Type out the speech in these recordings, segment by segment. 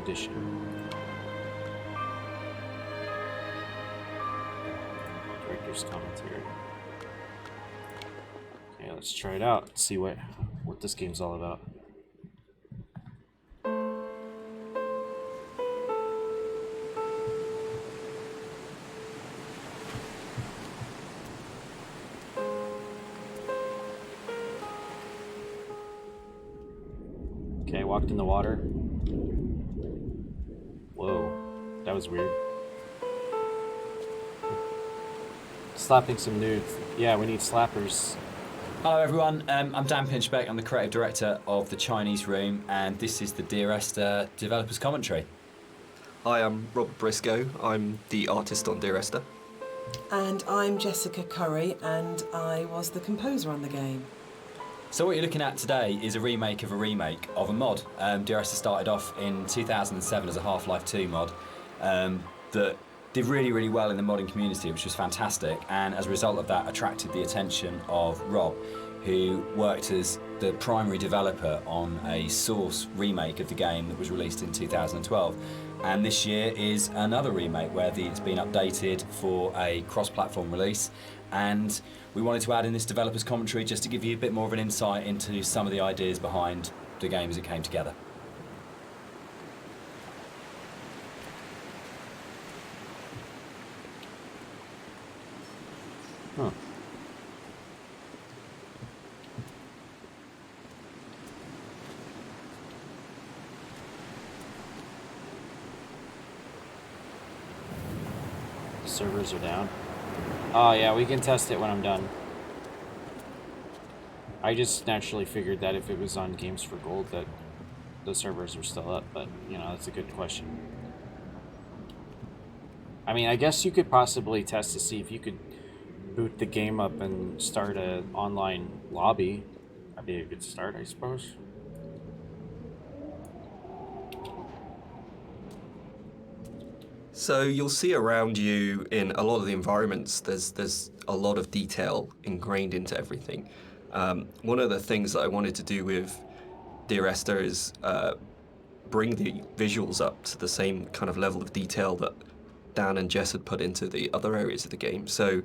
edition. Director's commentary. Okay, let's try it out. See what this game's all about. Okay, walked in the water. Whoa, that was weird. Slapping some nudes. Yeah, we need slappers. Hello everyone, I'm Dan Pinchbeck, I'm the creative director of The Chinese Room, and this is the Dear Esther developers commentary. Hi, I'm Rob Briscoe, I'm the artist on Dear Esther. And I'm Jessica Curry, and I was the composer on the game. So what you're looking at today is a remake of a mod. Dear Esther started off in 2007 as a Half-Life 2 mod that did really, really well in the modding community, which was fantastic, and as a result of that attracted the attention of Rob, who worked as the primary developer on a Source remake of the game that was released in 2012. And this year is another remake where it's been updated for a cross-platform release, and we wanted to add in this developer's commentary just to give you a bit more of an insight into some of the ideas behind the game as it came together. Huh. The servers are down. Oh yeah, we can test it when I'm done. I just naturally figured that if it was on Games for Gold that the servers were still up, but you know, that's a good question. I mean, I guess you could possibly test to see if you could boot the game up and start an online lobby. That'd be a good start, I suppose. So you'll see around you in a lot of the environments, there's a lot of detail ingrained into everything. One of the things that I wanted to do with Dear Esther is bring the visuals up to the same kind of level of detail that Dan and Jess had put into the other areas of the game. So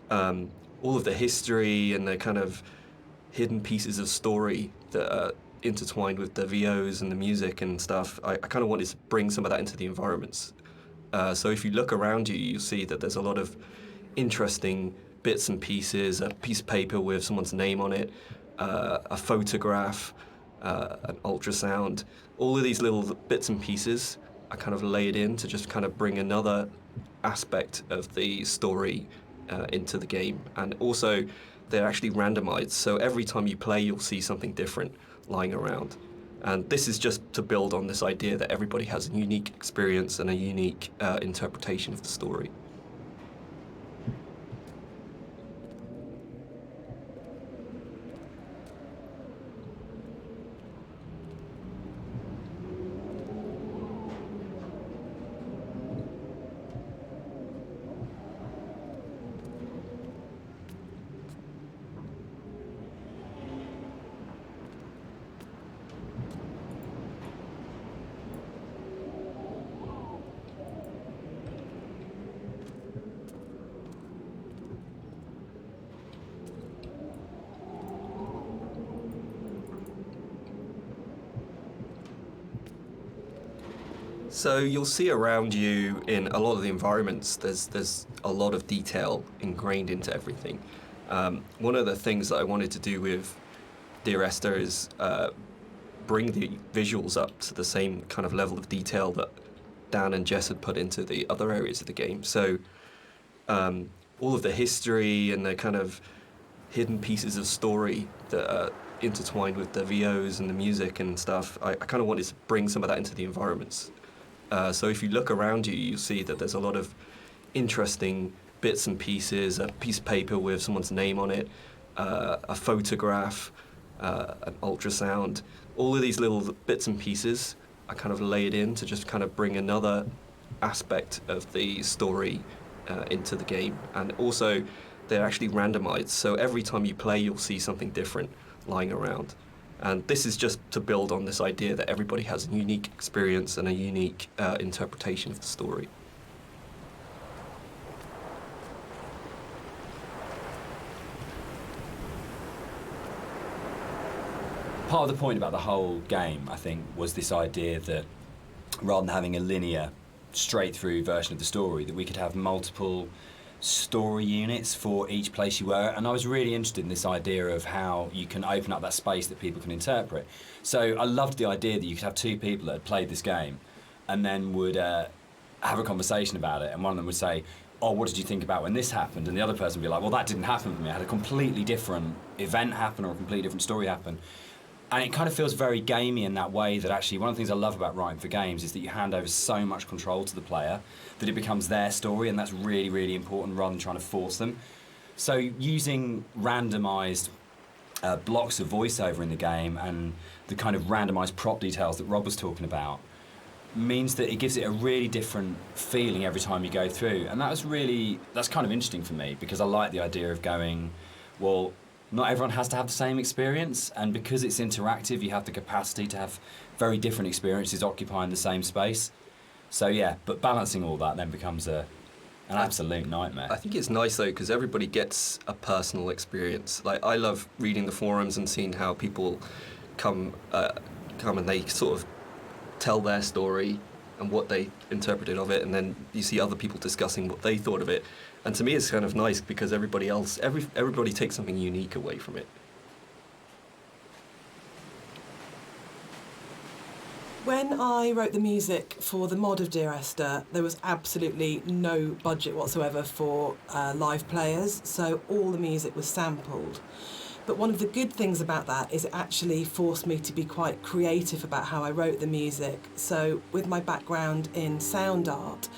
all of the history and the kind of hidden pieces of story that are intertwined with the VOs and the music and stuff, I kind of wanted to bring some of that into the environments. So if you look around you, you'll see that there's a lot of interesting bits and pieces, a piece of paper with someone's name on it, a photograph, an ultrasound. All of these little bits and pieces are kind of laid in to just kind of bring another aspect of the story into the game. And also, they're actually randomized, so every time you play, you'll see something different lying around. And this is just to build on this idea that everybody has a unique experience and a unique interpretation of the story. So you'll see around you in a lot of the environments, there's a lot of detail ingrained into everything. One of the things that I wanted to do with Dear Esther is bring the visuals up to the same kind of level of detail that Dan and Jess had put into the other areas of the game. So all of the history and the kind of hidden pieces of story that are intertwined with the VOs and the music and stuff, I kind of wanted to bring some of that into the environments. So if you look around you, you'll see that there's a lot of interesting bits and pieces, a piece of paper with someone's name on it, a photograph, an ultrasound. All of these little bits and pieces are kind of laid in to just kind of bring another aspect of the story into the game. And also, they're actually randomized, so every time you play, you'll see something different lying around. And this is just to build on this idea that everybody has a unique experience and a unique interpretation of the story. Part of the point about the whole game, I think, was this idea that rather than having a linear, straight-through version of the story, that we could have multiple story units for each place you were. And I was really interested in this idea of how you can open up that space that people can interpret. So I loved the idea that you could have two people that had played this game and then would have a conversation about it, and one of them would say, oh, what did you think about when this happened? And the other person would be like, well, that didn't happen for me. I had a completely different event happen or a completely different story happen. And it kind of feels very gamey in that way, that actually one of the things I love about writing for games is that you hand over so much control to the player that it becomes their story, and that's really, really important rather than trying to force them. So using randomised blocks of voiceover in the game and the kind of randomised prop details that Rob was talking about means that it gives it a really different feeling every time you go through. And that's kind of interesting for me, because I like the idea of going, well, not everyone has to have the same experience, and because it's interactive, you have the capacity to have very different experiences occupying the same space. So yeah, but balancing all that then becomes an absolute nightmare. I think it's nice though, because everybody gets a personal experience. Like, I love reading the forums and seeing how people come and they sort of tell their story and what they interpreted of it, and then you see other people discussing what they thought of it. And to me, it's kind of nice because everybody takes something unique away from it. When I wrote the music for the mod of Dear Esther, there was absolutely no budget whatsoever for live players, so all the music was sampled. But one of the good things about that is it actually forced me to be quite creative about how I wrote the music. So with my background in sound art,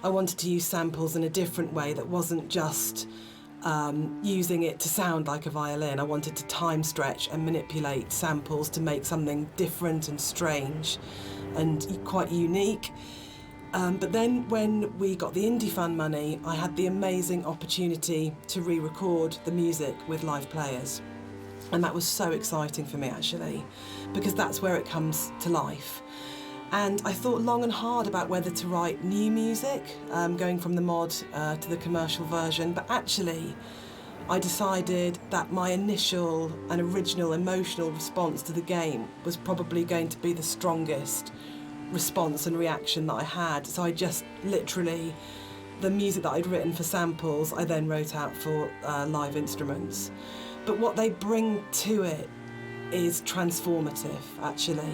I wanted to use samples in a different way that wasn't just using it to sound like a violin. I wanted to time stretch and manipulate samples to make something different and strange and quite unique. But then when we got the Indie Fund money, I had the amazing opportunity to re-record the music with live players. And that was so exciting for me, actually, because that's where it comes to life. And I thought long and hard about whether to write new music, going from the mod to the commercial version, but actually I decided that my initial and original emotional response to the game was probably going to be the strongest response and reaction that I had. So I just literally, the music that I'd written for samples, I then wrote out for live instruments. But what they bring to it is transformative, actually.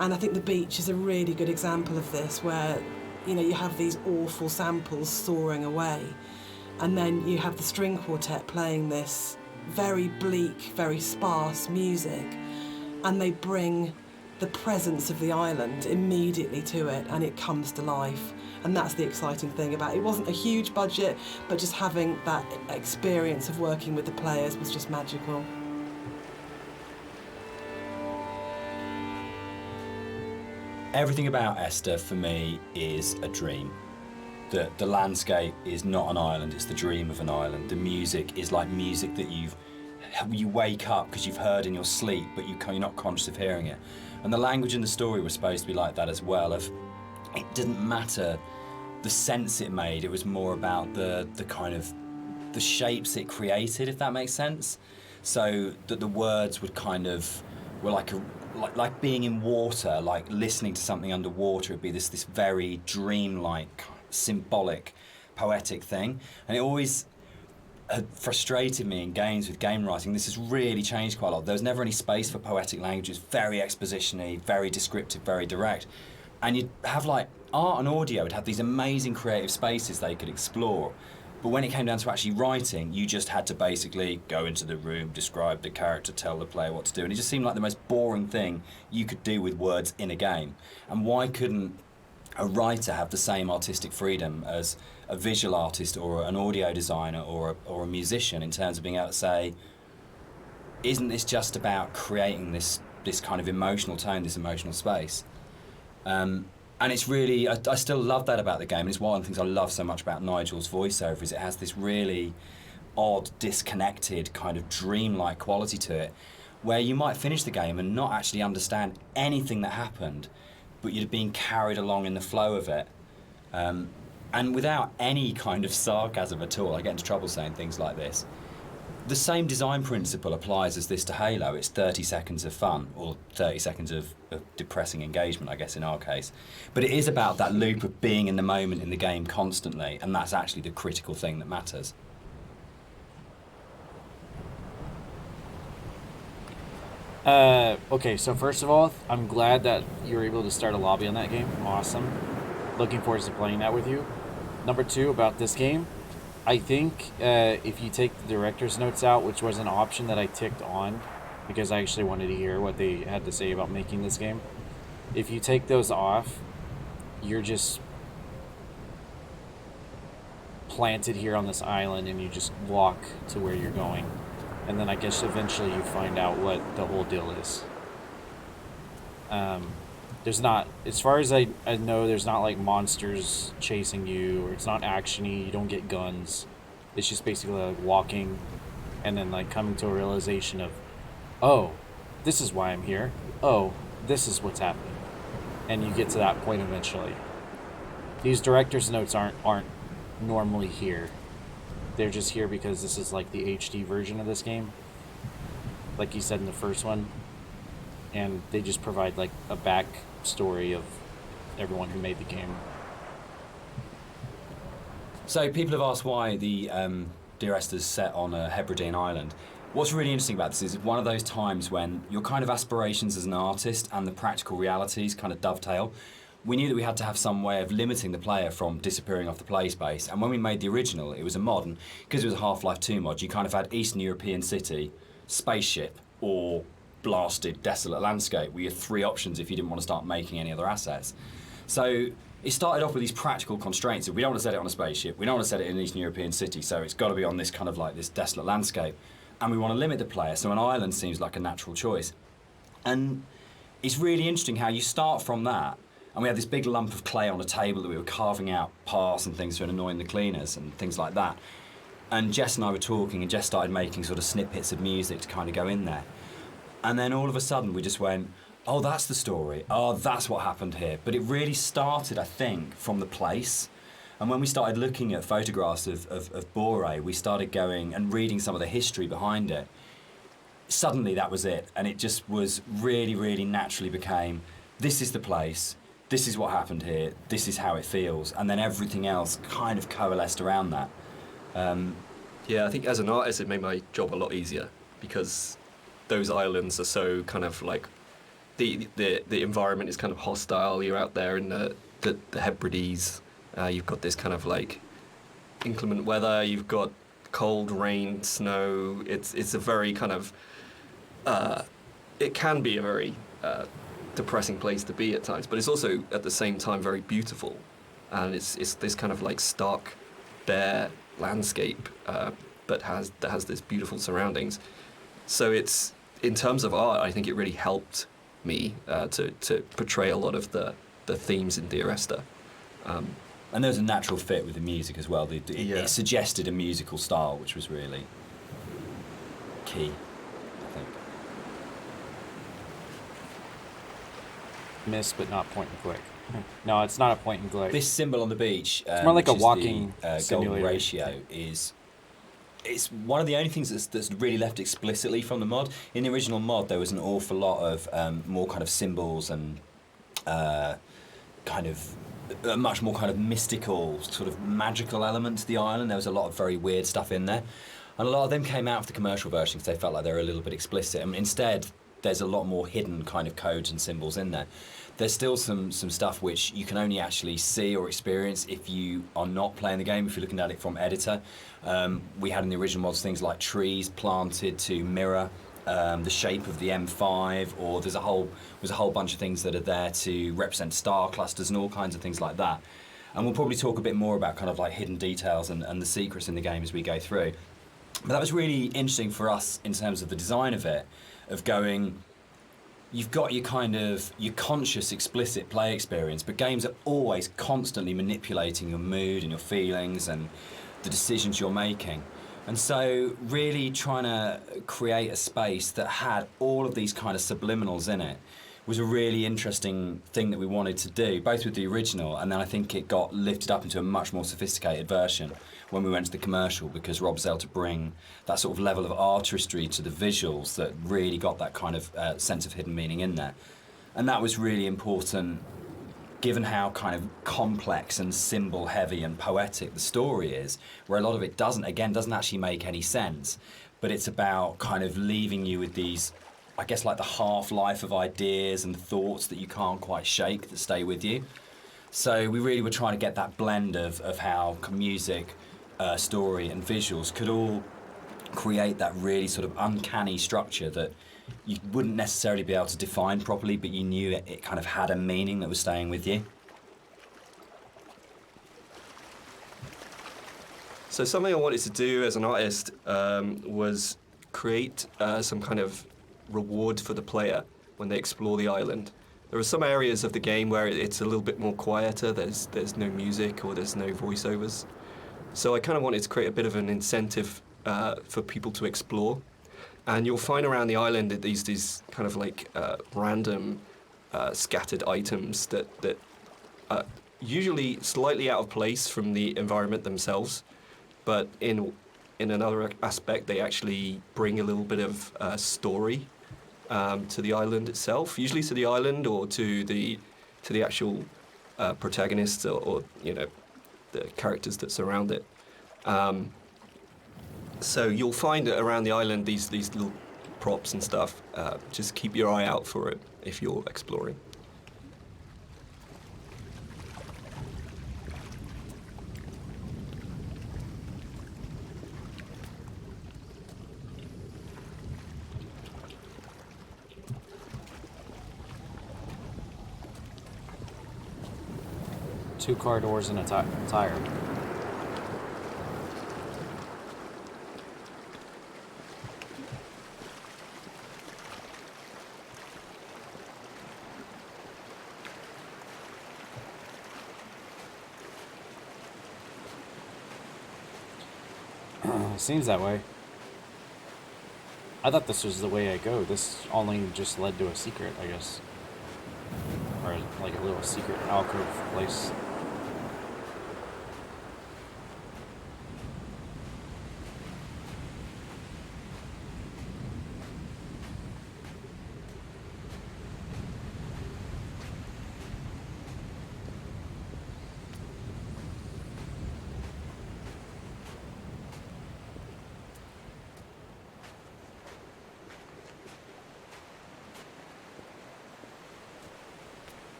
And I think The Beach is a really good example of this, where, you know, you have these awful samples soaring away, and then you have the string quartet playing this very bleak, very sparse music, and they bring the presence of the island immediately to it, and it comes to life. And that's the exciting thing about it. It wasn't a huge budget, but just having that experience of working with the players was just magical. Everything about Esther for me is a dream. The landscape is not an island, it's the dream of an island. The music is like music that you wake up because you've heard in your sleep, but you're not conscious of hearing it. And the language in the story was supposed to be like that as well. It didn't matter the sense it made, it was more about the kind of the shapes it created, if that makes sense. So that the words would kind of were like being in water, like listening to something underwater. It'd be this very dreamlike, symbolic, poetic thing. And it always had frustrated me in games with game writing. This has really changed quite a lot. There was never any space for poetic language. It was very exposition-y, very descriptive, very direct. And you'd have like art and audio would have these amazing creative spaces they could explore. But when it came down to actually writing, you just had to basically go into the room, describe the character, tell the player what to do. And it just seemed like the most boring thing you could do with words in a game. And why couldn't a writer have the same artistic freedom as a visual artist or an audio designer or a musician, in terms of being able to say, isn't this just about creating this kind of emotional tone, this emotional space? And it's really, I still love that about the game, and it's one of the things I love so much about Nigel's voiceover, is it has this really odd, disconnected, kind of dreamlike quality to it, where you might finish the game and not actually understand anything that happened, but you're being carried along in the flow of it. And without any kind of sarcasm at all, I get into trouble saying things like this, the same design principle applies as this to Halo. It's 30 seconds of fun, or 30 seconds of depressing engagement, I guess, in our case. But it is about that loop of being in the moment in the game constantly, and that's actually the critical thing that matters. Okay, so first of all, I'm glad that you were able to start a lobby on that game. Awesome. Looking forward to playing that with you. Number two, about this game, I think if you take the director's notes out, which was an option that I ticked on because I actually wanted to hear what they had to say about making this game, if you take those off, you're just planted here on this island and you just walk to where you're going. And then I guess eventually you find out what the whole deal is. There's not, as far as I know, there's not like monsters chasing you, or it's not actiony, you don't get guns. It's just basically like walking and then like coming to a realization of, oh, this is why I'm here. Oh, this is what's happening. And you get to that point eventually. These director's notes aren't normally here. They're just here because this is like the HD version of this game, like you said in the first one, and they just provide like a back story of everyone who made the game. So people have asked why the Dear Esther's set on a Hebridean island. What's really interesting about this is one of those times when your kind of aspirations as an artist and the practical realities kind of dovetail. We knew that we had to have some way of limiting the player from disappearing off the play space, and when we made the original, it was a mod, and because it was a Half-Life 2 mod, you kind of had Eastern European city, spaceship, or blasted, desolate landscape. We had three options if you didn't want to start making any other assets. So it started off with these practical constraints. We don't want to set it on a spaceship, we don't want to set it in an Eastern European city, so it's got to be on this kind of like this desolate landscape. And we want to limit the player, so an island seems like a natural choice. And it's really interesting how you start from that, and we had this big lump of clay on a table that we were carving out paths and things to annoying the cleaners and things like that. And Jess and I were talking, and Jess started making sort of snippets of music to kind of go in there. And then all of a sudden we just went, oh, that's the story. Oh, that's what happened here. But it really started, I think, from the place. And when we started looking at photographs of Bore, we started going and reading some of the history behind it. Suddenly that was it. And it just was really, really naturally became, this is the place, this is what happened here, this is how it feels. And then everything else kind of coalesced around that. Yeah, I think as an artist it made my job a lot easier because those islands are so kind of like the environment is kind of hostile. You're out there in the Hebrides. You've got this kind of like inclement weather. You've got cold, rain, snow. It's a very kind of it can be a very depressing place to be at times, but it's also at the same time very beautiful, and it's this kind of like stark, bare landscape, but has this beautiful surroundings. So it's, in terms of art, I think it really helped me to portray a lot of the themes in Dear Esther. And there was a natural fit with the music as well. It suggested a musical style, which was really key, I think. Miss, but not point and click. No, it's not a point and click. This symbol on the beach, it's more like a which is walking the, simulator. golden ratio, it's one of the only things that's really left explicitly from the mod. In the original mod, there was an awful lot of more kind of symbols and kind of a much more kind of mystical, sort of magical element to the island. There was a lot of very weird stuff in there. And a lot of them came out of the commercial version because they felt like they were a little bit explicit. And instead, there's a lot more hidden kind of codes and symbols in there. There's still some stuff which you can only actually see or experience if you are not playing the game, if you're looking at it from editor. We had in the original mods things like trees planted to mirror the shape of the M5, or there's a whole bunch of things that are there to represent star clusters and all kinds of things like that. And we'll probably talk a bit more about kind of like hidden details and the secrets in the game as we go through. But that was really interesting for us in terms of the design of it, of going, you've got your kind of your conscious, explicit play experience, but games are always constantly manipulating your mood and your feelings and the decisions you're making. And so really trying to create a space that had all of these kind of subliminals in it was a really interesting thing that we wanted to do, both with the original, and then I think it got lifted up into a much more sophisticated version when we went to the commercial, because Rob was able to bring that sort of level of artistry to the visuals that really got that kind of sense of hidden meaning in there. And that was really important, given how kind of complex and symbol heavy and poetic the story is, where a lot of it doesn't actually make any sense, but it's about kind of leaving you with these, I guess, like the half-life of ideas and thoughts that you can't quite shake that stay with you. So we really were trying to get that blend of how music, story and visuals could all create that really sort of uncanny structure that you wouldn't necessarily be able to define properly, but you knew it kind of had a meaning that was staying with you. So something I wanted to do as an artist was create some kind of reward for the player when they explore the island. There are some areas of the game where it's a little bit more quieter, there's no music or there's no voiceovers. So I kind of wanted to create a bit of an incentive for people to explore. And you'll find around the island that these kind of like random scattered items that are usually slightly out of place from the environment themselves, but in another aspect they actually bring a little bit of story to the island itself, usually to the island or to the actual protagonists or the characters that surround it. So you'll find that around the island these little props and stuff. Just keep your eye out for it if you're exploring. Two car doors and a tire. Seems that way. I thought this was the way I go. This only just led to a secret, I guess. Or like a little secret alcove place.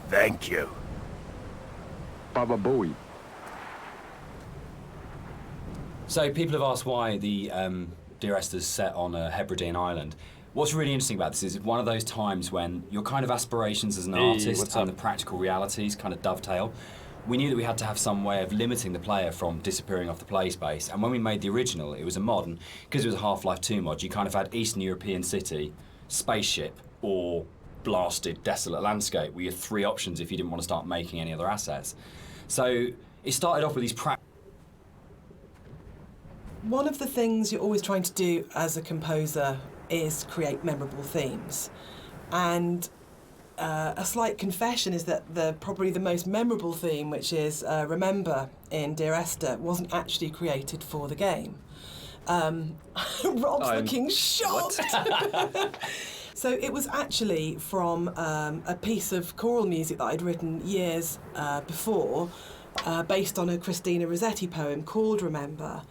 Thank you. Baba Booey. So people have asked why the Dear Esther's set on a Hebridean island. What's really interesting about this is it's one of those times when your kind of aspirations as an artist and the practical realities kind of dovetail. We knew that we had to have some way of limiting the player from disappearing off the play space, and when we made the original, it was a mod, and because it was a Half-Life 2 mod, you kind of had Eastern European city, spaceship, or blasted, desolate landscape were your three options if you didn't want to start making any other assets. So it started off with these One of the things you're always trying to do as a composer is create memorable themes. And a slight confession is that probably the most memorable theme, which is Remember in Dear Esther, wasn't actually created for the game. Rob's looking shocked. So it was actually from a piece of choral music that I'd written years before, based on a Christina Rossetti poem called Remember.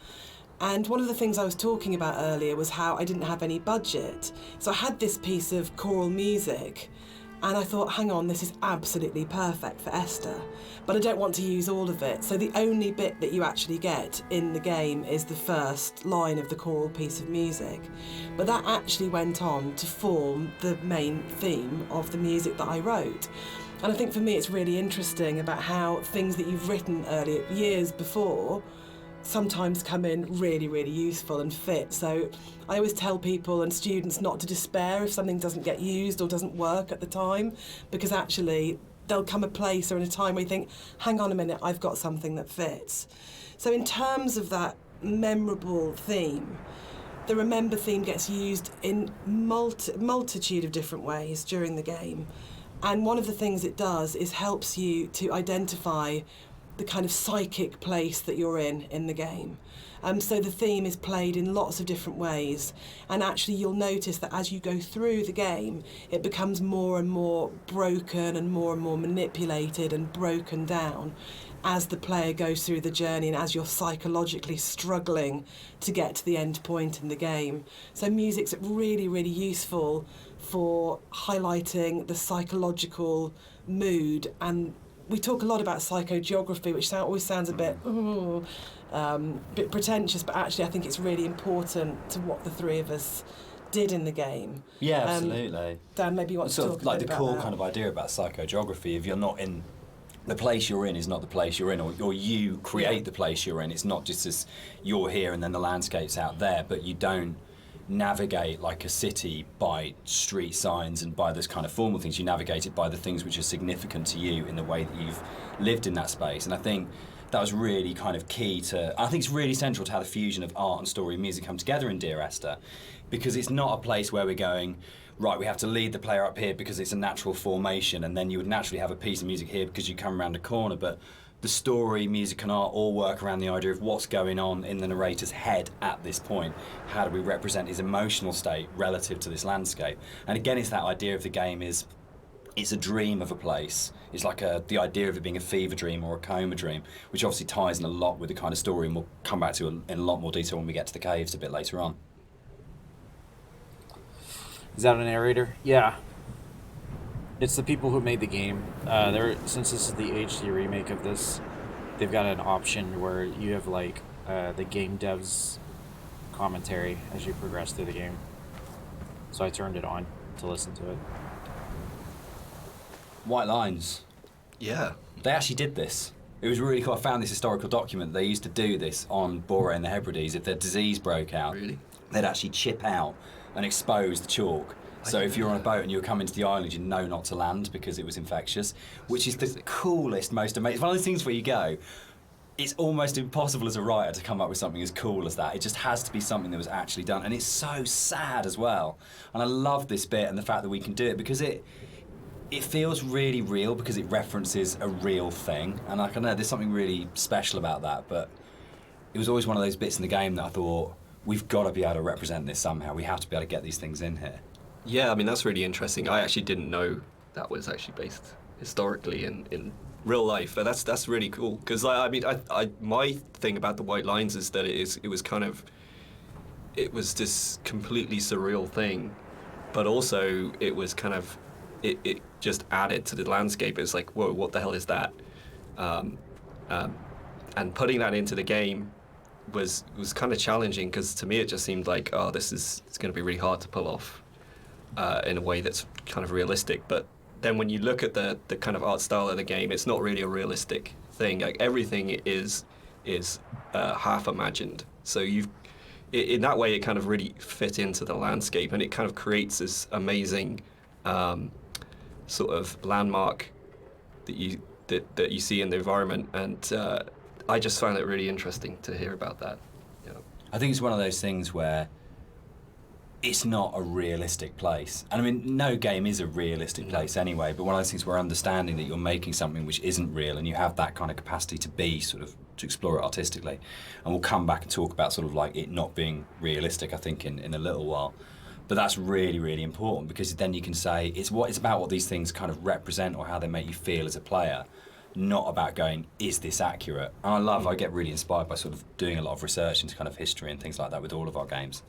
And one of the things I was talking about earlier was how I didn't have any budget. So I had this piece of choral music, and I thought, hang on, this is absolutely perfect for Esther, but I don't want to use all of it. So the only bit that you actually get in the game is the first line of the choral piece of music. But that actually went on to form the main theme of the music that I wrote. And I think for me it's really interesting about how things that you've written earlier, years before, sometimes come in really, really useful and fit. So I always tell people and students not to despair if something doesn't get used or doesn't work at the time, because actually there'll come a place or in a time where you think, hang on a minute, I've got something that fits. So in terms of that memorable theme, the Remember theme gets used in multitude of different ways during the game. And one of the things it does is helps you to identify the kind of psychic place that you're in the game. So the theme is played in lots of different ways, and actually you'll notice that as you go through the game, it becomes more and more broken and more manipulated and broken down as the player goes through the journey and as you're psychologically struggling to get to the end point in the game. So music's really, really useful for highlighting the psychological mood, and we talk a lot about psychogeography, which always sounds a bit pretentious, but actually I think it's really important to what the three of us did in the game. Yeah, absolutely. Dan, maybe you want to talk a bit about that. Like the core kind of idea about psychogeography, if you're not in the place you're in is not the place you're in, or you create the place you're in. It's not just as you're here and then the landscape's out there, but you don't navigate like a city by street signs and by those kind of formal things. You navigate it by the things which are significant to you in the way that you've lived in that space. And I think that was really kind of key to, I think it's really central to how the fusion of art and story and music come together in Dear Esther, because it's not a place where we're going, right, we have to lead the player up here because it's a natural formation, and then you would naturally have a piece of music here because you come around a corner. But the story, music and art all work around the idea of what's going on in the narrator's head at this point. How do we represent his emotional state relative to this landscape? And again, it's that idea of the game is, it's a dream of a place. It's like the idea of it being a fever dream or a coma dream, which obviously ties in a lot with the kind of story, and we'll come back to in a lot more detail when we get to the caves a bit later on. Is that a narrator? Yeah. It's the people who made the game. Since this is the HD remake of this, they've got an option where you have like the game devs commentary as you progress through the game. So I turned it on to listen to it. White Lines. Yeah. They actually did this. It was really cool. I found this historical document. They used to do this on Bora and the Hebrides. If their disease broke out, Really? they'd actually chip out and expose the chalk. So if you're on a boat and you were coming to the island, you know not to land because it was infectious, which is the coolest, most amazing. It's one of those things where you go, it's almost impossible as a writer to come up with something as cool as that. It just has to be something that was actually done. And it's so sad as well. And I love this bit and the fact that we can do it because it feels really real because it references a real thing. And I know there's something really special about that, but it was always one of those bits in the game that I thought, we've got to be able to represent this somehow. We have to be able to get these things in here. Yeah, I mean, that's really interesting. I actually didn't know that was actually based historically in real life, but that's really cool. Because I mean, my thing about the White Lines is that it was this completely surreal thing, but also it was kind of it just added to the landscape. It's like, whoa, what the hell is that? And putting that into the game was kind of challenging because to me it just seemed like, oh, it's going to be really hard to pull off. In a way that's kind of realistic, but then when you look at the kind of art style of the game, it's not really a realistic thing. Like everything is half imagined. So in that way, it kind of really fit into the landscape, and it kind of creates this amazing sort of landmark that you see in the environment. And I just found it really interesting to hear about that. You know. I think it's one of those things where it's not a realistic place. And I mean, no game is a realistic place anyway, but one of those things where understanding that you're making something which isn't real and you have that kind of capacity to explore it artistically. And we'll come back and talk about sort of like it not being realistic, I think, in a little while. But that's really, really important because then you can say it's about what these things kind of represent or how they make you feel as a player, not about going, is this accurate? And I get really inspired by sort of doing a lot of research into kind of history and things like that with all of our games.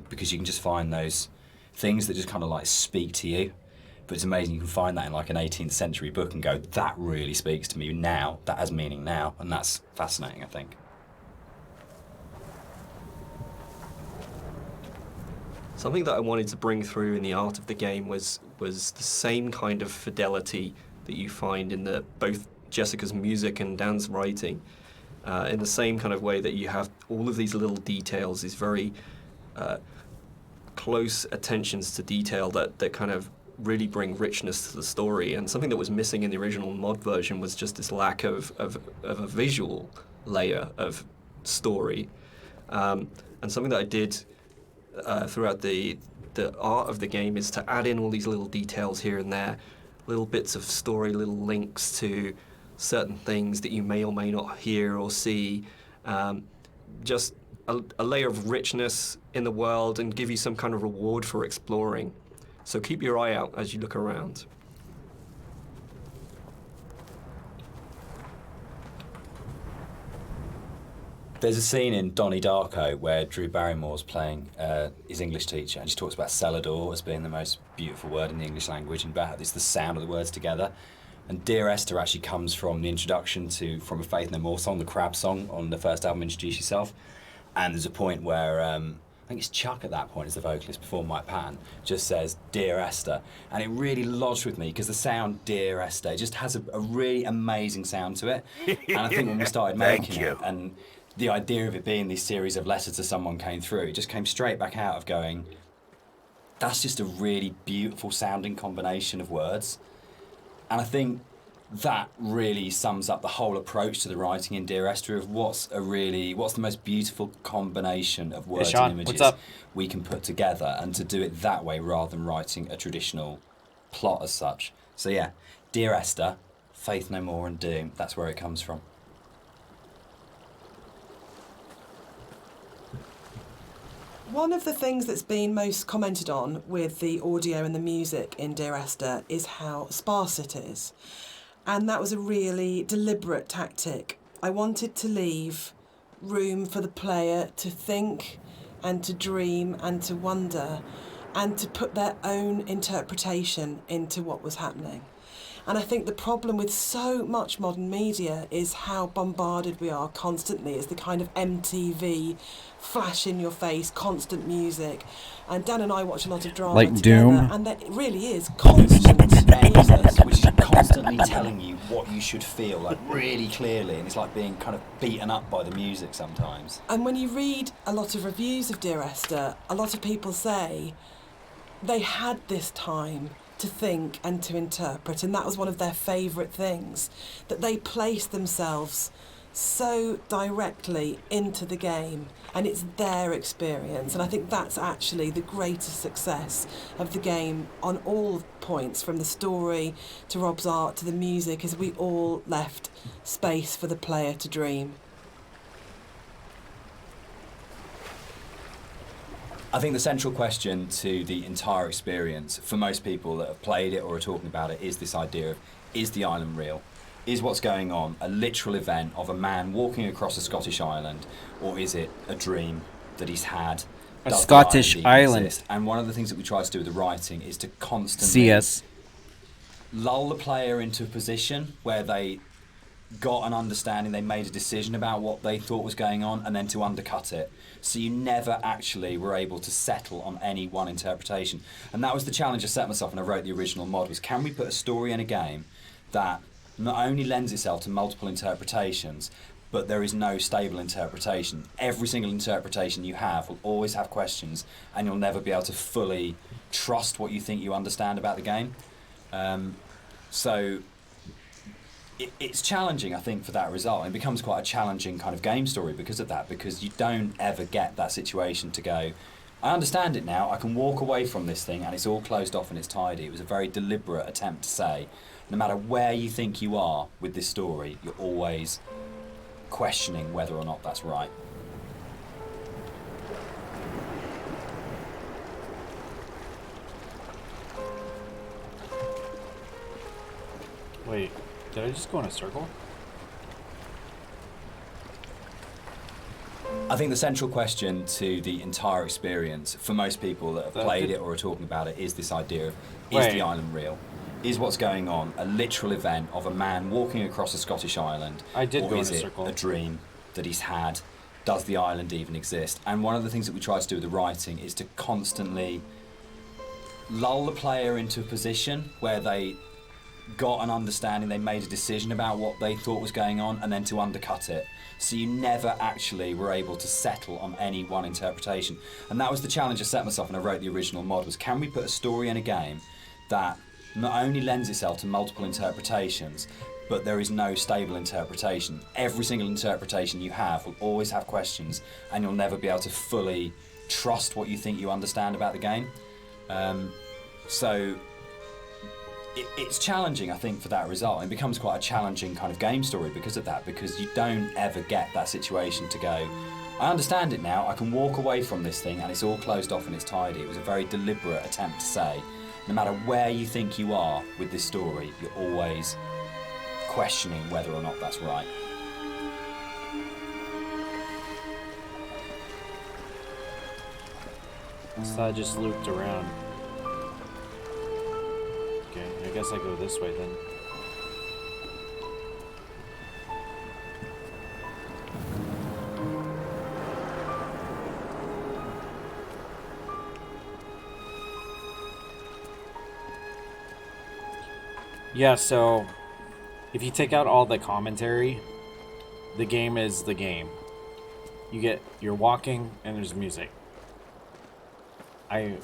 Because you can just find those things that just kind of like speak to you. But it's amazing you can find that in like an 18th century book and go, that really speaks to me now, that has meaning now, and that's fascinating, I think. Something that I wanted to bring through in the art of the game was the same kind of fidelity that you find in both Jessica's music and Dan's writing. in the same kind of way that you have all of these little details, these very close attentions to detail that kind of really bring richness to the story. And something that was missing in the original mod version was just this lack of a visual layer of story. And something that I did throughout the art of the game is to add in all these little details here and there, little bits of story, little links to certain things that you may or may not hear or see, just a layer of richness in the world and give you some kind of reward for exploring. So keep your eye out as you look around. There's a scene in Donnie Darko where Drew Barrymore's playing his English teacher, and she talks about Celador as being the most beautiful word in the English language, and about it's the sound of the words together. And Dear Esther actually comes from the introduction to From a Faith No More song, the Crab song on the first album, Introduce Yourself. And there's a point where, I think it's Chuck at that point as the vocalist before Mike Patton, just says, Dear Esther. And it really lodged with me because the sound Dear Esther just has a really amazing sound to it. And I think when we started making it, and the idea of it being this series of letters to someone came through, it just came straight back out of going, that's just a really beautiful sounding combination of words. And I think that really sums up the whole approach to the writing in Dear Esther of what's the most beautiful combination of words Sean, and images what's up? we can put together, and to do it that way rather than writing a traditional plot as such. So yeah, Dear Esther, Faith No More and Doom, that's where it comes from. One of the things that's been most commented on with the audio and the music in Dear Esther is how sparse it is. And that was a really deliberate tactic. I wanted to leave room for the player to think and to dream and to wonder and to put their own interpretation into what was happening. And I think the problem with so much modern media is how bombarded we are constantly. It's the kind of MTV, flash in your face, constant music. And Dan and I watch a lot of drama Like together, Doom? and that it really is constant. Which is constantly telling you what you should feel, like really clearly, and it's like being kind of beaten up by the music sometimes. And when you read a lot of reviews of Dear Esther, a lot of people say they had this time to think and to interpret, and that was one of their favourite things, that they placed themselves so directly into the game, and it's their experience. And I think that's actually the greatest success of the game on all points, from the story to Rob's art to the music, is we all left space for the player to dream. I think the central question to the entire experience, for most people that have played it or are talking about it, is this idea of, is the island real? Is what's going on a literal event of a man walking across a Scottish island, or is it a dream that he's had? A Does the Scottish even island. exist? And one of the things that we try to do with the writing is to constantly CS. lull the player into a position where they got an understanding, they made a decision about what they thought was going on, and then to undercut it. So you never actually were able to settle on any one interpretation. And that was the challenge I set myself when I wrote the original mod, was can we put a story in a game that not only lends itself to multiple interpretations, but there is no stable interpretation. Every single interpretation you have will always have questions, and you'll never be able to fully trust what you think you understand about the game. So it's challenging, I think, for that result. It becomes quite a challenging kind of game story because of that, because you don't ever get that situation to go, I understand it now, I can walk away from this thing and it's all closed off and it's tidy. It was a very deliberate attempt to say, no matter where you think you are with this story, you're always questioning whether or not that's right. Wait, did I just go in a circle? I think the central question to the entire experience, for most people that have played it or are talking about it, is this idea of, is the island real? Is what's going on a literal event of a man walking across a Scottish island? I did or go in is a it circle. a dream that he's had? Does the island even exist? And one of the things that we try to do with the writing is to constantly lull the player into a position where they got an understanding, they made a decision about what they thought was going on, and then to undercut it. So you never actually were able to settle on any one interpretation. And that was the challenge I set myself when I wrote the original mod, was can we put a story in a game that not only lends itself to multiple interpretations, but there is no stable interpretation. Every single interpretation you have will always have questions, and you'll never be able to fully trust what you think you understand about the game. So it's challenging, I think, for that result. It becomes quite a challenging kind of game story because of that, because you don't ever get that situation to go, I understand it now, I can walk away from this thing and it's all closed off and it's tidy. It was a very deliberate attempt to say, no matter where you think you are with this story, you're always questioning whether or not that's right. So I just looped around. Okay, I guess I go this way then. Yeah, so if you take out all the commentary, the game is the game. You're walking and there's music. I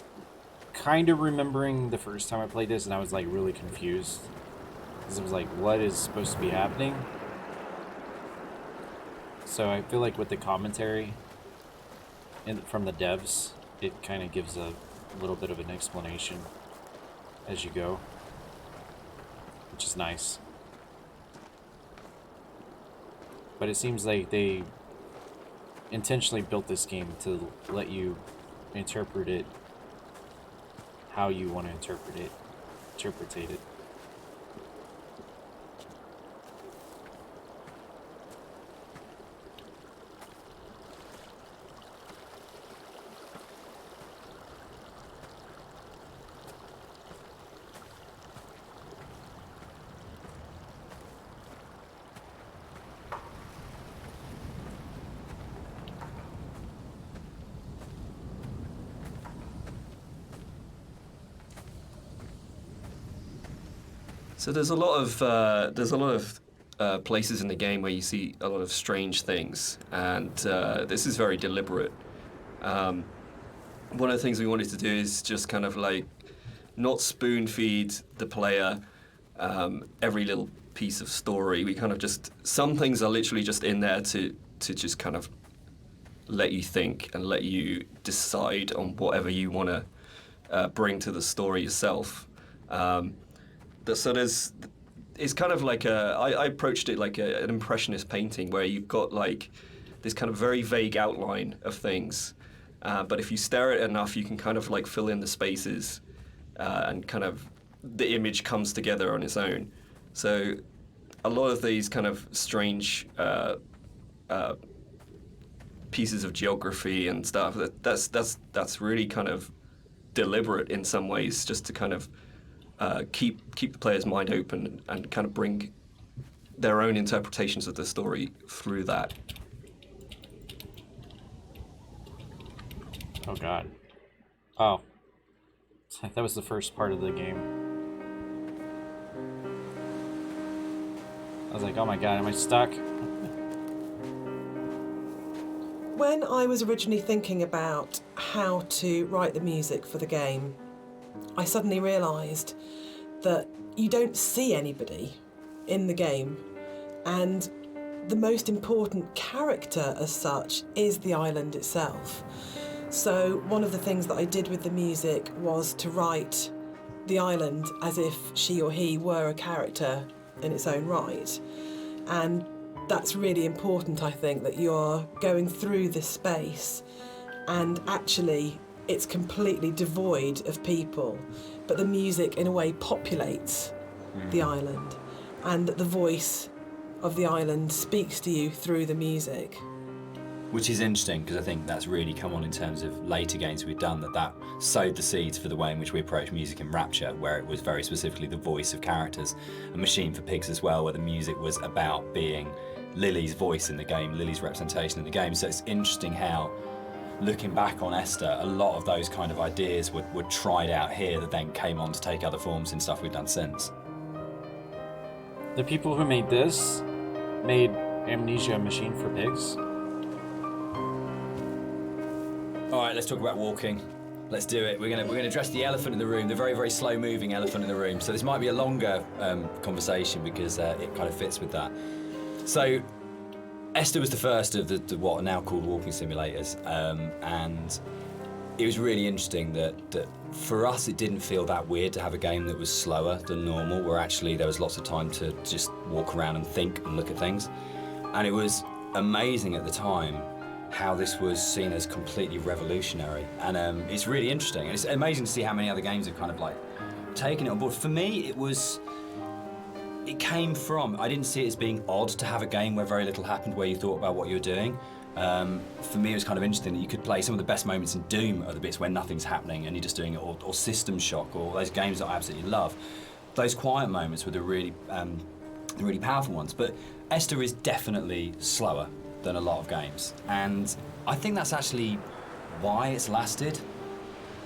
kind of remembering the first time I played this and I was like really confused. Because it was like, what is supposed to be happening? So I feel like with the commentary from the devs, it kind of gives a little bit of an explanation as you go, which is nice. But it seems like they intentionally built this game to let you interpret it how you want to interpretate it. So there's a lot of places in the game where you see a lot of strange things, and this is very deliberate. One of the things we wanted to do is just kind of like not spoon feed the player every little piece of story. We kind of just, some things are literally just in there to just kind of let you think and let you decide on whatever you want to bring to the story yourself. So it's kind of like I approached it like an impressionist painting where you've got like this kind of very vague outline of things, but if you stare at it enough, you can kind of like fill in the spaces, and kind of the image comes together on its own. So a lot of these kind of strange pieces of geography and stuff, that's really kind of deliberate in some ways, just to kind of keep the player's mind open and kind of bring their own interpretations of the story through that. Oh god. Oh. That was the first part of the game. I was like, oh my god, am I stuck? When I was originally thinking about how to write the music for the game, I suddenly realised that you don't see anybody in the game, and the most important character as such is the island itself. So one of the things that I did with the music was to write the island as if she or he were a character in its own right. And that's really important, I think, that you're going through this space and actually it's completely devoid of people, but the music in a way populates the island, and that the voice of the island speaks to you through the music. Which is interesting, because I think that's really come on in terms of later games we've done, that sowed the seeds for the way in which we approach music in Rapture, where it was very specifically the voice of characters. A Machine for Pigs as well, where the music was about being Lily's voice in the game, Lily's representation in the game. So it's interesting how, looking back on Esther, a lot of those kind of ideas were tried out here that then came on to take other forms in stuff we've done since. The people who made this made Amnesia: Machine for Pigs. All right, let's talk about walking. Let's do it. We're gonna address the elephant in the room, the very, very slow-moving elephant in the room. So this might be a longer conversation because it kind of fits with that. So Esther was the first of the what are now called walking simulators, and it was really interesting that for us it didn't feel that weird to have a game that was slower than normal, where actually there was lots of time to just walk around and think and look at things. And it was amazing at the time how this was seen as completely revolutionary. And it's really interesting. And it's amazing to see how many other games have kind of like taken it on board. For me, it came from, I didn't see it as being odd to have a game where very little happened, where you thought about what you were doing. For me, it was kind of interesting that you could play some of the best moments in Doom are the bits where nothing's happening and you're just doing it, or System Shock, or those games that I absolutely love. Those quiet moments were the really powerful ones. But Esther is definitely slower than a lot of games, and I think that's actually why it's lasted.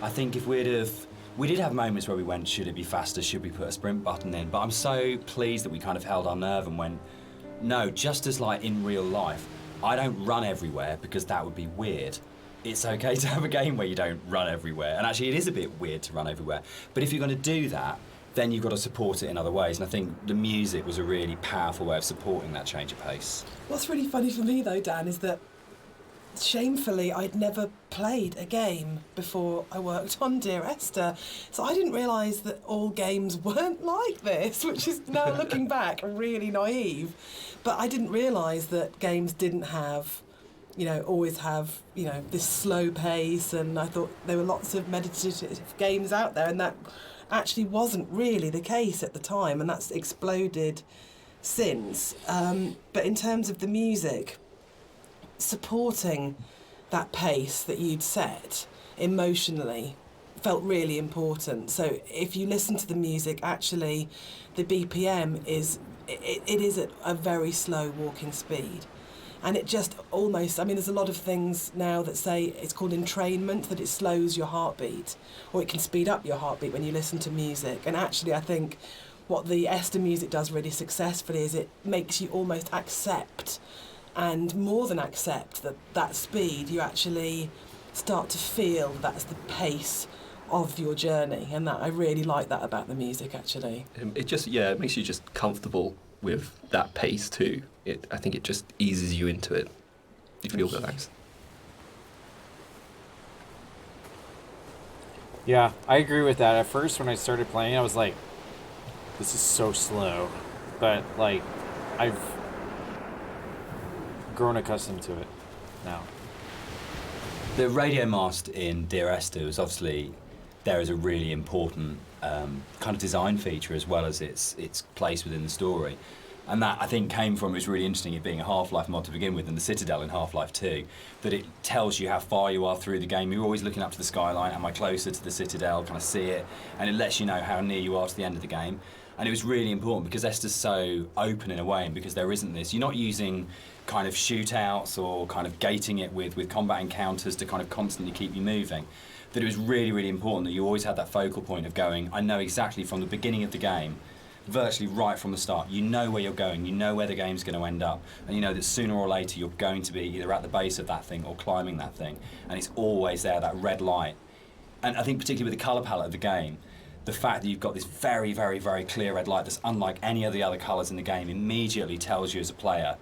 I think if we did have moments where we went, should it be faster, should we put a sprint button in, but I'm so pleased that we kind of held our nerve and went, no, just as like in real life, I don't run everywhere because that would be weird. It's okay to have a game where you don't run everywhere, and actually it is a bit weird to run everywhere, but if you're going to do that, then you've got to support it in other ways, and I think the music was a really powerful way of supporting that change of pace. What's really funny for me though, Dan, is that shamefully I'd never played a game before I worked on Dear Esther, so I didn't realise that all games weren't like this, which is now looking back really naive. But I didn't realise that games didn't have, always have, this slow pace, and I thought there were lots of meditative games out there, and that actually wasn't really the case at the time, and that's exploded since. But in terms of the music, supporting that pace that you'd set emotionally felt really important. So if you listen to the music, actually the BPM is at a very slow walking speed. And it just almost, there's a lot of things now that say it's called entrainment, that it slows your heartbeat, or it can speed up your heartbeat when you listen to music. And actually, I think what the Esther music does really successfully is it makes you almost accept, and more than accept, that speed. You actually start to feel that's the pace of your journey, and that I really like that about the music, actually. It makes you just comfortable with that pace too. I think it just eases you into it. You feel relaxed. Yeah, I agree with that. At first, when I started playing, I was like, this is so slow. But, like, I've grown accustomed to it now. The radio mast in Dear Esther was obviously there as a really important kind of design feature, as well as its place within the story. And that, I think, came from, it was really interesting, it being a Half-Life mod to begin with, and the Citadel in Half-Life 2, that it tells you how far you are through the game. You're always looking up to the skyline, am I closer to the Citadel, can I see it? And it lets you know how near you are to the end of the game. And it was really important because Esther's so open in a way, and because there isn't this, you're not using kind of shootouts or kind of gating it with combat encounters to kind of constantly keep you moving. That it was really, really important that you always had that focal point of going, I know exactly from the beginning of the game, virtually right from the start, you know where you're going, you know where the game's going to end up, and you know that sooner or later you're going to be either at the base of that thing or climbing that thing, and it's always there, that red light. And I think particularly with the colour palette of the game, the fact that you've got this very, very, very clear red light that's unlike any of the other colours in the game immediately tells you as a player,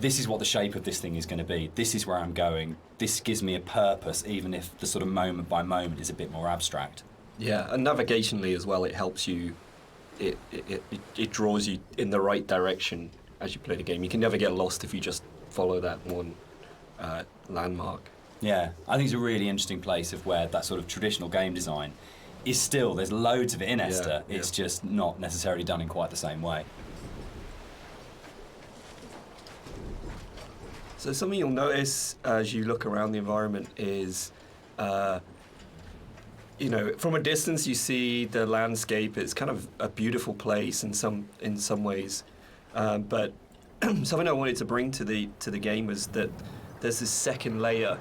this is what the shape of this thing is going to be, this is where I'm going, this gives me a purpose, even if the sort of moment by moment is a bit more abstract. Yeah, and navigationally as well, it helps you. It draws you in the right direction as you play the game. You can never get lost if you just follow that one landmark. Yeah, I think it's a really interesting place of where that sort of traditional game design is still, there's loads of it in Esther, it's just not necessarily done in quite the same way. So something you'll notice as you look around the environment is from a distance you see the landscape. It's kind of a beautiful place in some ways, but something I wanted to bring to the game was that there's this second layer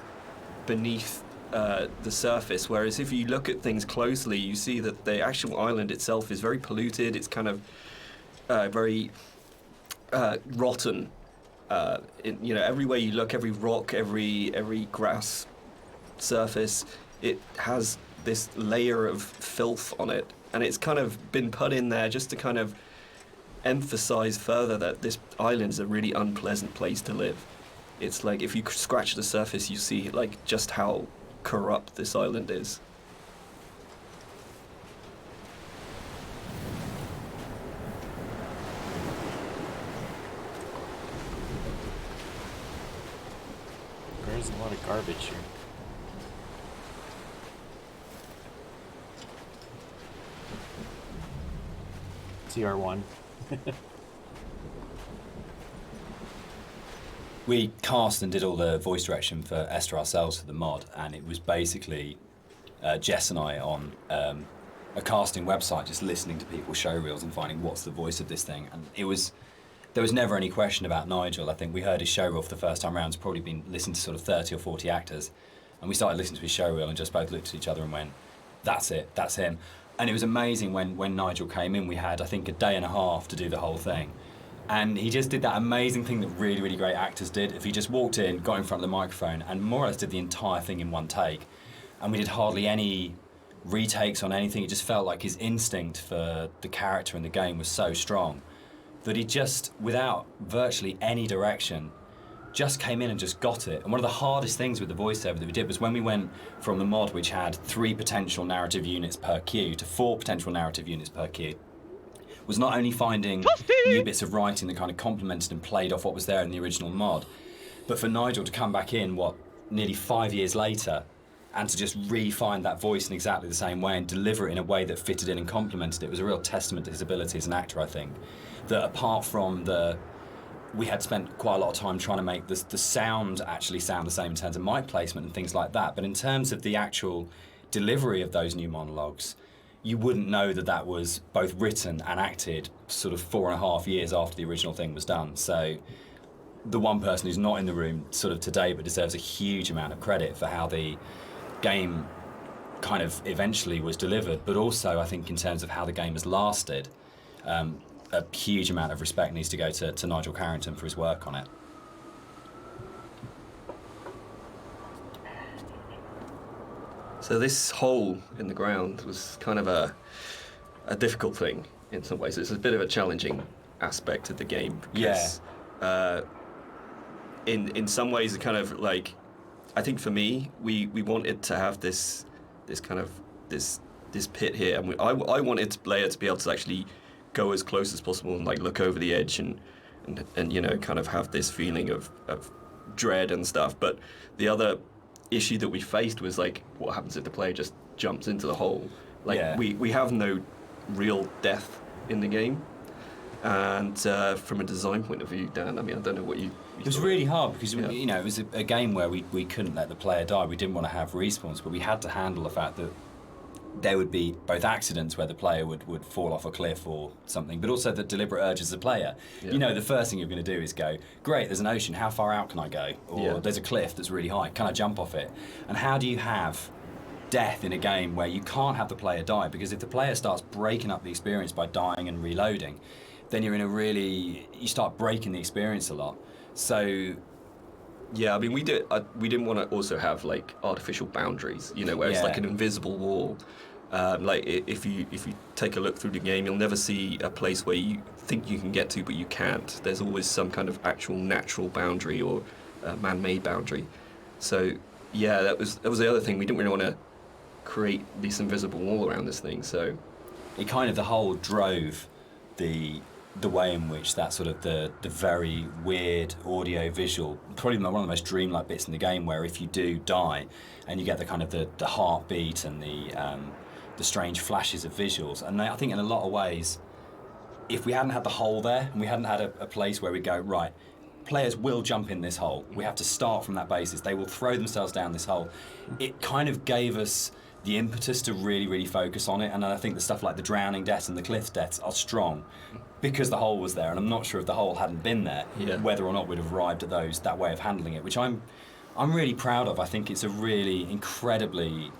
beneath the surface. Whereas if you look at things closely, you see that the actual island itself is very polluted. It's kind of very rotten. Everywhere you look, every rock, every grass surface, it has this layer of filth on it, and it's kind of been put in there just to kind of emphasize further that this island is a really unpleasant place to live. It's like if you scratch the surface, you see like just how corrupt this island is. There's a lot of garbage here. TR1. We cast and did all the voice direction for Esther ourselves for the mod, and it was basically Jess and I on a casting website just listening to people's show reels and finding what's the voice of this thing. And there was never any question about Nigel. I think we heard his show reel for the first time around. It's probably been listened to sort of 30 or 40 actors. And we started listening to his show reel and just both looked at each other and went, that's it, that's him. And it was amazing when Nigel came in. We had, I think, a day and a half to do the whole thing. And he just did that amazing thing that really, really great actors did. If he just walked in, got in front of the microphone, and more or less did the entire thing in one take. And we did hardly any retakes on anything. It just felt like his instinct for the character in the game was so strong that he just, without virtually any direction, just came in and just got it. And one of the hardest things with the voiceover that we did was when we went from the mod, which had 3 potential narrative units per queue, to 4 potential narrative units per queue, was not only finding new bits of writing that kind of complemented and played off what was there in the original mod, but for Nigel to come back in, nearly 5 years later, and to just re-find that voice in exactly the same way and deliver it in a way that fitted in and complemented it was a real testament to his ability as an actor, I think. That apart from we had spent quite a lot of time trying to make the sound actually sound the same in terms of mic placement and things like that, but in terms of the actual delivery of those new monologues, you wouldn't know that was both written and acted sort of 4.5 years after the original thing was done. So the one person who's not in the room sort of today but deserves a huge amount of credit for how the game kind of eventually was delivered, but also I think in terms of how the game has lasted, a huge amount of respect needs to go to Nigel Carrington for his work on it. So this hole in the ground was kind of a difficult thing in some ways. It's a bit of a challenging aspect of the game. Because, in some ways, it kind of like, I think for me, we wanted to have this pit here, and I wanted the player to be able to actually go as close as possible and like look over the edge and kind of have this feeling of dread and stuff. But the other issue that we faced was like, what happens if the player just jumps into the hole? We have no real death in the game, and from a design point of view, Dan, I mean, I don't know what you it was really hard because it was a game where we couldn't let the player die. We didn't want to have respawns, but we had to handle the fact that there would be both accidents where the player would fall off a cliff or something, but also the deliberate urges as a player. Yeah. The first thing you're going to do is go, great, there's an ocean, how far out can I go? Or there's a cliff that's really high, can I jump off it? And how do you have death in a game where you can't have the player die? Because if the player starts breaking up the experience by dying and reloading, then you're you start breaking the experience a lot. So yeah, I mean, we didn't want to also have like artificial boundaries, where it's like an invisible wall. Like if you take a look through the game, you'll never see a place where you think you can get to, but you can't. There's always some kind of actual natural boundary or man-made boundary. So yeah, that was the other thing. We didn't really want to create this invisible wall around this thing. So it kind of the whole drove the way in which that sort of the very weird audio visual, probably one of the most dreamlike bits in the game, where if you do die and you get the kind of the heartbeat and the strange flashes of visuals. And I think in a lot of ways, if we hadn't had the hole there and we hadn't had a place where we go, right, players will jump in this hole, we have to start from that basis, they will throw themselves down this hole, it kind of gave us the impetus to really, really focus on it. And I think the stuff like the drowning deaths and the cliff deaths are strong because the hole was there, and I'm not sure if the hole hadn't been there, whether or not we'd have arrived at that way of handling it, which I'm really proud of. I think it's a really incredibly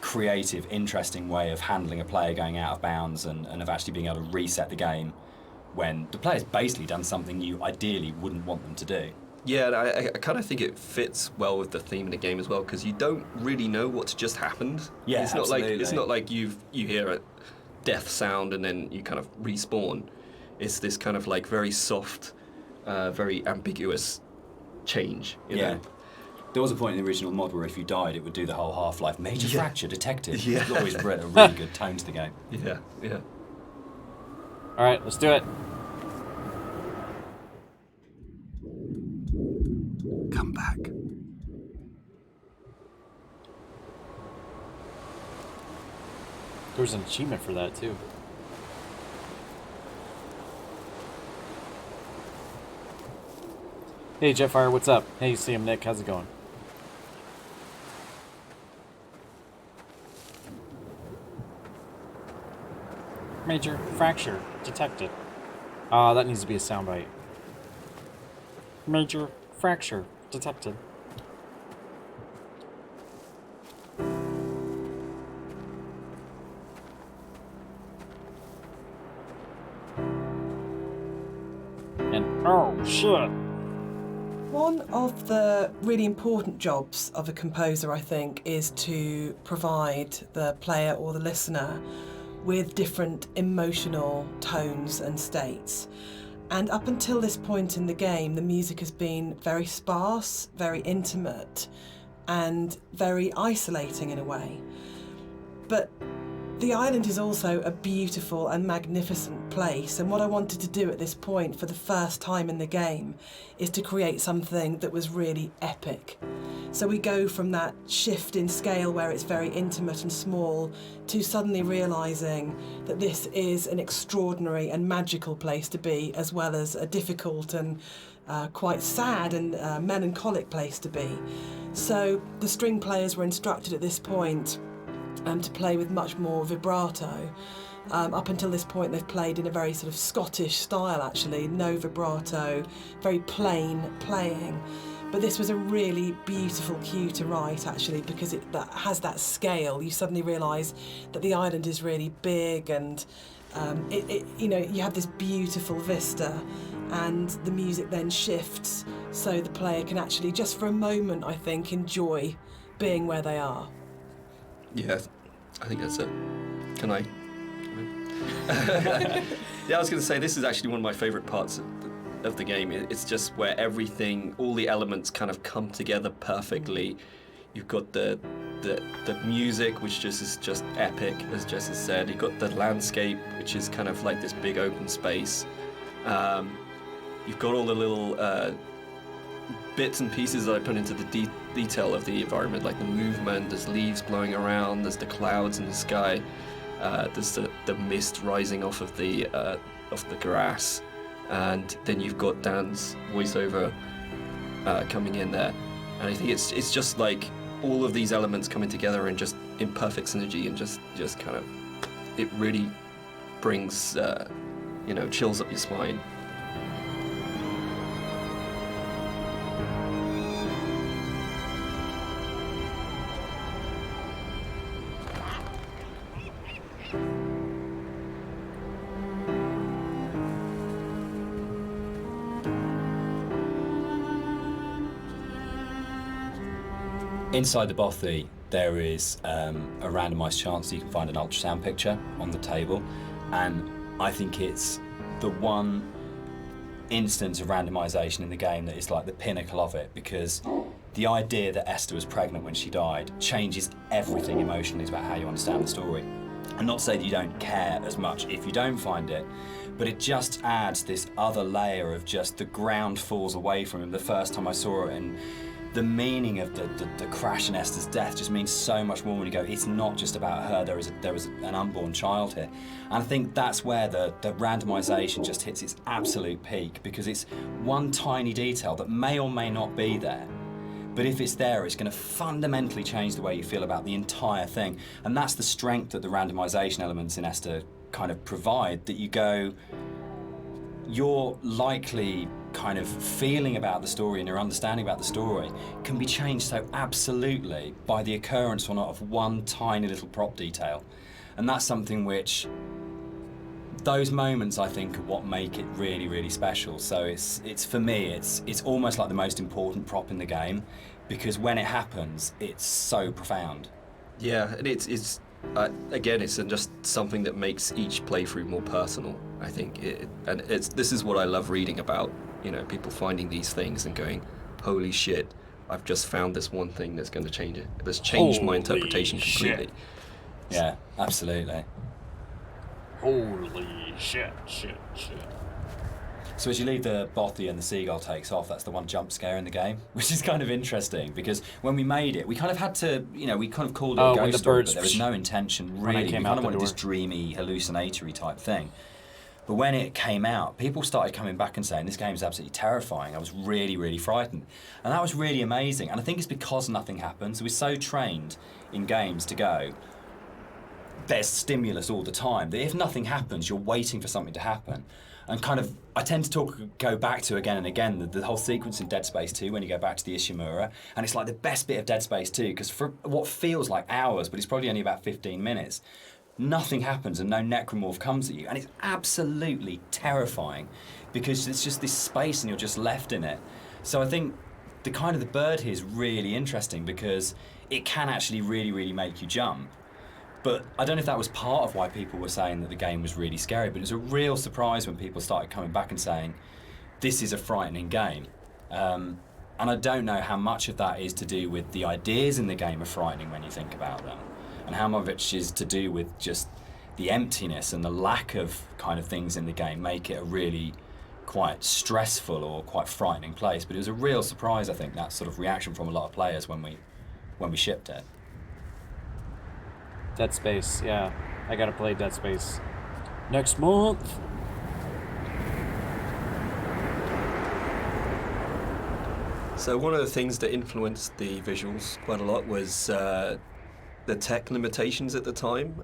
creative, interesting way of handling a player going out of bounds and of actually being able to reset the game when the player's basically done something you ideally wouldn't want them to do. Yeah, and I kind of think it fits well with the theme of the game as well, because you don't really know what's just happened. Yeah, it's not absolutely. like it's not like you hear a death sound and then you kind of respawn. It's this kind of like very soft, very ambiguous change. You know? There was a point in the original mod where if you died, it would do the whole Half-Life major fracture detected. Yeah. It always brought a really good tone to the game. Yeah, yeah. All right, let's do it. Come back. There was an achievement for that too. Hey Jetfire, what's up? Hey Sam Nick, how's it going? Major fracture detected. That needs to be a soundbite. Major fracture detected. And oh shit! One of the really important jobs of a composer, I think, is to provide the player or the listener with different emotional tones and states. And up until this point in the game, the music has been very sparse, very intimate, and very isolating in a way. But the island is also a beautiful and magnificent place, and what I wanted to do at this point for the first time in the game is to create something that was really epic. So we go from that shift in scale where it's very intimate and small to suddenly realising that this is an extraordinary and magical place to be, as well as a difficult and quite sad and melancholic place to be. So the string players were instructed at this point to play with much more vibrato. Up until this point they've played in a very sort of Scottish style actually, no vibrato, very plain playing. But this was a really beautiful cue to write actually, because it has that scale. You suddenly realise that the island is really big, and you have this beautiful vista, and the music then shifts so the player can actually just for a moment, I think, enjoy being where they are. Yeah, I think that's it. Can I? Yeah, I was going to say, this is actually one of my favourite parts of the game. It's just where everything, all the elements kind of come together perfectly. You've got the music, which is just epic, as Jess has said. You've got the landscape, which is kind of like this big open space. You've got all the little bits and pieces that I put into the detail of the environment, like the movement. There's leaves blowing around, there's the clouds in the sky, there's the mist rising off of the grass, and then you've got Dan's voiceover coming in there, and I think it's just like all of these elements coming together and just in perfect synergy, and just kind of, it really brings chills up your spine. Inside the bothy, there is a randomised chance that you can find an ultrasound picture on the table, and I think it's the one instance of randomisation in the game that is like the pinnacle of it, because the idea that Esther was pregnant when she died changes everything emotionally about how you understand the story. And not to say that you don't care as much if you don't find it, but it just adds this other layer of just the ground falls away from him the first time I saw it, and the meaning of the crash in Esther's death just means so much more when you go, it's not just about her, there was an unborn child here. And I think that's where the randomisation just hits its absolute peak, because it's one tiny detail that may or may not be there, but if it's there, it's going to fundamentally change the way you feel about the entire thing. And that's the strength that the randomisation elements in Esther kind of provide, that you go, your likely kind of feeling about the story and your understanding about the story can be changed so absolutely by the occurrence or not of one tiny little prop detail. And that's something which those moments, I think, are what make it really, really special. So it's for me, it's almost like the most important prop in the game, because when it happens, it's so profound. Yeah, and it's again, it's just something that makes each playthrough more personal. I think, this is what I love reading about. People finding these things and going, "Holy shit! I've just found this one thing that's going to change it. That's changed my interpretation completely." Yeah, absolutely. Holy shit. So as you leave the bothy and the seagull takes off, that's the one jump scare in the game, which is kind of interesting because when we made it, we kind of had to, we kind of called it a ghost story, but there was no intention really. We kind of wanted this dreamy, hallucinatory type thing. But when it came out, people started coming back and saying, this game is absolutely terrifying. I was really, really frightened. And that was really amazing. And I think it's because nothing happens. We're so trained in games to go, there's stimulus all the time, that if nothing happens, you're waiting for something to happen. And kind of, I tend to go back to again and again the whole sequence in Dead Space 2 when you go back to the Ishimura, and it's like the best bit of Dead Space 2 because for what feels like hours, but it's probably only about 15 minutes, nothing happens and no necromorph comes at you, and it's absolutely terrifying because it's just this space and you're just left in it. So I think the bird here is really interesting because it can actually really, really make you jump. But I don't know if that was part of why people were saying that the game was really scary, but it was a real surprise when people started coming back and saying, this is a frightening game. And I don't know how much of that is to do with the ideas in the game are frightening when you think about them, and how much of it is to do with just the emptiness and the lack of kind of things in the game make it a really quite stressful or quite frightening place. But it was a real surprise, I think, that sort of reaction from a lot of players when we shipped it. Dead Space, yeah. I gotta play Dead Space next month. So one of the things that influenced the visuals quite a lot was the tech limitations at the time,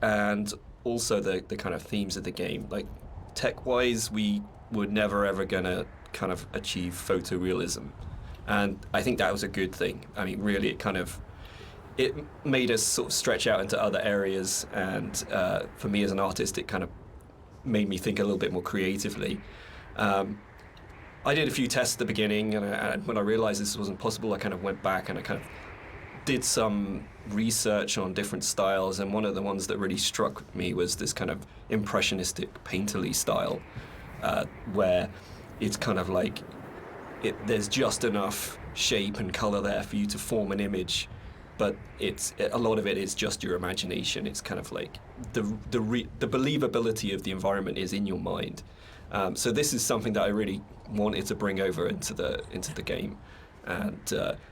and also the kind of themes of the game. Like, tech-wise, we were never ever gonna kind of achieve photorealism, and I think that was a good thing. I mean, really, it made us sort of stretch out into other areas, and for me as an artist, it kind of made me think a little bit more creatively. I did a few tests at the beginning, and when I realized this wasn't possible, I kind of went back and I kind of did some research on different styles, and one of the ones that really struck me was this kind of impressionistic painterly style, where it's kind of like there's just enough shape and color there for you to form an image, but a lot of it is just your imagination. It's kind of like the believability of the environment is in your mind. So this is something that I really wanted to bring over into the game, and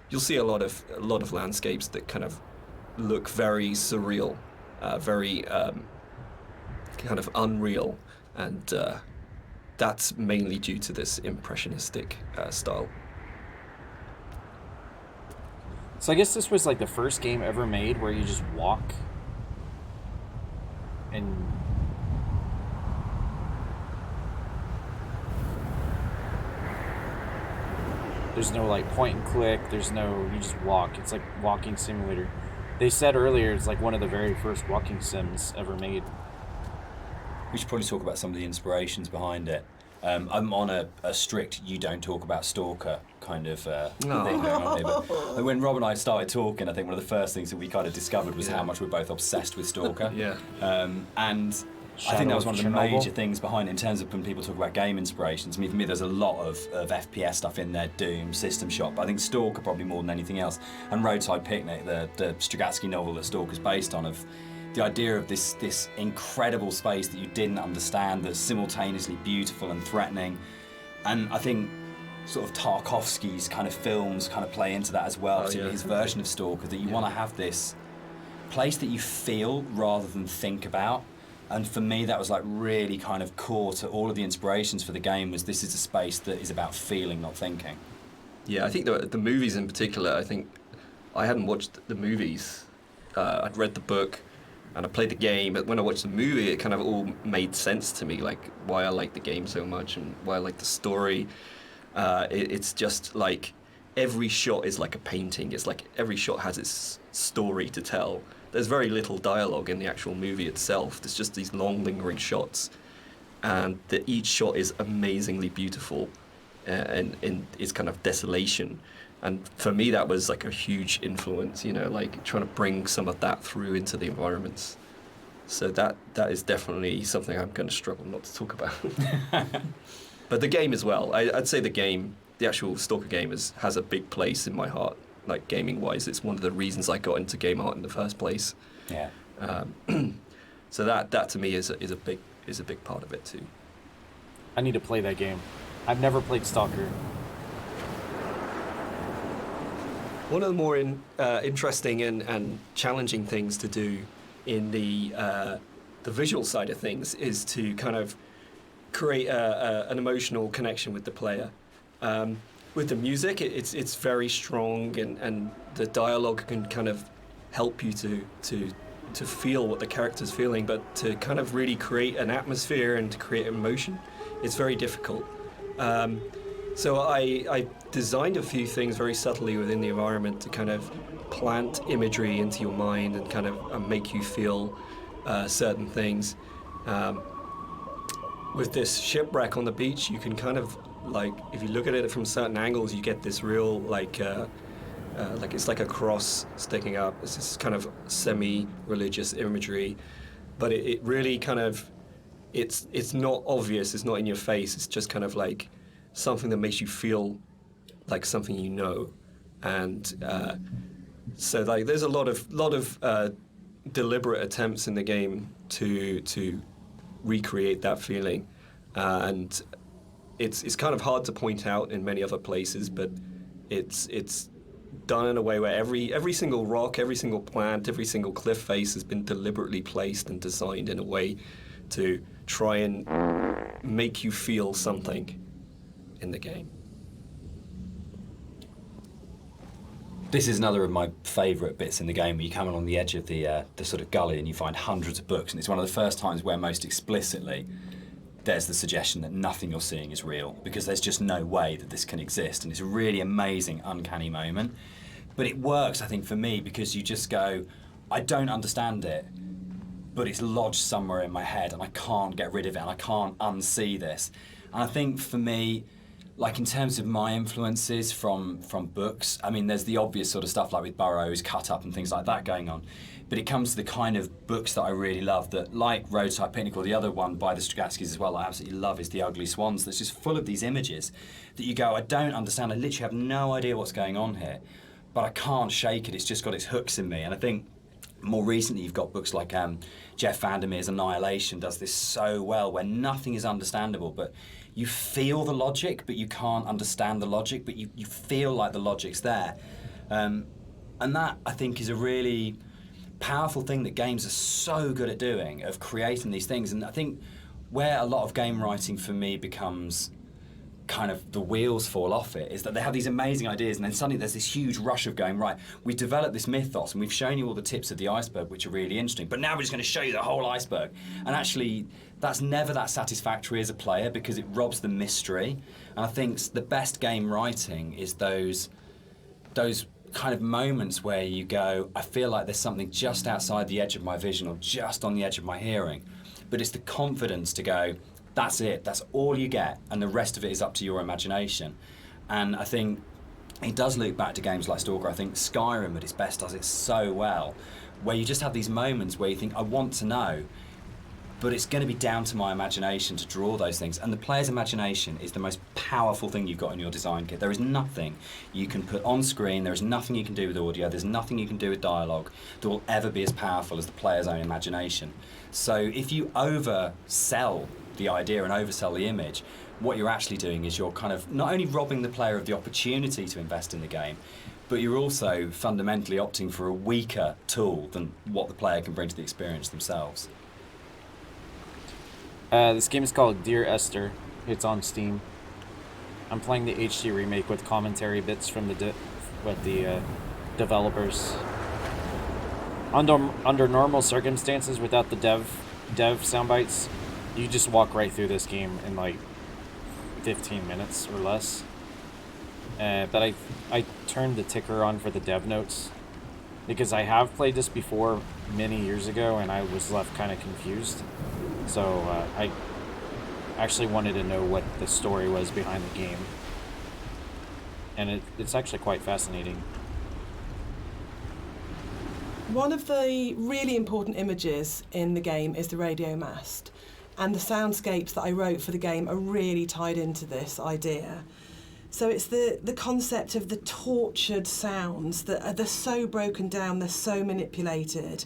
you'll see a lot of landscapes that kind of look very surreal, very kind of unreal, and that's mainly due to this impressionistic style. So I guess this was like the first game ever made where you just walk and there's no like point and click, you just walk. It's like walking simulator. They said earlier it's like one of the very first walking sims ever made. We should probably talk about some of the inspirations behind it. I'm on a strict you don't talk about Stalker kind of thing going on here. But when Rob and I started talking, I think one of the first things that we kind of discovered was how much we're both obsessed with Stalker. Yeah. And I think that was one of the major things behind it in terms of when people talk about game inspirations. I mean, for me, there's a lot of FPS stuff in there, Doom, System Shock, but I think Stalker probably more than anything else. And Roadside Picnic, the Strugatsky novel that Stalker's based on, of the idea of this incredible space that you didn't understand, that's simultaneously beautiful and threatening. And I think sort of Tarkovsky's kind of films kind of play into that as well, particularly his version of Stalker, that you want to have this place that you feel rather than think about. And for me, that was like really kind of core to all of the inspirations for the game, was this is a space that is about feeling, not thinking. Yeah, I think the movies in particular, I think I hadn't watched the movies. I'd read the book and I played the game, but when I watched the movie, it kind of all made sense to me, like why I like the game so much and why I like the story. It's just like every shot is like a painting. It's like every shot has its story to tell. there's very little dialogue in the actual movie itself. There's just these long, lingering shots, and each shot is amazingly beautiful, and in its kind of desolation. And for me, that was like a huge influence, you know, like trying to bring some of that through into the environments. So that is definitely something I'm going to struggle not to talk about. But the game as well. I'd say the actual Stalker game has a big place in my heart, like gaming-wise. It's one of the reasons I got into game art in the first place. Yeah. So that to me is a big part of it too. I need to play that game. I've never played Stalker. One of the more interesting and challenging things to do in the visual side of things is to kind of create an emotional connection with the player. With the music, it's very strong, and the dialogue can kind of help you to feel what the character's feeling, but to kind of really create an atmosphere and to create emotion, it's very difficult. So I designed a few things very subtly within the environment to kind of plant imagery into your mind and kind of make you feel certain things. With this shipwreck on the beach, you can kind of, like, if you look at it from certain angles, you get this real, like it's like a cross sticking up. It's this kind of semi-religious imagery, but it really kind of, it's not obvious, it's not in your face, it's just kind of like something that makes you feel like something you know. And so like there's a lot of deliberate attempts in the game to recreate that feeling, and it's kind of hard to point out in many other places, but it's done in a way where every single rock, every single plant, every single cliff face has been deliberately placed and designed in a way to try and make you feel something in the game. This is another of my favourite bits in the game, where you come along the edge of the sort of gully and you find hundreds of books, and it's one of the first times where most explicitly there's the suggestion that nothing you're seeing is real, because there's just no way that this can exist, and it's a really amazing, uncanny moment. But it works, I think, for me, because you just go, I don't understand it, but it's lodged somewhere in my head and I can't get rid of it and I can't unsee this. And I think for me, like in terms of my influences from books, I mean, there's the obvious sort of stuff like with Burroughs, Cut Up and things like that going on. But it comes to the kind of books that I really love, that, like Roadside Picnic, or the other one by the Strugatskys as well, I absolutely love, is The Ugly Swans, that's just full of these images that you go, I don't understand, I literally have no idea what's going on here, but I can't shake it, it's just got its hooks in me. And I think more recently you've got books like Jeff Vandermeer's Annihilation does this so well, where nothing is understandable, but you feel the logic, but you can't understand the logic, but you feel like the logic's there. And that, I think, is a really powerful thing that games are so good at doing, of creating these things. And I think where a lot of game writing for me becomes kind of the wheels fall off it, is that they have these amazing ideas and then suddenly there's this huge rush of going, right, we've developed this mythos and we've shown you all the tips of the iceberg, which are really interesting, but now we're just going to show you the whole iceberg. And actually that's never that satisfactory as a player, because it robs the mystery. And I think the best game writing is those kind of moments where you go, I feel like there's something just outside the edge of my vision or just on the edge of my hearing, but it's the confidence to go, that's it, that's all you get, and the rest of it is up to your imagination. And I think it does loop back to games like Stalker. I think Skyrim at its best does it so well, where you just have these moments where you think, I want to know, but it's going to be down to my imagination to draw those things. And the player's imagination is the most powerful thing you've got in your design kit. There is nothing you can put on screen, there is nothing you can do with audio, there's nothing you can do with dialogue that will ever be as powerful as the player's own imagination. So if you oversell the idea and oversell the image, what you're actually doing is you're kind of not only robbing the player of the opportunity to invest in the game, but you're also fundamentally opting for a weaker tool than what the player can bring to the experience themselves. This game is called Dear Esther. It's on Steam. I'm playing the HD remake with commentary bits from the developers. Under normal circumstances, without the dev sound bites, you just walk right through this game in like 15 minutes or less. But I turned the ticker on for the dev notes, because I have played this before many years ago, and I was left kind of confused. So I actually wanted to know what the story was behind the game, and it's actually quite fascinating. One of the really important images in the game is the radio mast, and the soundscapes that I wrote for the game are really tied into this idea. So it's the concept of the tortured sounds that they're so broken down, they're so manipulated,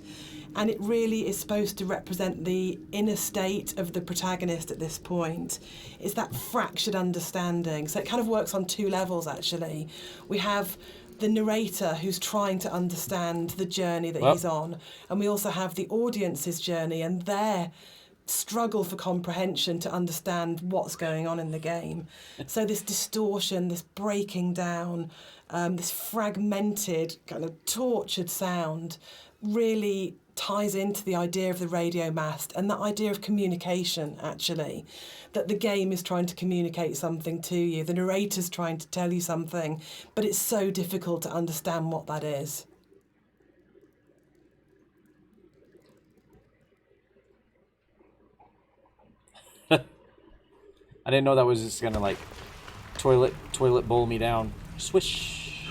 and it really is supposed to represent the inner state of the protagonist at this point. It's that fractured understanding. So it kind of works on two levels, actually. We have the narrator who's trying to understand the journey that he's on, and we also have the audience's journey and their struggle for comprehension to understand what's going on in the game. So this distortion, this breaking down, this fragmented, kind of tortured sound really ties into the idea of the radio mast and that idea of communication, actually, that the game is trying to communicate something to you, the narrator's trying to tell you something, but it's so difficult to understand what that is. I didn't know that was just gonna like toilet bowl me down. Swish.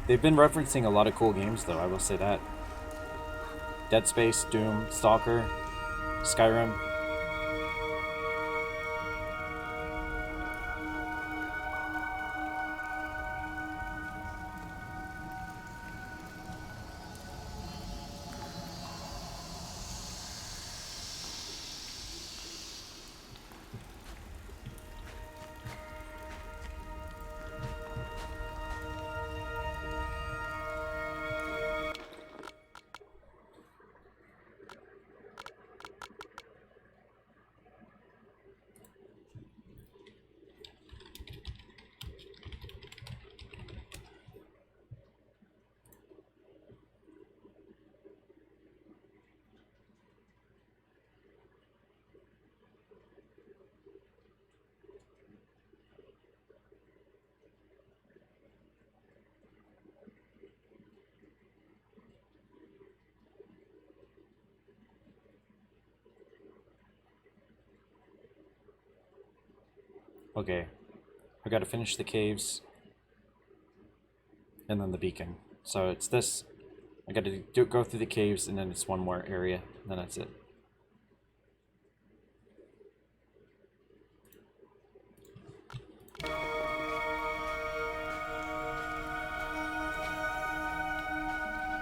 They've been referencing a lot of cool games, though, I will say that. Dead Space, Doom, Stalker, Skyrim. Okay, I gotta finish the caves, and then the beacon. So it's this. I gotta go through the caves, and then it's one more area, and then that's it.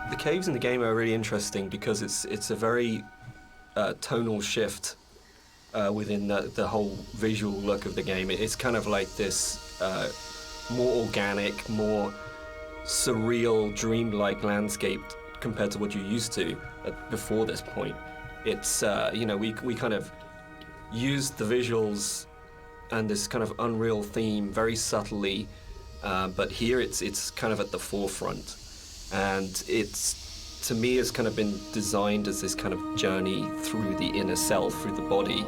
The caves in the game are really interesting because it's a very tonal shift within the whole visual look of the game. It's kind of like this more organic, more surreal, dreamlike landscape compared to what you're used to before this point. It's we kind of used the visuals and this kind of unreal theme very subtly, but here it's kind of at the forefront, and it's, to me, has kind of been designed as this kind of journey through the inner self, through the body,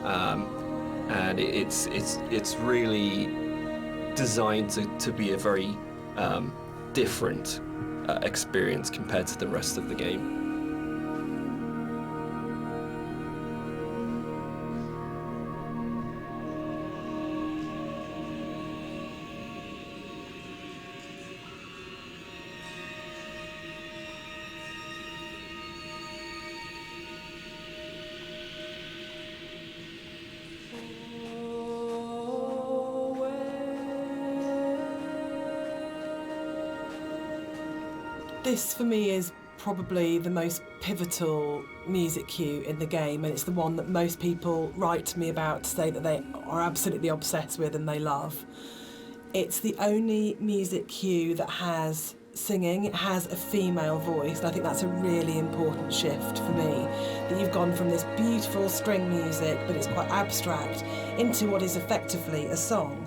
and it's really designed to be a very different experience compared to the rest of the game. This, for me, is probably the most pivotal music cue in the game, and it's the one that most people write to me about to say that they are absolutely obsessed with and they love. It's the only music cue that has singing. It has a female voice, and I think that's a really important shift for me, that you've gone from this beautiful string music, but it's quite abstract, into what is effectively a song.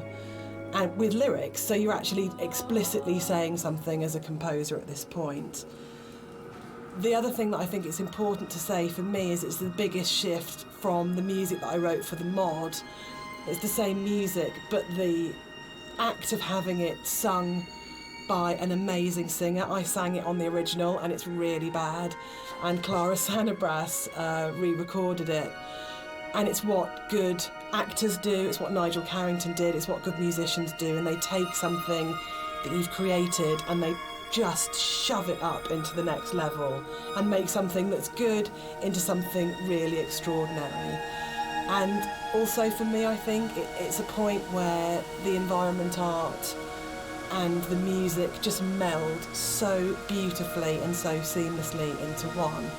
And with lyrics, so you're actually explicitly saying something as a composer at this point. The other thing that I think it's important to say for me is it's the biggest shift from the music that I wrote for the mod. It's the same music, but the act of having it sung by an amazing singer. I sang it on the original and it's really bad, and Clara Sanabras re-recorded it, and it's what good actors do, it's what Nigel Carrington did, it's what good musicians do, and they take something that you've created and they just shove it up into the next level and make something that's good into something really extraordinary. And also for me, I think it's a point where the environment art and the music just meld so beautifully and so seamlessly into one.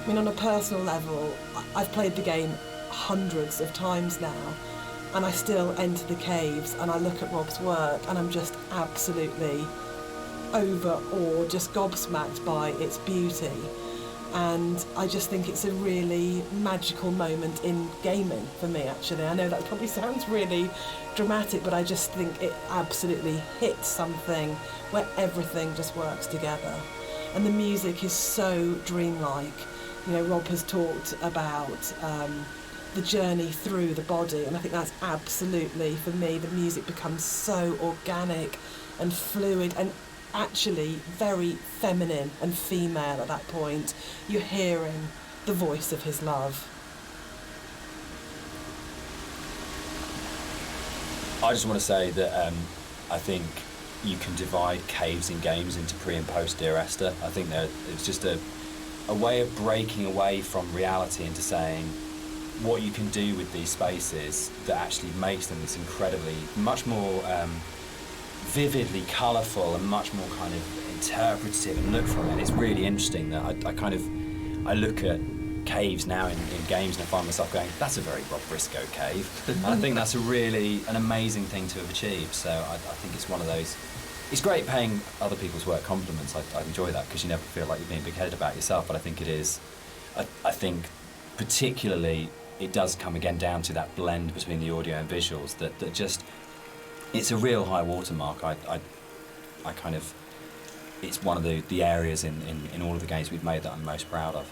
I mean, on a personal level, I've played the game hundreds of times now, and I still enter the caves and I look at Rob's work and I'm just absolutely overawed, just gobsmacked by its beauty. And I just think it's a really magical moment in gaming for me, actually. I know that probably sounds really dramatic, but I just think it absolutely hits something where everything just works together. And the music is so dreamlike. You know, Rob has talked about the journey through the body, and I think that's absolutely, for me, the music becomes so organic and fluid and actually very feminine and female at that point. You're hearing the voice of his love. I just want to say that I think you can divide caves in games into pre and post Dear Esther. I think that it's just a way of breaking away from reality into saying what you can do with these spaces that actually makes them this incredibly, much more vividly colourful and much more kind of interpretative and look from it. It's really interesting that I look at caves now in games and I find myself going, that's a very Rob Briscoe cave. And I think that's an amazing thing to have achieved. So I think it's one of those, it's great paying other people's work compliments. I enjoy that because you never feel like you're being big-headed about yourself, but I think it is, I think particularly it does come again down to that blend between the audio and visuals that just, it's a real high watermark. I kind of, it's one of the areas in all of the games we've made that I'm most proud of.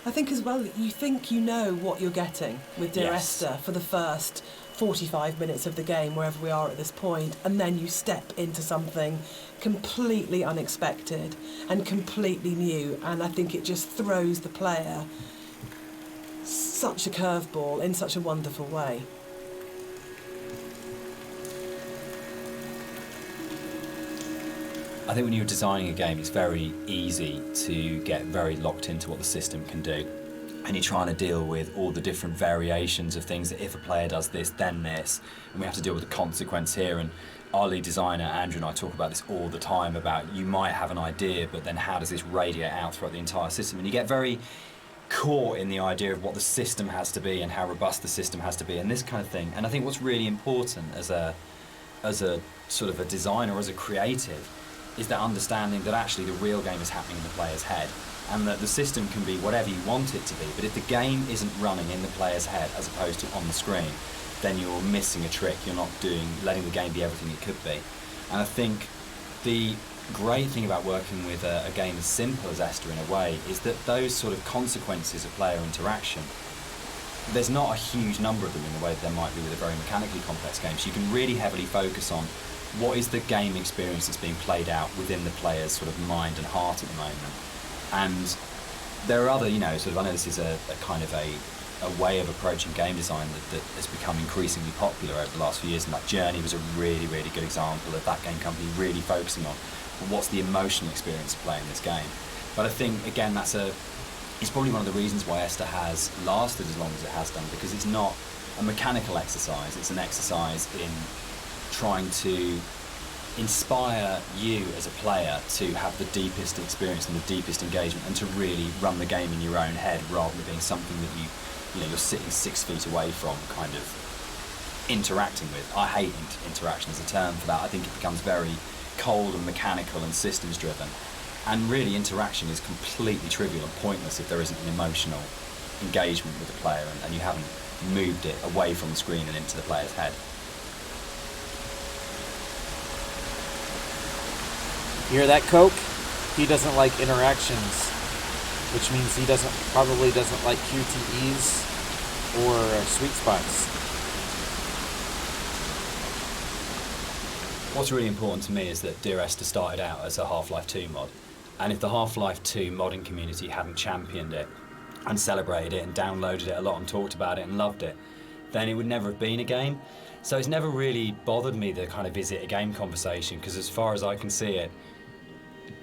I think as well, you think you know what you're getting with Dear Yes. Esther for the first 45 minutes of the game, wherever we are at this point, and then you step into something completely unexpected and completely new, and I think it just throws the player such a curveball in such a wonderful way. I think when you're designing a game, it's very easy to get very locked into what the system can do. And you're trying to deal with all the different variations of things that if a player does this, then this. And we have to deal with the consequence here. And our lead designer, Andrew, and I talk about this all the time about you might have an idea, but then how does this radiate out throughout the entire system? And you get very caught in the idea of what the system has to be and how robust the system has to be and this kind of thing. And I think what's really important as a sort of a designer, as a creative, is that understanding that actually the real game is happening in the player's head, and that the system can be whatever you want it to be, but if the game isn't running in the player's head as opposed to on the screen, then you're missing a trick. You're not letting the game be everything it could be. And I think the great thing about working with a game as simple as Esther in a way is that those sort of consequences of player interaction, there's not a huge number of them in the way that there might be with a very mechanically complex game. So you can really heavily focus on what is the game experience that's being played out within the player's sort of mind and heart at the moment. And there are other, sort of, I know this is a kind of a way of approaching game design that has become increasingly popular over the last few years, and that Journey was a really, really good example of that game company really focusing on what's the emotional experience of playing this game. But I think, again, it's probably one of the reasons why Esther has lasted as long as it has done, because it's not a mechanical exercise, it's an exercise in trying to inspire you as a player to have the deepest experience and the deepest engagement and to really run the game in your own head rather than being something that you're sitting 6 feet away from kind of interacting with. I hate interaction as a term for that. I think it becomes very cold and mechanical and systems driven, and really interaction is completely trivial and pointless if there isn't an emotional engagement with the player and you haven't moved it away from the screen and into the player's head. You hear that, Coke? He doesn't like interactions, which means he probably doesn't like QTEs or sweet spots. What's really important to me is that Dear Esther started out as a Half-Life 2 mod, and if the Half-Life 2 modding community hadn't championed it and celebrated it and downloaded it a lot and talked about it and loved it, then it would never have been a game. So it's never really bothered me, the kind of is it a game conversation, because as far as I can see it,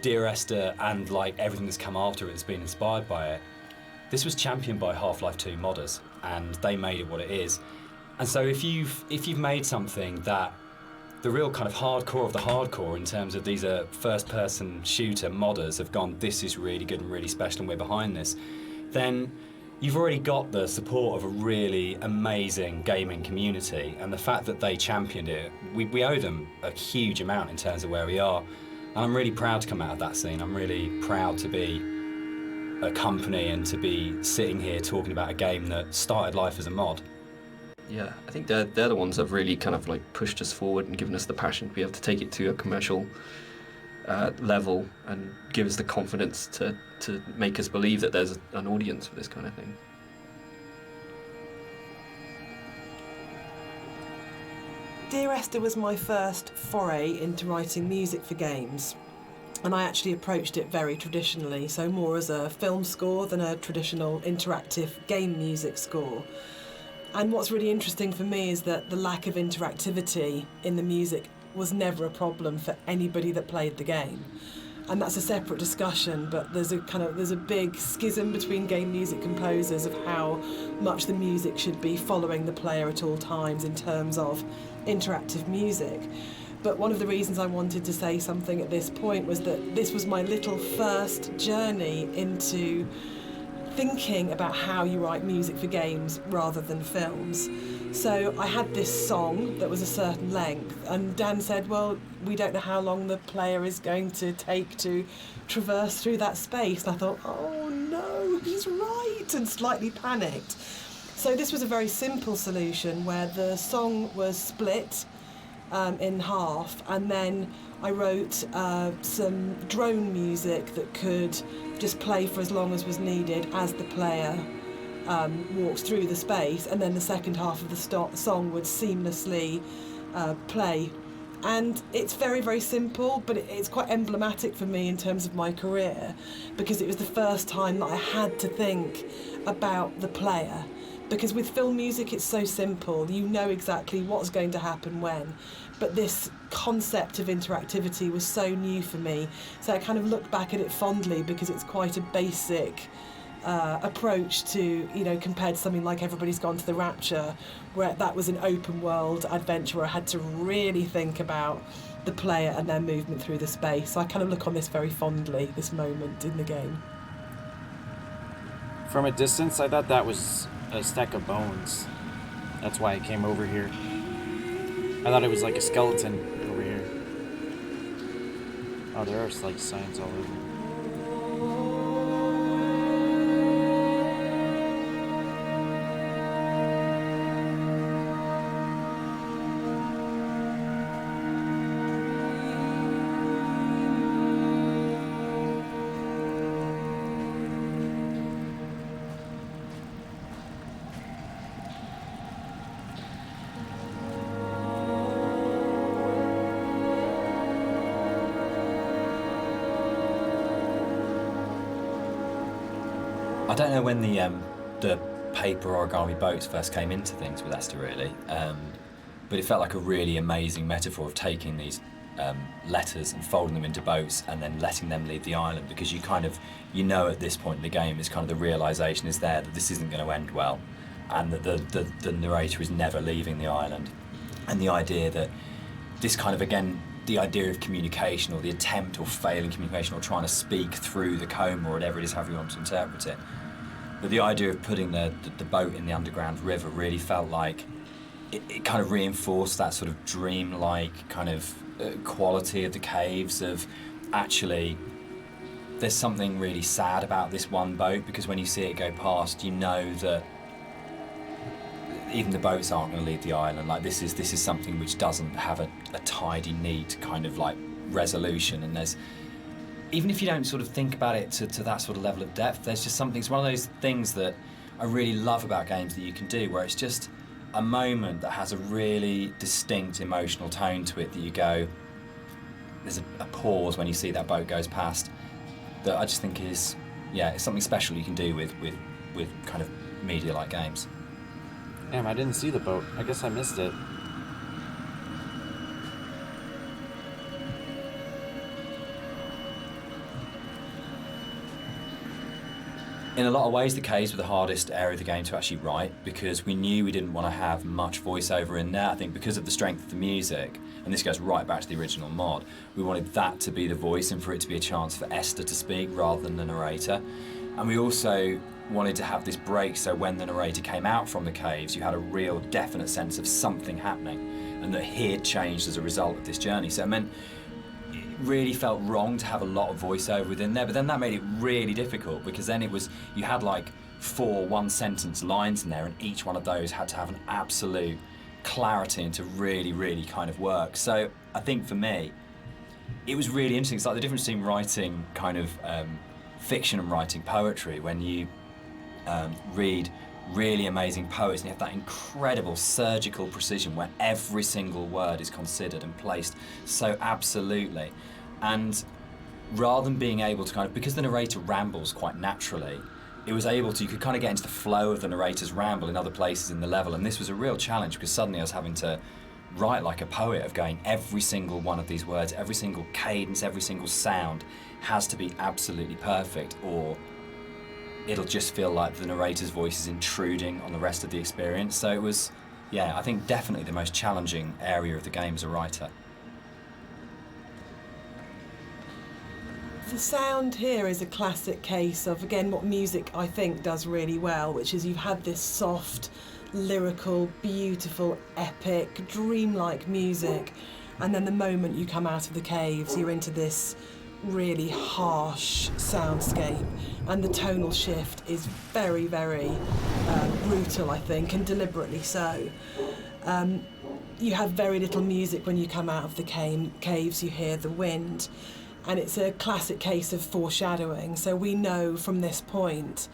Dear Esther and like everything that's come after it that's been inspired by it, this was championed by Half-Life 2 modders, and they made it what it is. And so if you've made something that the real kind of hardcore of the hardcore, in terms of these are first-person shooter modders, have gone, this is really good and really special and we're behind this, then you've already got the support of a really amazing gaming community, and the fact that they championed it, we owe them a huge amount in terms of where we are. And I'm really proud to come out of that scene. I'm really proud to be a company and to be sitting here talking about a game that started life as a mod. Yeah, I think they're the ones that have really kind of like pushed us forward and given us the passion to be able to take it to a commercial level and give us the confidence to make us believe that there's an audience for this kind of thing. Dear Esther was my first foray into writing music for games, and I actually approached it very traditionally, so more as a film score than a traditional interactive game music score. And what's really interesting for me is that the lack of interactivity in the music was never a problem for anybody that played the game. And that's a separate discussion, but there's a big schism between game music composers of how much the music should be following the player at all times in terms of interactive music. But one of the reasons I wanted to say something at this point was that this was my little first journey into thinking about how you write music for games rather than films. So I had this song that was a certain length, and Dan said, well, we don't know how long the player is going to take to traverse through that space. And I thought, oh no, he's right, and slightly panicked. So this was a very simple solution where the song was split in half, and then I wrote some drone music that could just play for as long as was needed as the player walks through the space, and then the second half of the song would seamlessly play. And it's very, very simple, but it's quite emblematic for me in terms of my career, because it was the first time that I had to think about the player. Because with film music, it's so simple. You know exactly what's going to happen when. But this concept of interactivity was so new for me. So I kind of look back at it fondly, because it's quite a basic approach to, compared to something like Everybody's Gone to the Rapture, where that was an open world adventure where I had to really think about the player and their movement through the space. So I kind of look on this very fondly, this moment in the game. From a distance, I thought that was a stack of bones. That's why I came over here. I thought it was like a skeleton over here. Oh, there are like signs all over. I don't know when the paper origami boats first came into things with Esther, really, but it felt like a really amazing metaphor of taking these letters and folding them into boats and then letting them leave the island, because you know at this point in the game, it's kind of the realisation is there that this isn't going to end well, and that the narrator is never leaving the island. And the idea that this kind of, again, the idea of communication, or the attempt or failing communication, or trying to speak through the coma, or whatever it is, however you want to interpret it. But the idea of putting the boat in the underground river really felt like it kind of reinforced that sort of dream-like kind of quality of the caves, of actually there's something really sad about this one boat, because when you see it go past, you know that even the boats aren't going to leave the island. Like this is something which doesn't have a tidy, neat kind of like resolution, and there's, even if you don't sort of think about it to that sort of level of depth, there's just something, it's one of those things that I really love about games that you can do, where it's just, a moment that has a really distinct emotional tone to it that you go, there's a pause when you see that boat goes past, that I just think is, it's something special you can do with kind of media-like games. Damn, I didn't see the boat. I guess I missed it. In a lot of ways, the caves were the hardest area of the game to actually write, because we knew we didn't want to have much voiceover in there. I think because of the strength of the music, and this goes right back to the original mod, we wanted that to be the voice and for it to be a chance for Esther to speak rather than the narrator. And we also wanted to have this break so when the narrator came out from the caves, you had a real definite sense of something happening and that he had changed as a result of this journey. So it meant it really felt wrong to have a lot of voiceover within there, but then that made it really difficult, because then you had like 4 one-sentence lines in there, and each one of those had to have an absolute clarity and to really, really kind of work. So I think for me, it was really interesting. It's like the difference between writing kind of fiction and writing poetry. When you read really amazing poets and you have that incredible surgical precision where every single word is considered and placed so absolutely. And rather than being able to kind of, because the narrator rambles quite naturally, you could kind of get into the flow of the narrator's ramble in other places in the level. And this was a real challenge, because suddenly I was having to write like a poet, of going, every single one of these words, every single cadence, every single sound has to be absolutely perfect, or it'll just feel like the narrator's voice is intruding on the rest of the experience. So it was, I think definitely the most challenging area of the game as a writer. The sound here is a classic case of, again, what music I think does really well, which is you've had this soft, lyrical, beautiful, epic, dreamlike music, and then the moment you come out of the caves, you're into this really harsh soundscape, and the tonal shift is very, very brutal, I think, and deliberately so. You have very little music when you come out of the caves. You hear the wind, and it's a classic case of foreshadowing. So we know from this point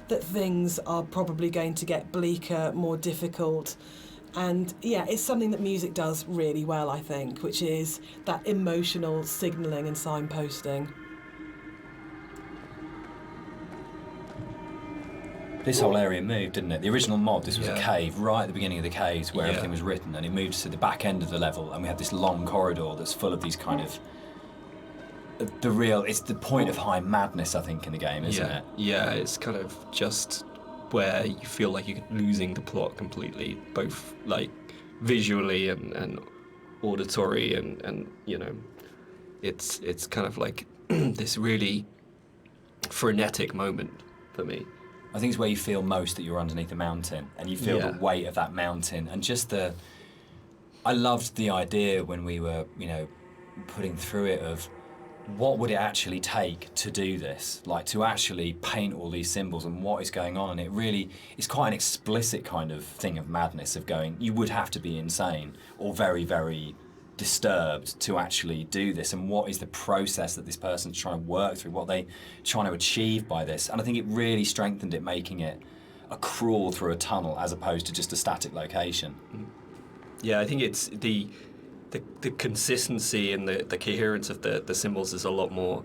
that things are probably going to get bleaker, more difficult. And it's something that music does really well, I think, which is that emotional signalling and signposting. This whole area moved, didn't it? The original mod, this was a cave right at the beginning of the caves where everything was written, and it moved to the back end of the level, and we have this long corridor that's full of these kind of it's the point of high madness, I think, in the game, isn't it? Yeah, it's kind of just where you feel like you're losing the plot completely, both like visually and auditory, and it's kind of like this really frenetic moment for me. I think it's where you feel most that you're underneath a mountain, and you feel the weight of that mountain, and just I loved the idea when we were, putting through it, of what would it actually take to do this, like to actually paint all these symbols and what is going on. And it really is quite an explicit kind of thing of madness, of going, you would have to be insane or very, very disturbed to actually do this, and what is the process that this person's trying to work through, what they trying to achieve by this. And I think it really strengthened it, making it a crawl through a tunnel as opposed to just a static location. I think it's the consistency and the coherence of the symbols is a lot more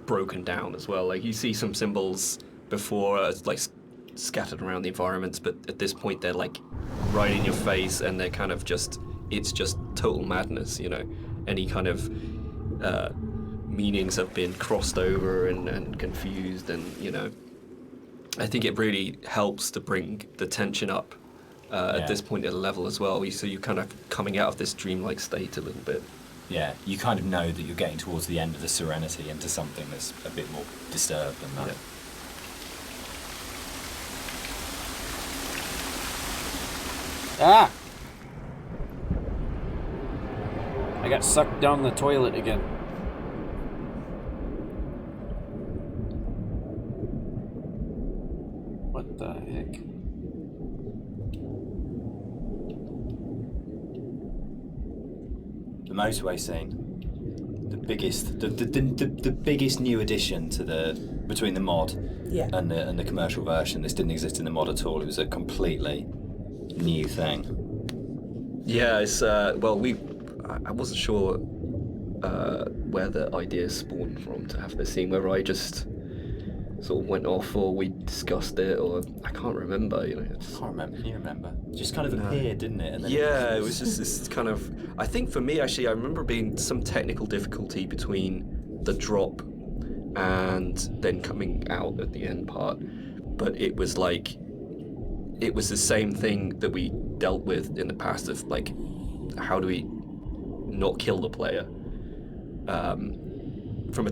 broken down as well. Like, you see some symbols before like scattered around the environments, but at this point they're like right in your face, and they're kind of it's just total madness, Any kind of meanings have been crossed over and confused, and I think it really helps to bring the tension up at this point in the level as well. So you're kind of coming out of this dreamlike state a little bit. Yeah, you kind of know that you're getting towards the end of the serenity into something that's a bit more disturbed than that. Yeah. Ah! I got sucked down the toilet again. What the heck? The motorway scene, the biggest new addition to between the mod and the commercial version. This didn't exist in the mod at all. It was a completely new thing. Yeah, it's well, I wasn't sure where the idea spawned from to have this scene. Whether I just sort of went off, or we discussed it, or I can't remember. You know, I can't remember. Can you remember? It just kind of appeared, didn't it? And then yeah, it was just this kind of. I think for me, actually, I remember being some technical difficulty between the drop and then coming out at the end part, but it was like it was the same thing that we dealt with in the past of like, how do we not kill the player? From a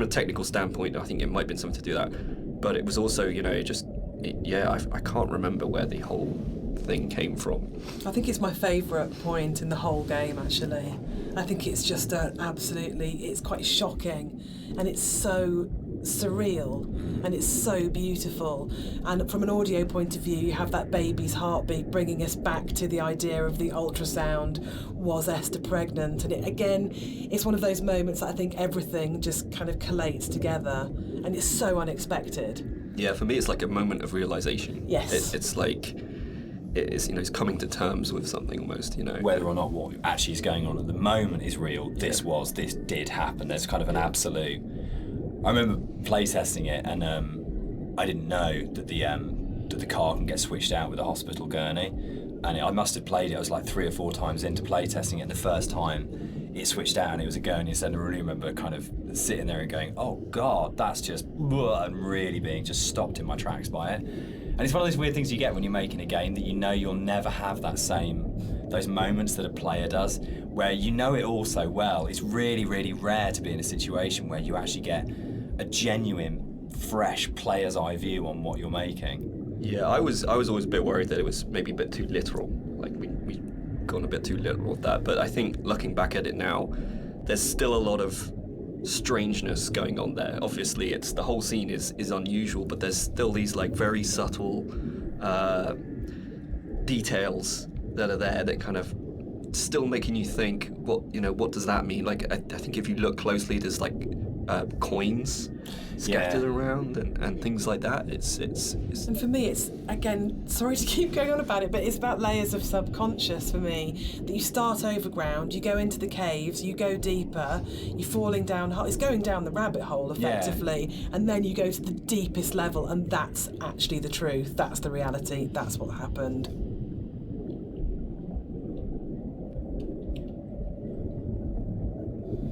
technical standpoint, I think it might have been something to do that, but it was also, you know, I can't remember where the whole thing came from. I think it's my favourite point in the whole game, actually. I think it's just it's quite shocking, and it's so surreal, and it's so beautiful. And from an audio point of view, you have that baby's heartbeat bringing us back to the idea of the ultrasound. Was Esther pregnant? And it's one of those moments that I think everything just kind of collates together, and it's so unexpected. Yeah, for me, it's like a moment of realization. Yes. It's like, it's, you know, it's coming to terms with something almost, you know. Whether or not what actually is going on at the moment is real, this did happen. There's kind of an absolute. I remember playtesting it, and I didn't know that the car can get switched out with a hospital gurney, and I must have played it. I was like 3 or 4 times into playtesting it. The first time it switched out and it was a gurney, and I really remember kind of sitting there and going, "Oh God, that's just," and really being just stopped in my tracks by it. And it's one of those weird things you get when you're making a game that you know you'll never have those moments that a player does, where you know it all so well. It's really, really rare to be in a situation where you actually get a genuine, fresh player's eye view on what you're making. Yeah, I was always a bit worried that it was maybe a bit too literal. Like we gone a bit too literal with that. But I think looking back at it now, there's still a lot of strangeness going on there. Obviously, the whole scene is unusual, but there's still these like very subtle details that are there that kind of still making you think, what does that mean? Like I think if you look closely, there's like coins scattered around and things like that. It's And for me, it's, again, sorry to keep going on about it, but it's about layers of subconscious for me. That you start overground, you go into the caves, you go deeper, you're falling down, it's going down the rabbit hole effectively, and then you go to the deepest level, and that's actually the truth, that's the reality, that's what happened.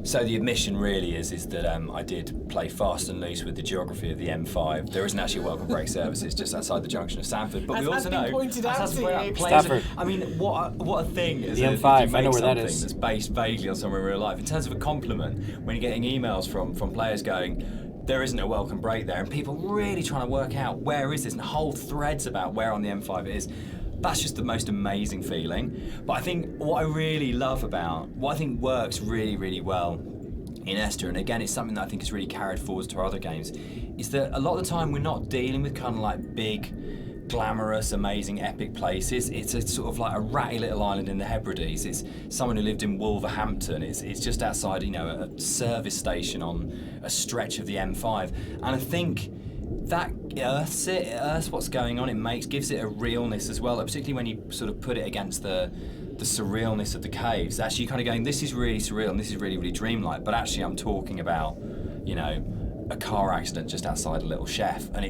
So the admission really is that I did play fast and loose with the geography of the M5. There isn't actually a welcome break services just outside the junction of Sanford, but As we has also been know. pointed out to you. Stafford. I mean, what a thing! The M5, I know where that is. That's based vaguely on somewhere in real life. In terms of a compliment, when you're getting emails from players going, there isn't a welcome break there, and people really trying to work out where is this, and whole threads about where on the M5 it is. That's just the most amazing feeling. But I think what I think works really, really well in Esther, and again it's something that I think is really carried forward to our other games, is that a lot of the time we're not dealing with kind of like big, glamorous, amazing, epic places. It's a sort of like a ratty little island in the Hebrides. It's someone who lived in Wolverhampton. It's just outside, a service station on a stretch of the M5. And I think that earths what's going on. Gives it a realness as well, particularly when you sort of put it against the surrealness of the caves. Actually, kind of going, this is really surreal and this is really, really dreamlike. But actually, I'm talking about, a car accident just outside a little chef, and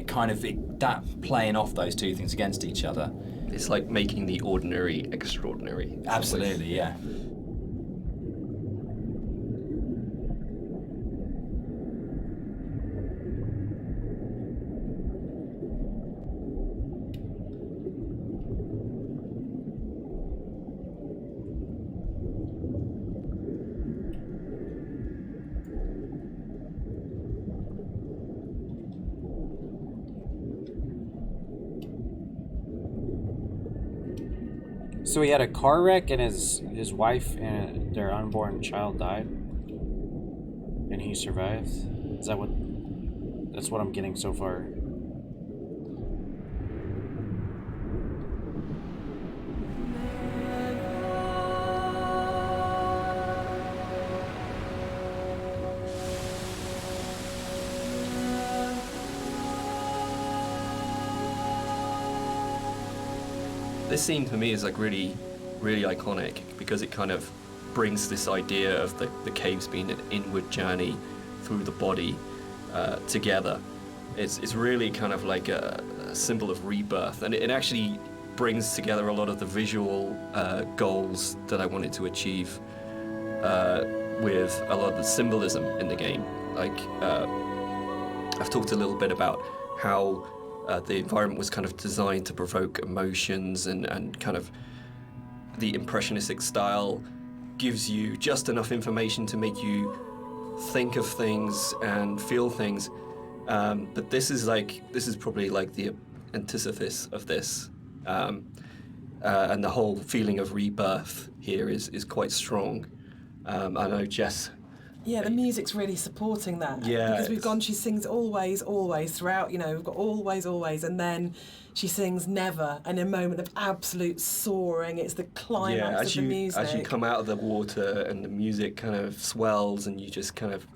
that playing off those two things against each other. It's like making the ordinary extraordinary. Absolutely, yeah. So he had a car wreck and his wife and their unborn child died, and he survived. That's what I'm getting so far. this scene for me is like really, really iconic because it kind of brings this idea of the caves being an inward journey through the body together. It's really kind of like a symbol of rebirth, and it actually brings together a lot of the visual goals that I wanted to achieve with a lot of the symbolism in the game. Like, I've talked a little bit about how the environment was kind of designed to provoke emotions, and kind of the impressionistic style gives you just enough information to make you think of things and feel things. But this is probably like the antithesis of this. And the whole feeling of rebirth here is quite strong. I know Jess. Yeah, the music's really supporting that. Yeah, Because she sings always, always throughout, we've got always, always, and then she sings never, and a moment of absolute soaring. It's the climax of the music. As you come out of the water and the music kind of swells, and you just kind of,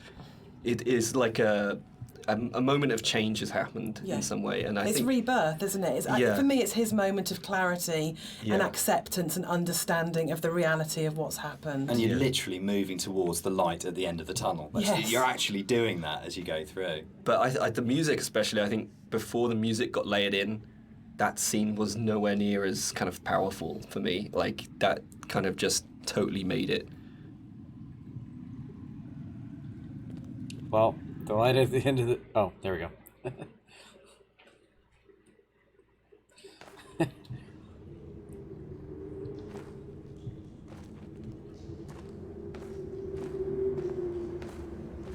it is like a moment of change has happened in some way, and I think it's rebirth, isn't it? For me, it's his moment of clarity and acceptance and understanding of the reality of what's happened. And you're literally moving towards the light at the end of the tunnel. You're actually doing that as you go through. But the music, especially, I think before the music got layered in, that scene was nowhere near as kind of powerful for me. Like, that kind of just totally made it. Well, the light at the end of the... Oh, there we go.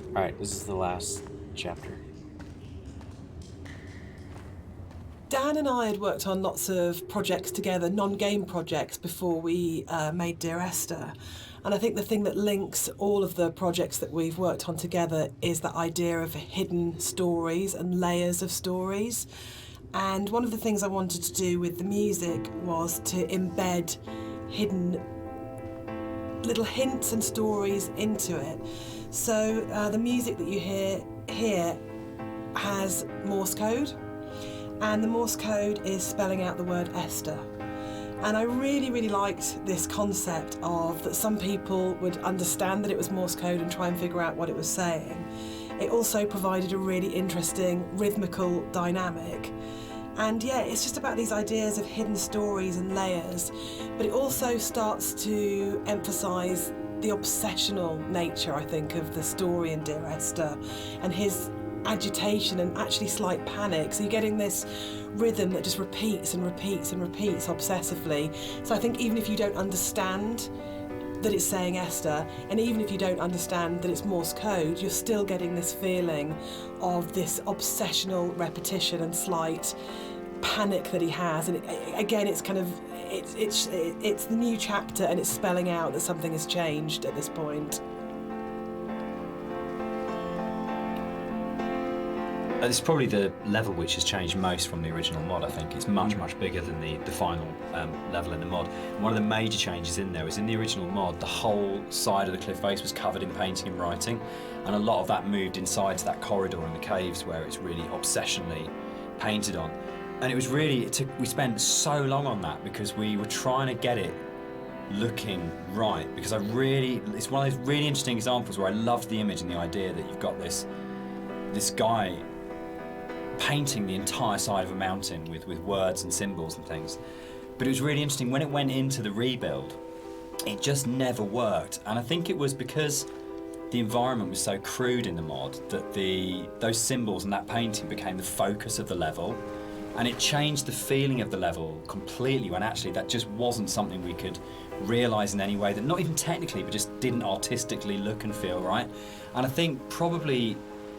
Alright, this is the last chapter. Dan and I had worked on lots of projects together, non-game projects, before we made Dear Esther. And I think the thing that links all of the projects that we've worked on together is that idea of hidden stories and layers of stories. And one of the things I wanted to do with the music was to embed hidden little hints and stories into it. So the music that you hear here has Morse code, and the Morse code is spelling out the word Esther. And I really, really liked this concept of that some people would understand that it was Morse code and try and figure out what it was saying. It also provided a really interesting rhythmical dynamic. And yeah, it's just about these ideas of hidden stories and layers, but it also starts to emphasise the obsessional nature, I think, of the story in Dear Esther, and his agitation and actually slight panic. So you're getting this rhythm that just repeats and repeats and repeats obsessively. So I think even if you don't understand that it's saying Esther, and even if you don't understand that it's Morse code, you're still getting this feeling of this obsessional repetition and slight panic that he has. And again, it's kind of it's the new chapter, and it's spelling out that something has changed at this point. It's probably the level which has changed most from the original mod. I think it's much, much bigger than the final level in the mod. One of the major changes in there is in the original mod, the whole side of the cliff face was covered in painting and writing, and a lot of that moved inside to that corridor in the caves where it's really obsessionally painted on. And it was really, we spent so long on that because we were trying to get it looking right, because it's one of those really interesting examples where I loved the image and the idea that you've got this guy painting the entire side of a mountain with words and symbols and things. But it was really interesting, when it went into the rebuild, it just never worked. And I think it was because the environment was so crude in the mod that those symbols and that painting became the focus of the level, and it changed the feeling of the level completely, when actually that just wasn't something we could realise in any way, that not even technically, but just didn't artistically look and feel right. And I think probably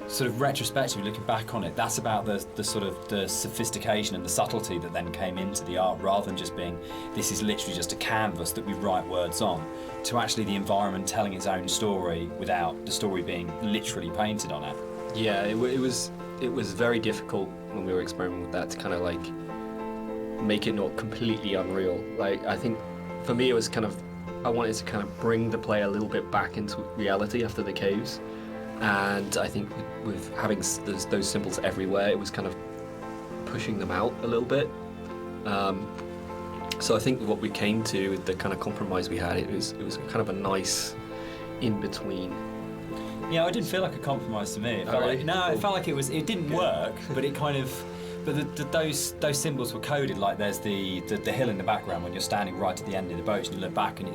sort of retrospectively looking back on it, that's about the sort of the sophistication and the subtlety that then came into the art, rather than just being, this is literally just a canvas that we write words on, to actually the environment telling its own story without the story being literally painted on it. Yeah, it was very difficult when we were experimenting with that to kind of like make it not completely unreal. Like, I think for me it was kind of, I wanted to kind of bring the player a little bit back into reality after the caves. And I think with having those symbols everywhere, it was kind of pushing them out a little bit. So I think what we came to, the kind of compromise we had, it was kind of a nice in between. Yeah, it didn't feel like a compromise to me. It felt really? like, no, it felt like it didn't work, but it kind of, but those symbols were coded. Like there's the hill in the background when you're standing right at the end of the boat and you look back and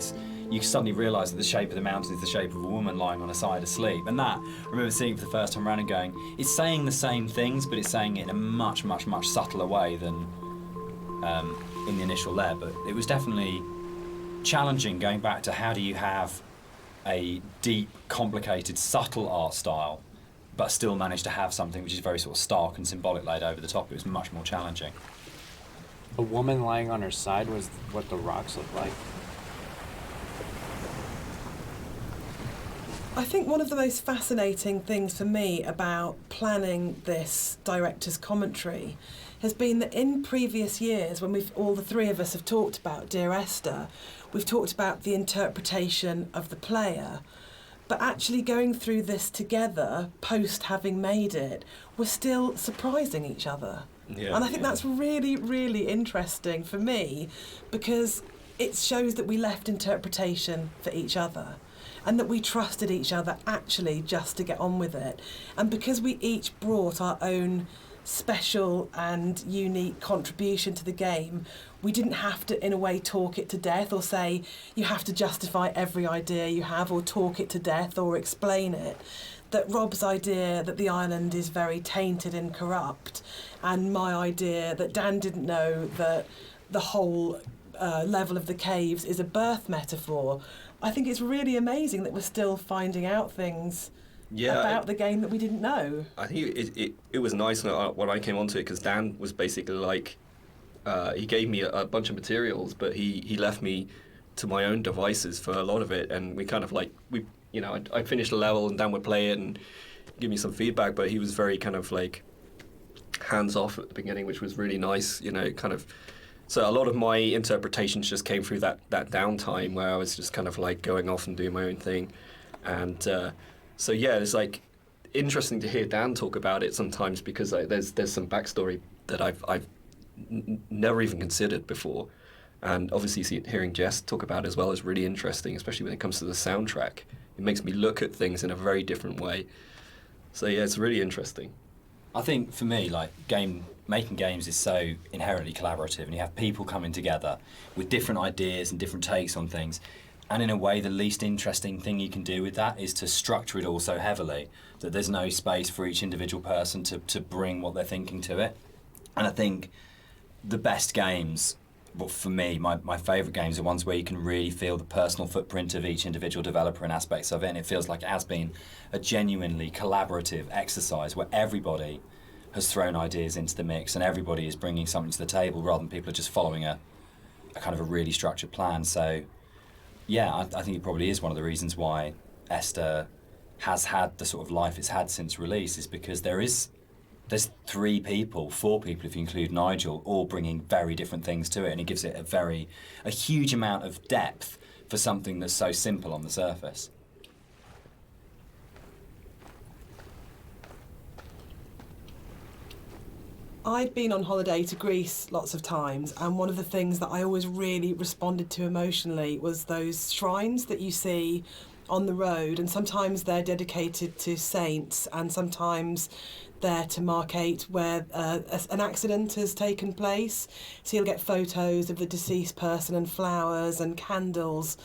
you suddenly realise that the shape of the mountain is the shape of a woman lying on a side asleep. And that, I remember seeing it for the first time around and going, it's saying the same things, but it's saying it in a much, much, much subtler way than in the initial layer. But it was definitely challenging going back to how do you have a deep, complicated, subtle art style, but still manage to have something which is very sort of stark and symbolic laid over the top. It was much more challenging. A woman lying on her side was what the rocks looked like. I think one of the most fascinating things for me about planning this director's commentary has been that in previous years, when all the three of us have talked about Dear Esther, we've talked about the interpretation of the player, but actually going through this together, post having made it, we're still surprising each other. Yeah, and I think that's really, really interesting for me, because it shows that we left interpretation for each other and that we trusted each other actually just to get on with it. And because we each brought our own special and unique contribution to the game, we didn't have to, in a way, talk it to death or say you have to justify every idea you have or talk it to death or explain it. That Rob's idea that the island is very tainted and corrupt, and my idea that Dan didn't know that the whole level of the caves is a birth metaphor. I think it's really amazing that we're still finding out things about the game that we didn't know. I think it was nice when I came onto it, because Dan was basically like, he gave me a bunch of materials, but he left me to my own devices for a lot of it, and we kind of like, I'd finish the level and Dan would play it and give me some feedback, but he was very kind of like hands off at the beginning, which was really nice, kind of. So a lot of my interpretations just came through that downtime where I was just kind of like going off and doing my own thing. And so yeah, it's like interesting to hear Dan talk about it sometimes, because there's some backstory that I've never even considered before. And obviously hearing Jess talk about it as well is really interesting, especially when it comes to the soundtrack. It makes me look at things in a very different way. So yeah, it's really interesting. I think for me, like making games is so inherently collaborative, and you have people coming together with different ideas and different takes on things. And in a way, the least interesting thing you can do with that is to structure it all so heavily that there's no space for each individual person to bring what they're thinking to it. And I think the best games, well, for me, my favourite games are ones where you can really feel the personal footprint of each individual developer and aspects of it, and it feels like it has been a genuinely collaborative exercise where everybody has thrown ideas into the mix and everybody is bringing something to the table rather than people are just following a kind of a really structured plan. So yeah, I think it probably is one of the reasons why Esther has had the sort of life it's had since release, is because there's 4 people if you include Nigel, all bringing very different things to it, and it gives it a huge amount of depth for something that's so simple on the surface. I'd been on holiday to Greece lots of times, and one of the things that I always really responded to emotionally was those shrines that you see on the road, and sometimes they're dedicated to saints and sometimes they're to markate where an accident has taken place. So you'll get photos of the deceased person and flowers and candles,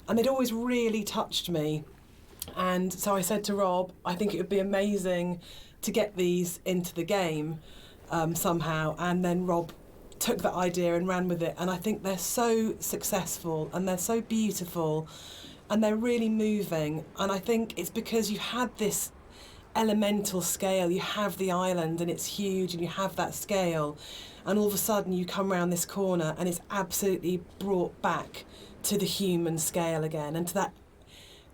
and it always really touched me. And so I said to Rob, I think it would be amazing to get these into the game somehow, and then Rob took that idea and ran with it, and I think they're so successful and they're so beautiful and they're really moving. And I think it's because you had this elemental scale, you have the island and it's huge and you have that scale, and all of a sudden you come around this corner and it's absolutely brought back to the human scale again and to that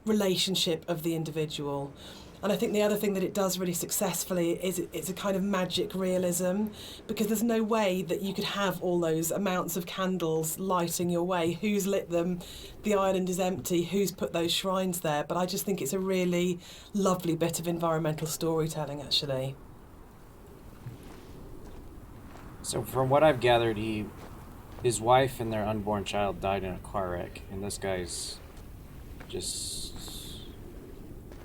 relationship of the individual. And I think the other thing that it does really successfully is it's a kind of magic realism, because there's no way that you could have all those amounts of candles lighting your way. Who's lit them? The island is empty. Who's put those shrines there? But I just think it's a really lovely bit of environmental storytelling, actually. So from what I've gathered, he his wife and their unborn child died in a car wreck, and this guy's just.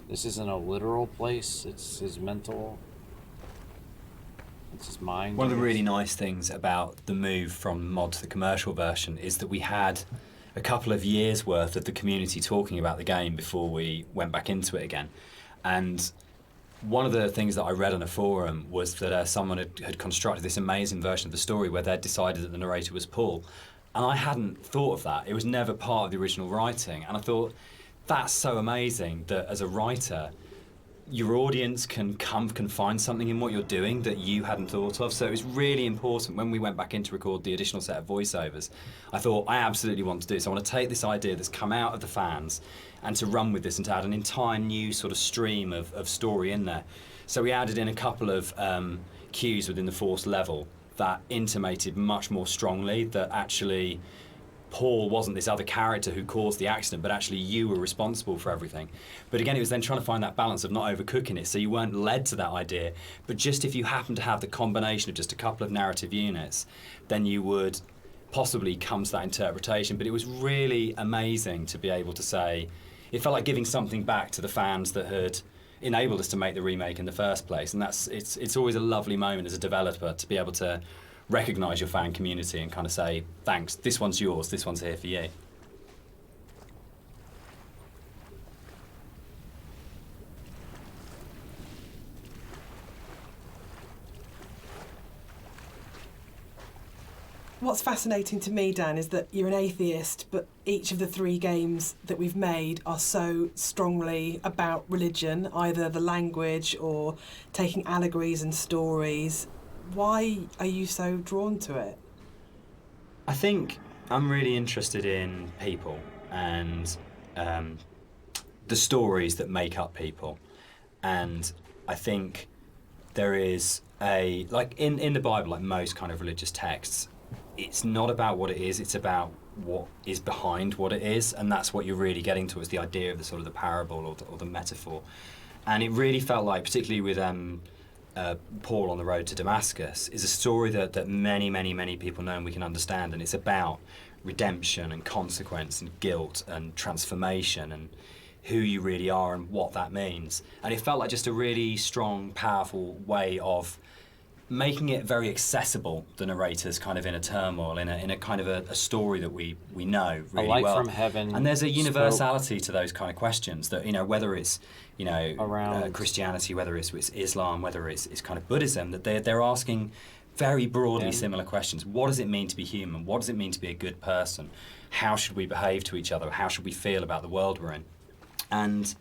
This isn't a literal place, it's his mental. It's his mind. One of the really nice things about the move from mod to the commercial version is that we had a couple of years worth of the community talking about the game before we went back into it again. And one of the things that I read on a forum was that someone had constructed this amazing version of the story where they'd decided that the narrator was Paul. And I hadn't thought of that. It was never part of the original writing. And I thought, that's so amazing that as a writer, your audience can find something in what you're doing that you hadn't thought of. So it was really important when we went back in to record the additional set of voiceovers. I thought, I absolutely want to do this. I want to take this idea that's come out of the fans and to run with this and to add an entire new sort of stream of story in there. So we added in a couple of cues within the force level that intimated much more strongly that actually Paul wasn't this other character who caused the accident, but actually you were responsible for everything. But again, it was then trying to find that balance of not overcooking it, so you weren't led to that idea, but just if you happen to have the combination of just a couple of narrative units, then you would possibly come to that interpretation. But it was really amazing to be able to say, it felt like giving something back to the fans that had enabled us to make the remake in the first place. And it's always a lovely moment as a developer to be able to recognise your fan community and kind of say, thanks, this one's yours, this one's here for you. What's fascinating to me, Dan, is that you're an atheist, but each of the 3 games that we've made are so strongly about religion, either the language or taking allegories and stories. Why are you so drawn to it? I think I'm really interested in people and the stories that make up people. And I think there is like in the Bible, like most kind of religious texts, it's not about what it is, it's about what is behind what it is. And that's what you're really getting to, is the idea of the sort of the parable or the metaphor. And it really felt like, particularly with Paul on the road to Damascus, is a story that many people know and we can understand, and it's about redemption and consequence and guilt and transformation and who you really are and what that means. And it felt like just a really strong, powerful way of making it very accessible, the narrator's kind of inner turmoil, in a kind of a story that we know really a light well. from heaven. And there's a universality to those kind of questions that, whether it's, around Christianity, whether it's Islam, whether it's kind of Buddhism, that they're asking very broadly similar questions. What does it mean to be human? What does it mean to be a good person? How should we behave to each other? How should we feel about the world we're in? And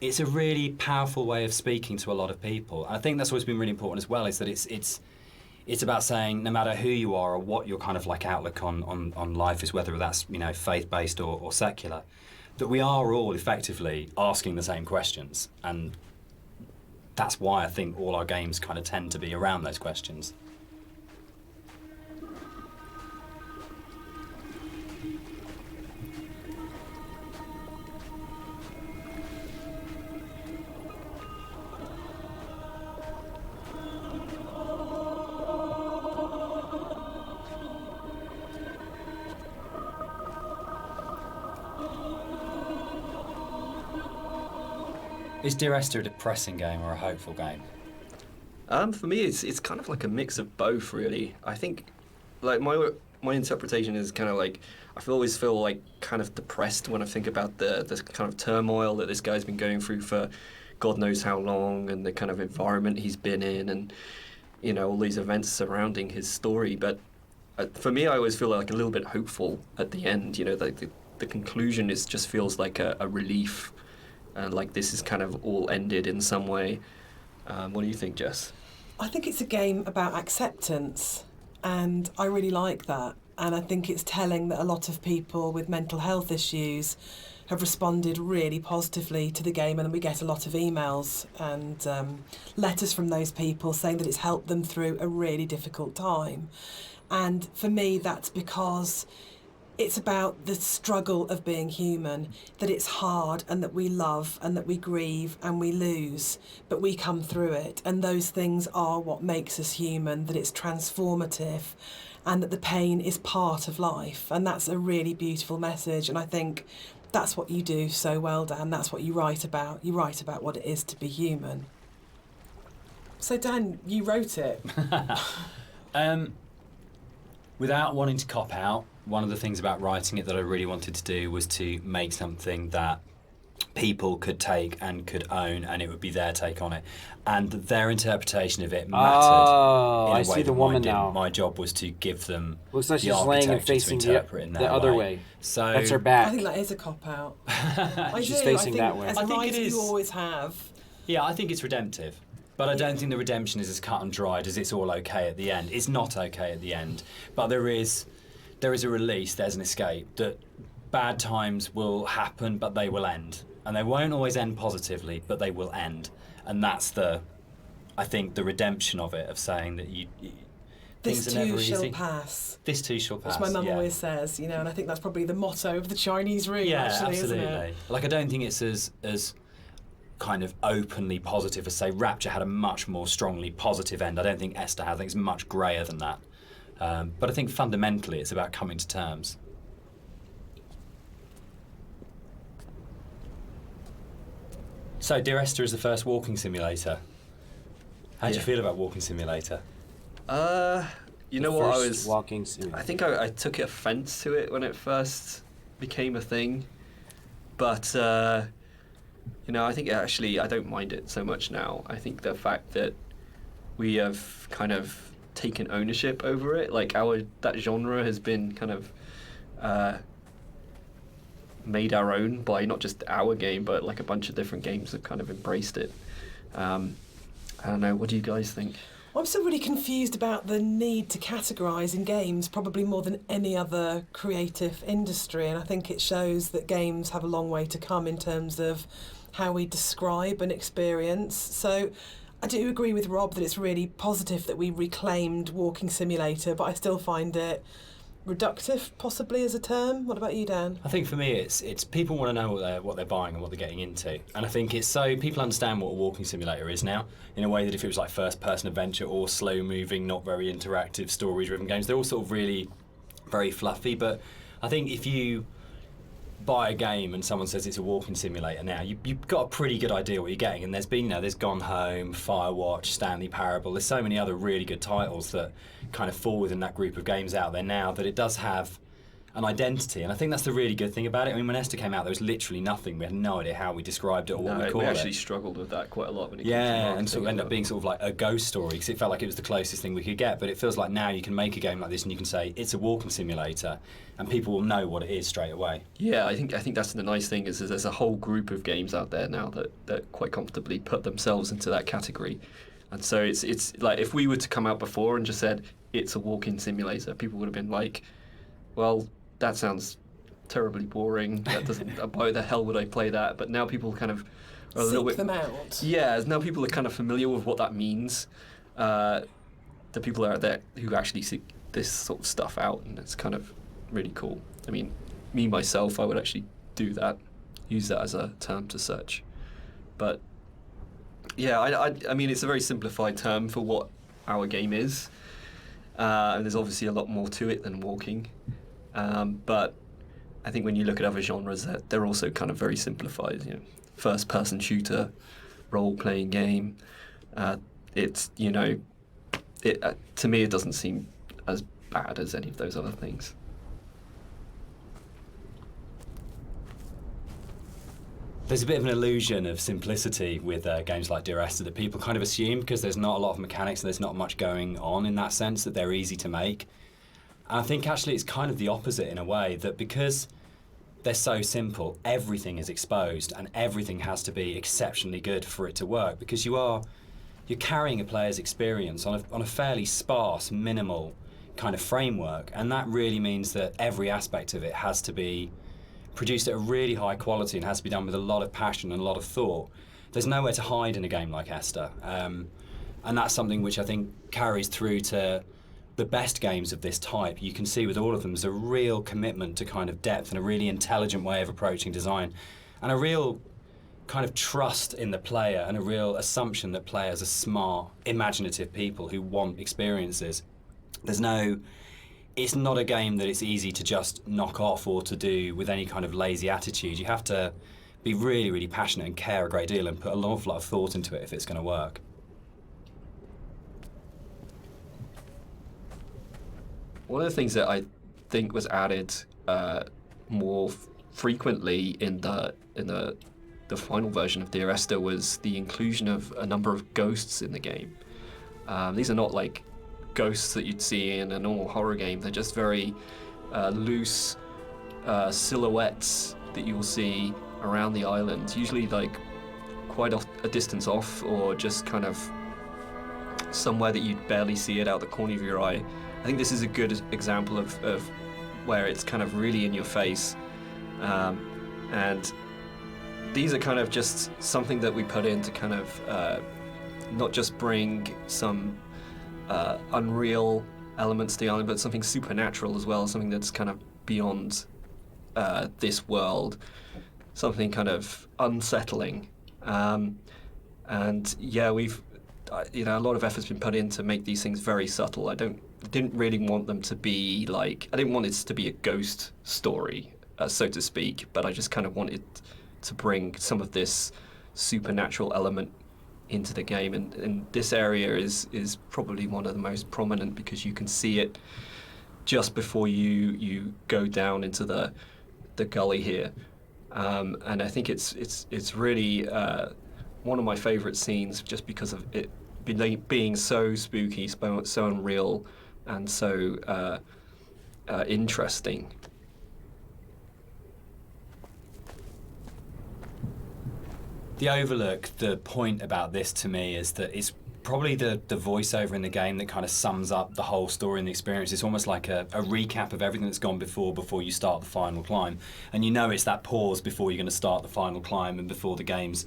it's a really powerful way of speaking to a lot of people. And I think that's always been really important as well, is that it's about saying, no matter who you are or what your kind of like outlook on life is, whether that's faith-based or secular, that we are all effectively asking the same questions. And that's why I think all our games kind of tend to be around those questions. Is Dear Esther a depressing game or a hopeful game? For me, it's kind of like a mix of both, really. I think, like, my interpretation is kind of like, always feel like kind of depressed when I think about the kind of turmoil that this guy's been going through for God knows how long, and the kind of environment he's been in, and all these events surrounding his story. But for me, I always feel like a little bit hopeful at the end. Like the conclusion just feels like a relief. Like this is kind of all ended in some way. What do you think, Jess? I think it's a game about acceptance, and I really like that. And I think it's telling that a lot of people with mental health issues have responded really positively to the game, and we get a lot of emails and letters from those people saying that it's helped them through a really difficult time. And for me, that's because it's about the struggle of being human, that it's hard and that we love and that we grieve and we lose, but we come through it. And those things are what makes us human, that it's transformative and that the pain is part of life. And that's a really beautiful message. And I think that's what you do so well, Dan. That's what you write about. You write about what it is to be human. So, Dan, you wrote it. Without wanting to cop out, one of the things about writing it that I really wanted to do was to make something that people could take and could own, and it would be their take on it, and their interpretation of it mattered. Oh, in a I way see the that mine woman didn't. now. My job was to give them Looks like the she's laying and architecture facing to the interpret in the their other way. So That's her I back. think that is a cop-out. I She's do. facing I think that way. As I a think it writer, is. you always have. yeah, I think it's redemptive. But I don't think the redemption is as cut and dried as it's all okay at the end. It's not okay at the end. But there is a release, there's an escape, that bad times will happen, but they will end. And they won't always end positively, but they will end. And that's I think, the redemption of it, of saying that This things are never too shall easy. pass. This too shall pass. Which my mum yeah. always says, you know, and I think that's probably the motto of the Chinese room, Yeah, actually, absolutely. isn't it? Like, I don't think it's as kind of openly positive as, say, Rapture had a much more strongly positive end. I don't think Esther has. I think it's much greyer than that. But I think fundamentally it's about coming to terms. So, Dear Esther is the first walking simulator. How do you Yeah. feel about Walking Simulator? You know what? First walking simulator. I think I took offence to it when it first became a thing, but I think actually I don't mind it so much now. I think the fact that we have kind of taken ownership over it, like that genre has been kind of made our own by not just our game, but like a bunch of different games have kind of embraced it. I don't know. What do you guys think? Well, I'm still really confused about the need to categorise in games, probably more than any other creative industry. And I think it shows that games have a long way to come in terms of how we describe an experience. So I do agree with Rob that it's really positive that we reclaimed Walking Simulator, but I still find it reductive, possibly, as a term. What about you, Dan? I think for me, it's people want to know what they're buying and what they're getting into, and I think it's so people understand what a walking simulator is now, in a way that if it was like first-person adventure or slow-moving, not very interactive, story-driven games, they're all sort of really very fluffy. But I think if you buy a game and someone says it's a walking simulator now, you've got a pretty good idea what you're getting. And there's Gone Home, Firewatch, Stanley Parable. There's so many other really good titles that kind of fall within that group of games out there now, that it does have an identity. And I think that's the really good thing about it. I mean, when Esther came out, there was literally nothing. We had no idea how we described it or what we called it. We actually struggled with that quite a lot when it came to Yeah, marketing and sort of as ended up well. being sort of like a ghost story, because it felt like it was the closest thing we could get. But it feels like now you can make a game like this and you can say it's a walking simulator, and people will know what it is straight away. Yeah, I think that's the nice thing is there's a whole group of games out there now that quite comfortably put themselves into that category, and so it's like if we were to come out before and just said it's a walking simulator, people would have been like, well, that sounds terribly boring. That doesn't. Why the hell would I play that? But now people kind of are a little Seek bit. them out. Yeah, now people are kind of familiar with what that means. The people out there who actually seek this sort of stuff out, and it's kind of really cool. I mean, me myself, I would actually do that, use that as a term to search. But yeah, I mean, it's a very simplified term for what our game is, and there's obviously a lot more to it than walking. But I think when you look at other genres, they're also kind of very simplified. You know, first-person shooter, role-playing game. It's to me, it doesn't seem as bad as any of those other things. There's a bit of an illusion of simplicity with games like Dear Esther that people kind of assume, because there's not a lot of mechanics and there's not much going on in that sense, that they're easy to make. And I think actually it's kind of the opposite in a way, that because they're so simple, everything is exposed and everything has to be exceptionally good for it to work, because you're carrying a player's experience on a fairly sparse, minimal kind of framework, and that really means that every aspect of it has to be produced at a really high quality and has to be done with a lot of passion and a lot of thought. There's nowhere to hide in a game like Esther, and that's something which I think carries through to the best games of this type. You can see with all of them there's a real commitment to kind of depth and a really intelligent way of approaching design, and a real kind of trust in the player and a real assumption that players are smart, imaginative people who want experiences. There's no it's not a game that it's easy to just knock off or to do with any kind of lazy attitude. You have to be really, really passionate and care a great deal and put an awful lot of thought into it if it's going to work. One of the things that I think was added more frequently in the final version of Dear Esther was the inclusion of a number of ghosts in the game. These are not like ghosts that you'd see in a normal horror game. They're just very loose silhouettes that you'll see around the island, usually like quite a distance off, or just kind of somewhere that you'd barely see it out the corner of your eye. I think this is a good example of where it's kind of really in your face. And these are kind of just something that we put in to kind of not just bring some unreal elements to the island, but something supernatural as well, something that's kind of beyond this world, something kind of unsettling. And yeah, we've, a lot of effort's been put in to make these things very subtle. I didn't really want them to be like, I didn't want it to be a ghost story, so to speak, but I just kind of wanted to bring some of this supernatural element into the game, and this area is probably one of the most prominent because you can see it just before you go down into the gully here, and I think it's really one of my favorite scenes just because of it being so spooky, so unreal, and so interesting. The overlook, the point about this to me is that it's probably the voiceover in the game that kind of sums up the whole story and the experience. It's almost like a recap of everything that's gone before you start the final climb. And you know it's that pause before you're going to start the final climb and before the game's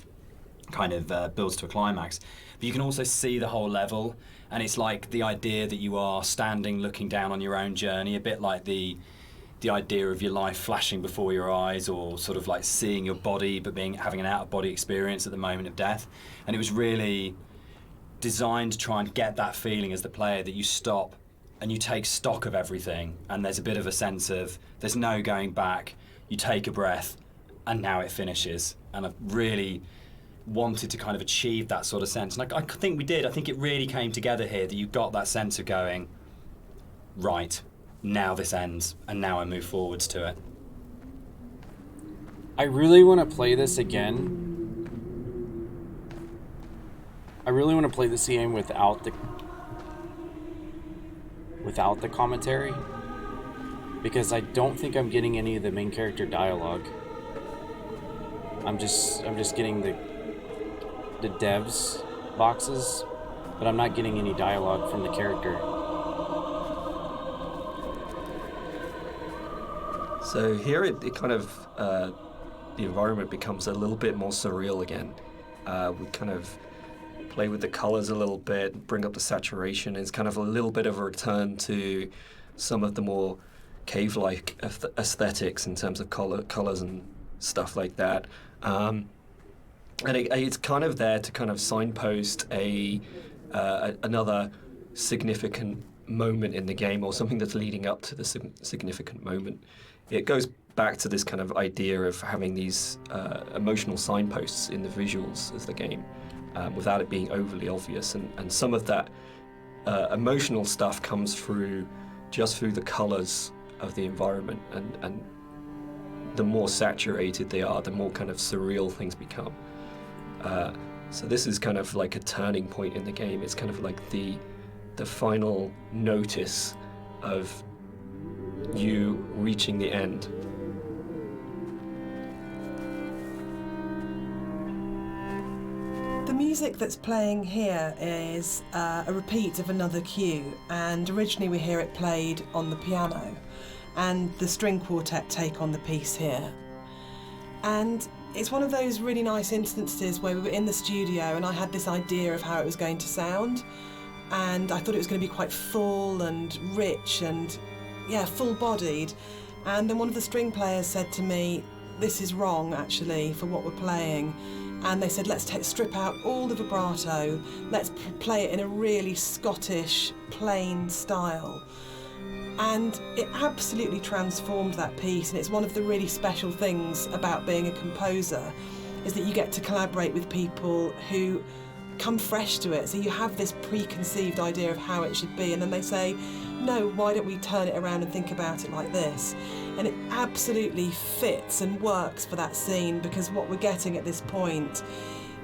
kind of builds to a climax. But you can also see the whole level, and it's like the idea that you are standing looking down on your own journey, a bit like the idea of your life flashing before your eyes, or sort of like seeing your body but having an out-of-body experience at the moment of death. And it was really designed to try and get that feeling as the player that you stop and you take stock of everything, and there's a bit of a sense of there's no going back. You take a breath and now it finishes. And I've really wanted to kind of achieve that sort of sense, and I think we did. I think it really came together here, that you got that sense of going, right, now this ends, and now I move forwards to it. I really want to play this again. I really want to play this game without the commentary, because I don't think I'm getting any of the main character dialogue. I'm just getting the devs boxes, but I'm not getting any dialogue from the character. So here it kind of, the environment becomes a little bit more surreal again. We kind of play with the colors a little bit, bring up the saturation. It's kind of a little bit of a return to some of the more cave-like aesthetics in terms of colors and stuff like that. And it's kind of there to kind of signpost another significant moment in the game, or something that's leading up to the significant moment. It goes back to this kind of idea of having these emotional signposts in the visuals of the game, without it being overly obvious. And some of that emotional stuff comes through the colors of the environment, and the more saturated they are, the more kind of surreal things become. So this is kind of like a turning point in the game. It's kind of like the final notice of you reaching the end. The music that's playing here is a repeat of another cue, and originally we hear it played on the piano, and the string quartet take on the piece here. And it's one of those really nice instances where we were in the studio and I had this idea of how it was going to sound, and I thought it was going to be quite full and rich and, yeah, full-bodied. And then one of the string players said to me, this is wrong, actually, for what we're playing. And they said, let's strip out all the vibrato, let's play it in a really Scottish, plain style. And it absolutely transformed that piece, and it's one of the really special things about being a composer, is that you get to collaborate with people who come fresh to it. So you have this preconceived idea of how it should be, and then they say, no, why don't we turn it around and think about it like this? And it absolutely fits and works for that scene, because what we're getting at this point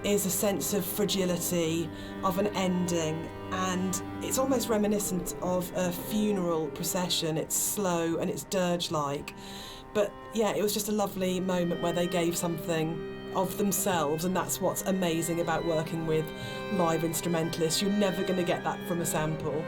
is a sense of fragility, of an ending, and it's almost reminiscent of a funeral procession. It's slow and it's dirge-like. But yeah, it was just a lovely moment where they gave something of themselves, and that's what's amazing about working with live instrumentalists. You're never going to get that from a sample.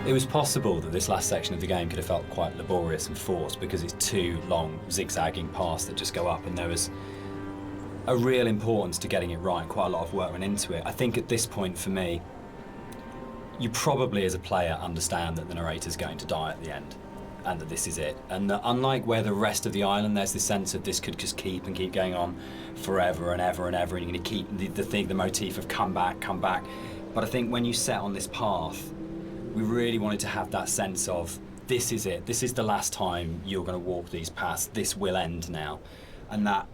It was possible that this last section of the game could have felt quite laborious and forced because it's two long zigzagging paths that just go up, and there was a real importance to getting it right. Quite a lot of work went into it. I think at this point for me, you probably as a player understand that the narrator's going to die at the end and that this is it. And that unlike where the rest of the island, there's this sense of this could just keep and keep going on forever and ever and ever, and you're going to keep the motif of come back. But I think when you set on this path, we really wanted to have that sense of this is it, this is the last time you're going to walk these paths, this will end now. And that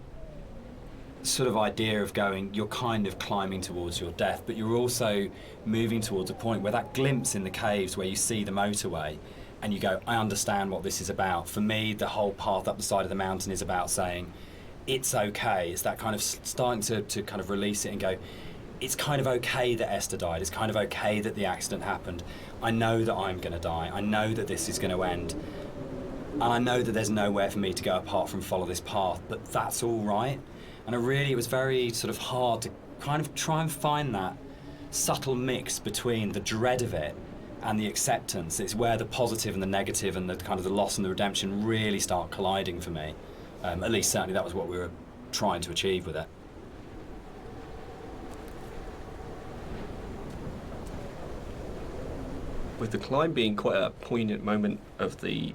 sort of idea of going, you're kind of climbing towards your death, but you're also moving towards a point where that glimpse in the caves where you see the motorway and you go, I understand what this is about. For me, the whole path up the side of the mountain is about saying, it's okay. It's that kind of starting to kind of release it and go, it's kind of okay that Esther died. It's kind of okay that the accident happened. I know that I'm going to die. I know that this is going to end. And I know that there's nowhere for me to go apart from follow this path, but that's all right. And it was very sort of hard to kind of try and find that subtle mix between the dread of it and the acceptance. It's where the positive and the negative and the kind of the loss and the redemption really start colliding for me. At least certainly that was what we were trying to achieve with it. With the climb being quite a poignant moment of the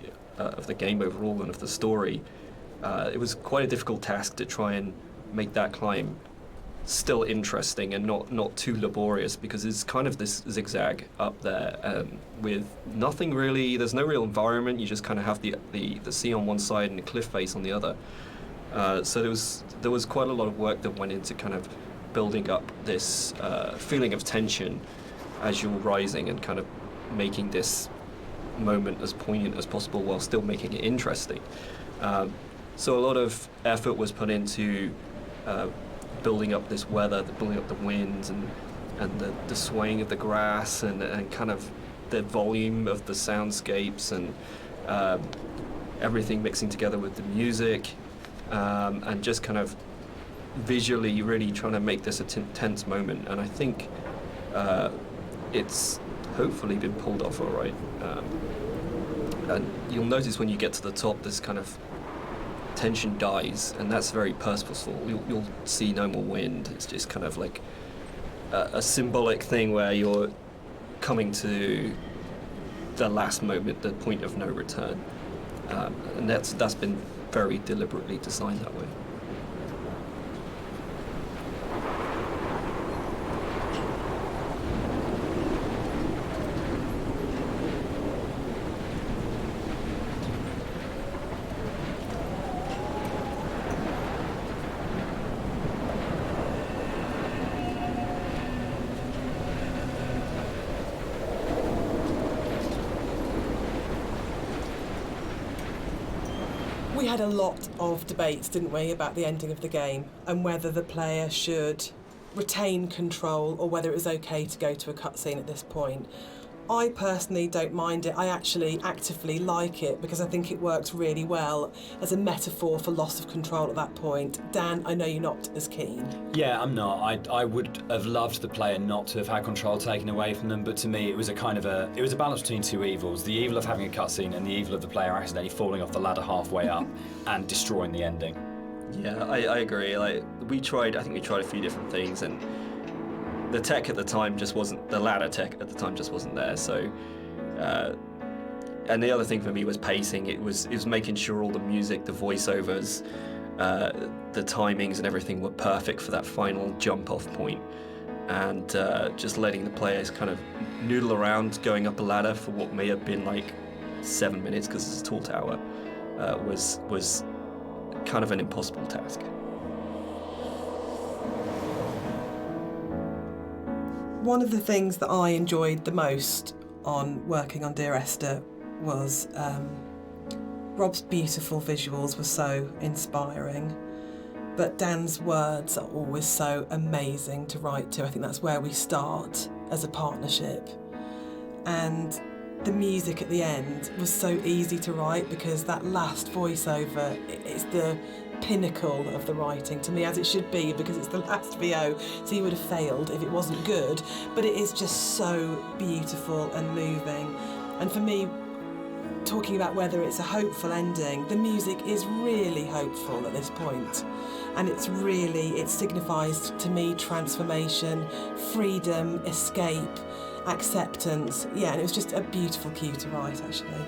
game overall and of the story, it was quite a difficult task to try and make that climb still interesting and not too laborious, because it's kind of this zigzag up there with nothing really. There's no real environment. You just kind of have the sea on one side and the cliff face on the other. So there was quite a lot of work that went into kind of building up this feeling of tension as you're rising and kind of making this moment as poignant as possible while still making it interesting. So a lot of effort was put into building up this weather, building up the winds and the swaying of the grass and kind of the volume of the soundscapes and everything mixing together with the music and just kind of visually really trying to make this a tense moment. And I think it's hopefully been pulled off all right. And you'll notice when you get to the top, this kind of tension dies, and that's very purposeful. You'll see no more wind. It's just kind of like a symbolic thing where you're coming to the last moment, the point of no return. And that's been very deliberately designed that way. We had a lot of debates, didn't we, about the ending of the game and whether the player should retain control or whether it was okay to go to a cutscene at this point. I personally don't mind it. I actually actively like it because I think it works really well as a metaphor for loss of control at that point. Dan, I know you're not as keen. Yeah, I'm not. I would have loved the player not to have had control taken away from them, but to me it was a balance between two evils. The evil of having a cutscene and the evil of the player accidentally falling off the ladder halfway up and destroying the ending. Yeah, I agree. I think we tried a few different things, and the tech at the time just wasn't, the ladder tech at the time just wasn't there, so and the other thing for me was pacing. It was making sure all the music, the voiceovers, the timings and everything were perfect for that final jump off point, and just letting the players kind of noodle around going up a ladder for what may have been like 7 minutes, because it's a tall tower, was kind of an impossible task. One of the things that I enjoyed the most on working on Dear Esther was Rob's beautiful visuals were so inspiring, but Dan's words are always so amazing to write to. I think that's where we start as a partnership. And the music at the end was so easy to write, because that last voiceover, it's the pinnacle of the writing to me, as it should be, because it's the last VO, so you would have failed if it wasn't good. But it is just so beautiful and moving. And for me, talking about whether it's a hopeful ending, the music is really hopeful at this point. And it signifies to me transformation, freedom, escape, acceptance. Yeah, and it was just a beautiful cue to write, actually.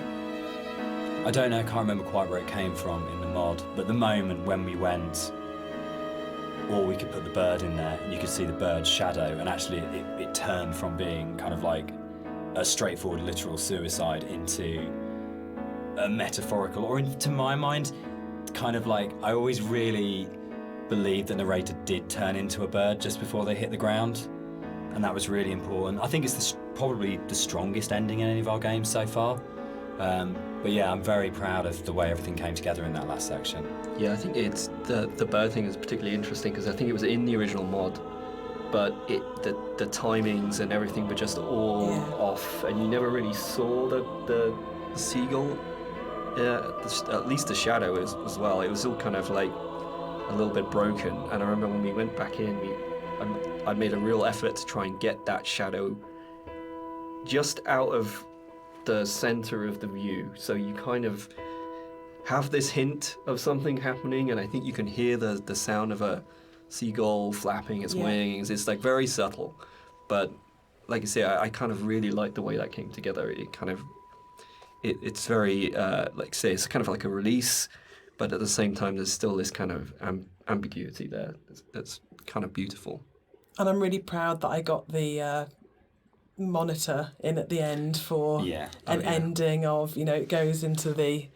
I don't know, I can't remember quite where it came from in the mod, but the moment when we went, or we could put the bird in there, and you could see the bird's shadow, and actually it turned from being kind of like a straightforward literal suicide into a metaphorical, or to my mind, kind of like, I always really believed the narrator did turn into a bird just before they hit the ground, and that was really important. I think it's probably the strongest ending in any of our games so far. But yeah, I'm very proud of the way everything came together in that last section. Yeah, I think it's the bird thing is particularly interesting, because I think it was in the original mod, but the timings and everything were just all off, and you never really saw the seagull. Yeah, at least the shadow as well. It was all kind of like a little bit broken. And I remember when we went back in, I made a real effort to try and get that shadow just out of the center of the view, so you kind of have this hint of something happening, and I think you can hear the sound of a seagull flapping its wings. It's like very subtle, but like I say, I kind of really like the way that came together. It kind of it's very like say, it's kind of like a release, but at the same time there's still this kind of ambiguity there that's kind of beautiful. And I'm really proud that I got the monitor in at the end for an ending of, it goes into the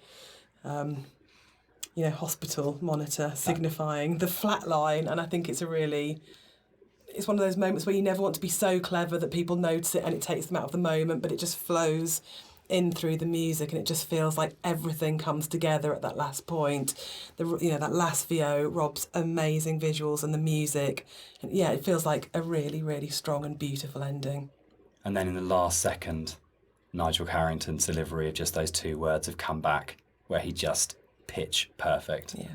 hospital monitor, signifying the flat line. And I think it's it's one of those moments where you never want to be so clever that people notice it and it takes them out of the moment, but it just flows in through the music, and it just feels like everything comes together at that last point. That last VO, Rob's amazing visuals and the music, and it feels like a really, really strong and beautiful ending. And then in the last second, Nigel Carrington's delivery of just those two words have come back, where he just pitch perfect. Yeah.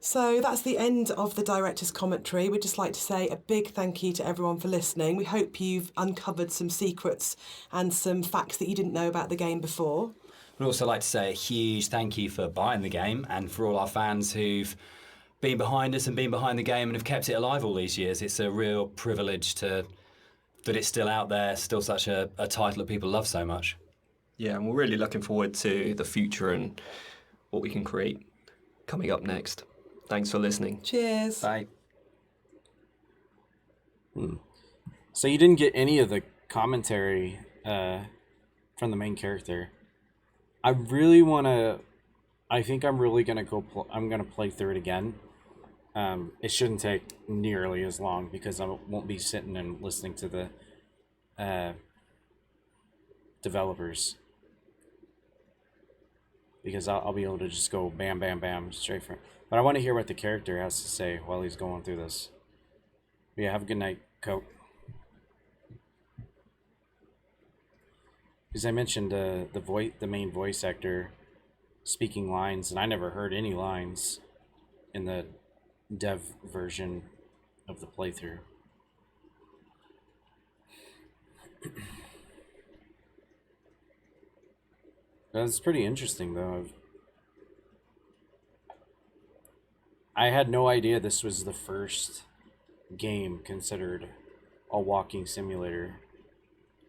So that's the end of the director's commentary. We'd just like to say a big thank you to everyone for listening. We hope you've uncovered some secrets and some facts that you didn't know about the game before. We'd also like to say a huge thank you for buying the game, and for all our fans who've been behind us and been behind the game and have kept it alive all these years. It's a real privilege that it's still out there, still such a title that people love so much. Yeah, and we're really looking forward to the future and what we can create coming up next. Thanks for listening. Cheers. Bye. So you didn't get any of the commentary from the main character. I think I'm really gonna I'm gonna play through it again. It shouldn't take nearly as long, because I won't be sitting and listening to the developers, because I'll be able to just go bam, bam, bam straight from. But I want to hear what the character has to say while he's going through this. But yeah, have a good night, Coke. Because I mentioned the main voice actor speaking lines, and I never heard any lines in the dev version of the playthrough. That's pretty interesting, though. I had no idea this was the first game considered a walking simulator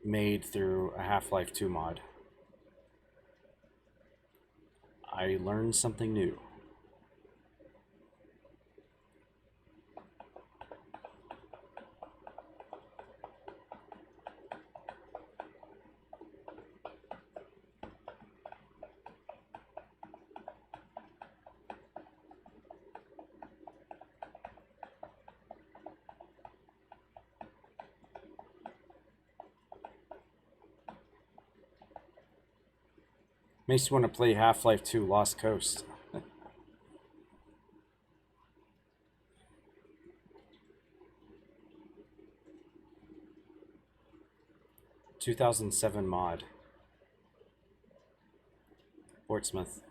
made through a Half-Life 2 mod. I learned something new. Makes you want to play Half-Life 2 Lost Coast. 2007 mod. Portsmouth.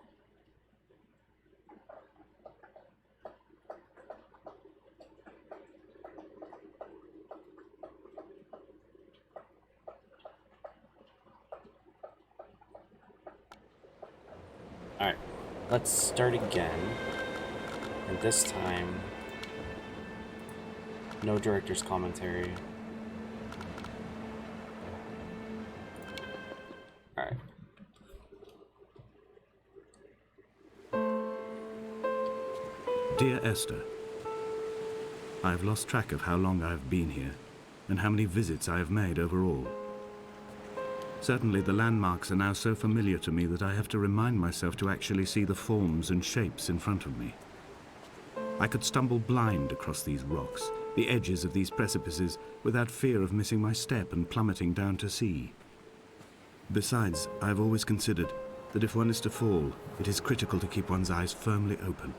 Alright, let's start again. And this time, no director's commentary. Alright. Dear Esther, I have lost track of how long I have been here and how many visits I have made overall. Certainly the landmarks are now so familiar to me that I have to remind myself to actually see the forms and shapes in front of me. I could stumble blind across these rocks, the edges of these precipices, without fear of missing my step and plummeting down to sea. Besides, I have always considered that if one is to fall, it is critical to keep one's eyes firmly open.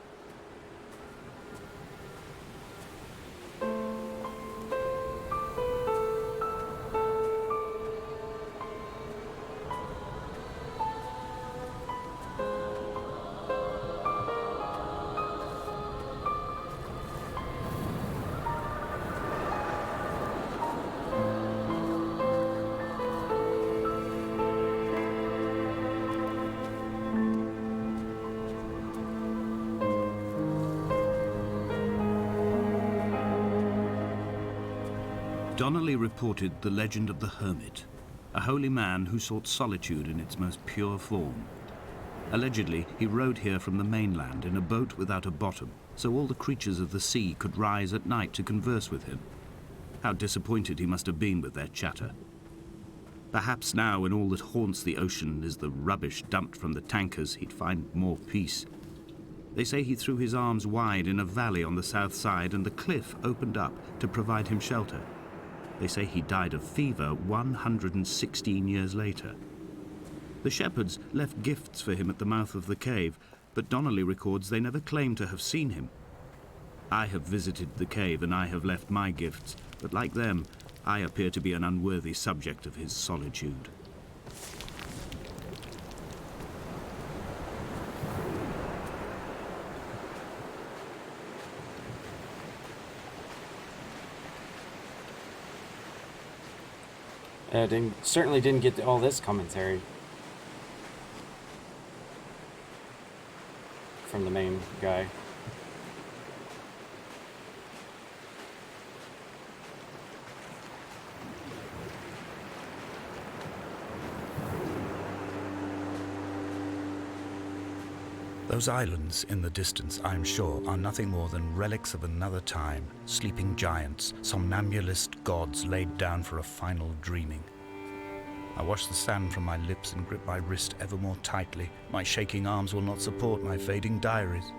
Donnelly reported the legend of the hermit, a holy man who sought solitude in its most pure form. Allegedly, he rode here from the mainland in a boat without a bottom, so all the creatures of the sea could rise at night to converse with him. How disappointed he must have been with their chatter. Perhaps now, when all that haunts the ocean is the rubbish dumped from the tankers, he'd find more peace. They say he threw his arms wide in a valley on the south side, and the cliff opened up to provide him shelter. They say he died of fever 116 years later. The shepherds left gifts for him at the mouth of the cave, but Donnelly records they never claimed to have seen him. I have visited the cave and I have left my gifts, but like them, I appear to be an unworthy subject of his solitude. Certainly didn't get all this commentary from the main guy. Those islands in the distance, I am sure, are nothing more than relics of another time, sleeping giants, somnambulist gods laid down for a final dreaming. I wash the sand from my lips and grip my wrist ever more tightly. My shaking arms will not support my fading diaries.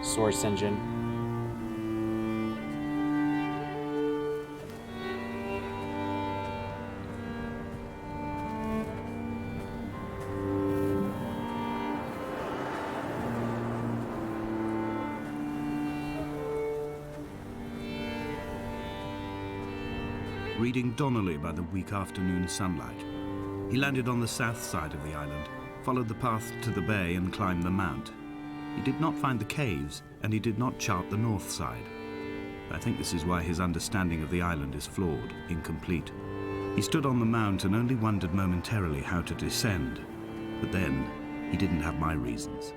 Source engine. Reading Donnelly by the weak afternoon sunlight. He landed on the south side of the island, followed the path to the bay and climbed the mount. He did not find the caves, and he did not chart the north side. I think this is why his understanding of the island is flawed, incomplete. He stood on the mount and only wondered momentarily how to descend. But then, he didn't have my reasons.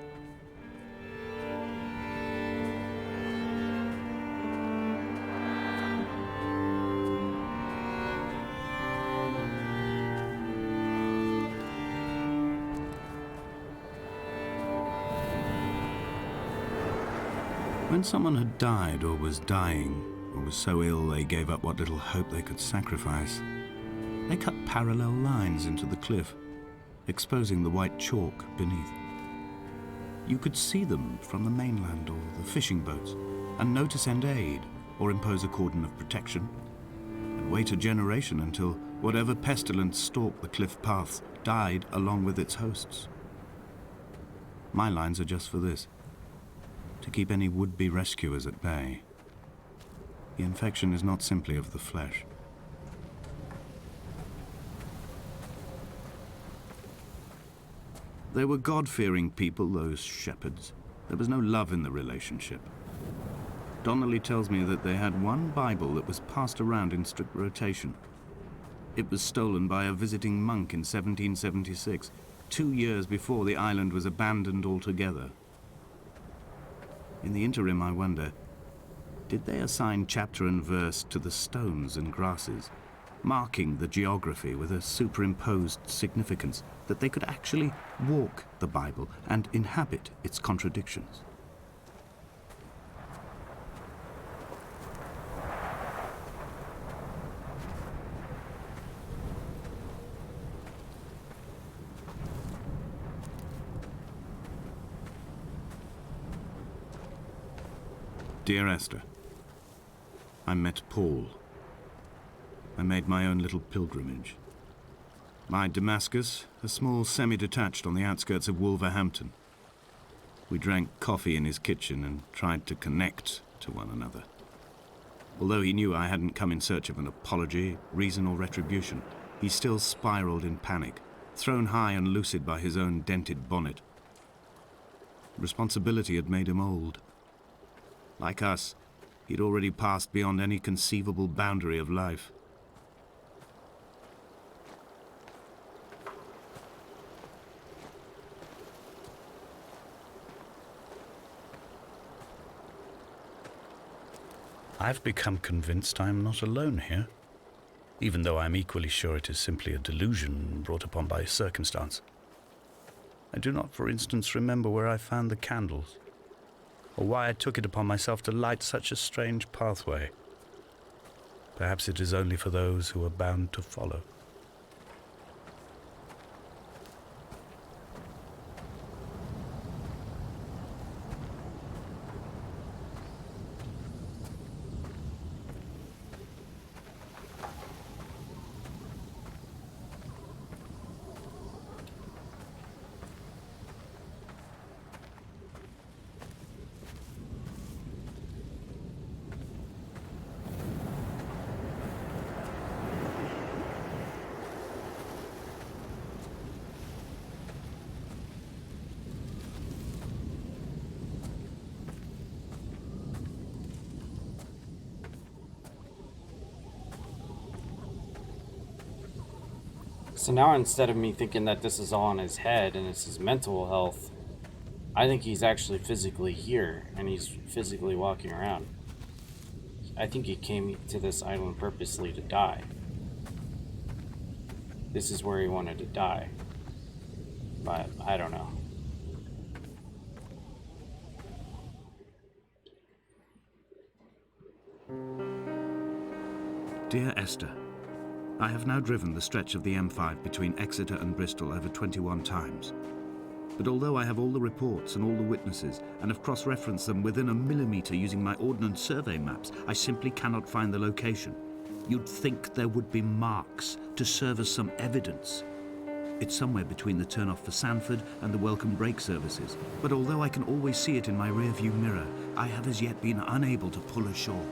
When someone had died or was dying, or was so ill they gave up what little hope they could sacrifice, they cut parallel lines into the cliff, exposing the white chalk beneath. You could see them from the mainland or the fishing boats, and know to send aid or impose a cordon of protection, and wait a generation until whatever pestilence stalked the cliff paths died along with its hosts. My lines are just for this: to keep any would-be rescuers at bay. The infection is not simply of the flesh. They were God-fearing people, those shepherds. There was no love in the relationship. Donnelly tells me that they had one Bible that was passed around in strict rotation. It was stolen by a visiting monk in 1776, 2 years before the island was abandoned altogether. In the interim, I wonder, did they assign chapter and verse to the stones and grasses, marking the geography with a superimposed significance that they could actually walk the Bible and inhabit its contradictions? Dear Esther, I met Paul. I made my own little pilgrimage. My Damascus, a small semi-detached on the outskirts of Wolverhampton. We drank coffee in his kitchen and tried to connect to one another. Although he knew I hadn't come in search of an apology, reason or retribution, he still spiraled in panic, thrown high and lucid by his own dented bonnet. Responsibility had made him old. Like us, he'd already passed beyond any conceivable boundary of life. I've become convinced I am not alone here, even though I'm equally sure it is simply a delusion brought upon by circumstance. I do not, for instance, remember where I found the candles, or why I took it upon myself to light such a strange pathway. Perhaps it is only for those who are bound to follow. So now, instead of me thinking that this is all in his head and it's his mental health, I think he's actually physically here and he's physically walking around. I think he came to this island purposely to die. This is where he wanted to die. But I don't know. Dear Esther, I have now driven the stretch of the M5 between Exeter and Bristol over 21 times. But although I have all the reports and all the witnesses, and have cross-referenced them within a millimetre using my Ordnance Survey maps, I simply cannot find the location. You'd think there would be marks to serve as some evidence. It's somewhere between the turn-off for Sanford and the welcome brake services. But although I can always see it in my rear-view mirror, I have as yet been unable to pull ashore.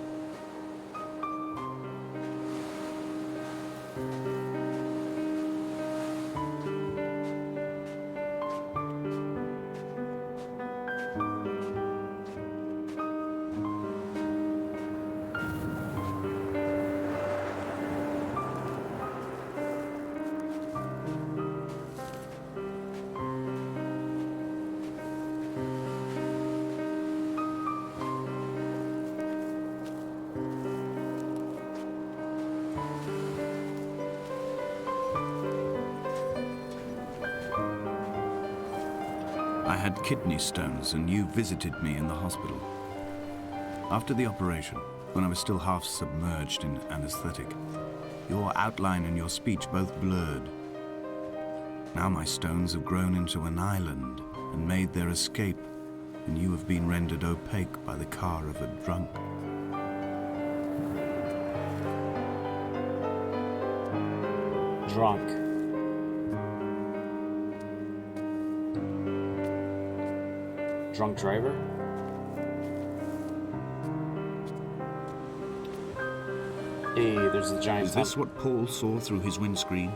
I had kidney stones and you visited me in the hospital. After the operation, when I was still half submerged in anesthetic, your outline and your speech both blurred. Now my stones have grown into an island and made their escape, and you have been rendered opaque by the car of a drunk. Drunk. Drunk driver? Hey, there's the giant Is this what Paul saw through his windscreen?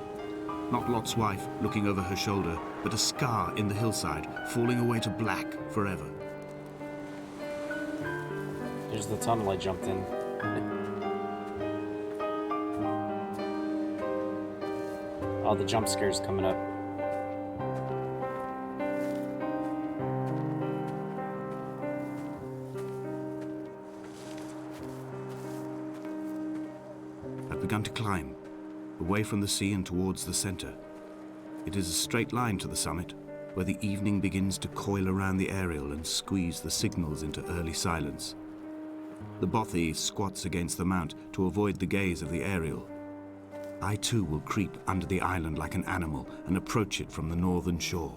Not Lot's wife looking over her shoulder, but a scar in the hillside, falling away to black forever. There's the tunnel I jumped in. Oh, the jump scare's coming up. I've begun to climb, away from the sea and towards the center. It is a straight line to the summit, where the evening begins to coil around the aerial and squeeze the signals into early silence. The bothy squats against the mount to avoid the gaze of the aerial. I too will creep under the island like an animal and approach it from the northern shore.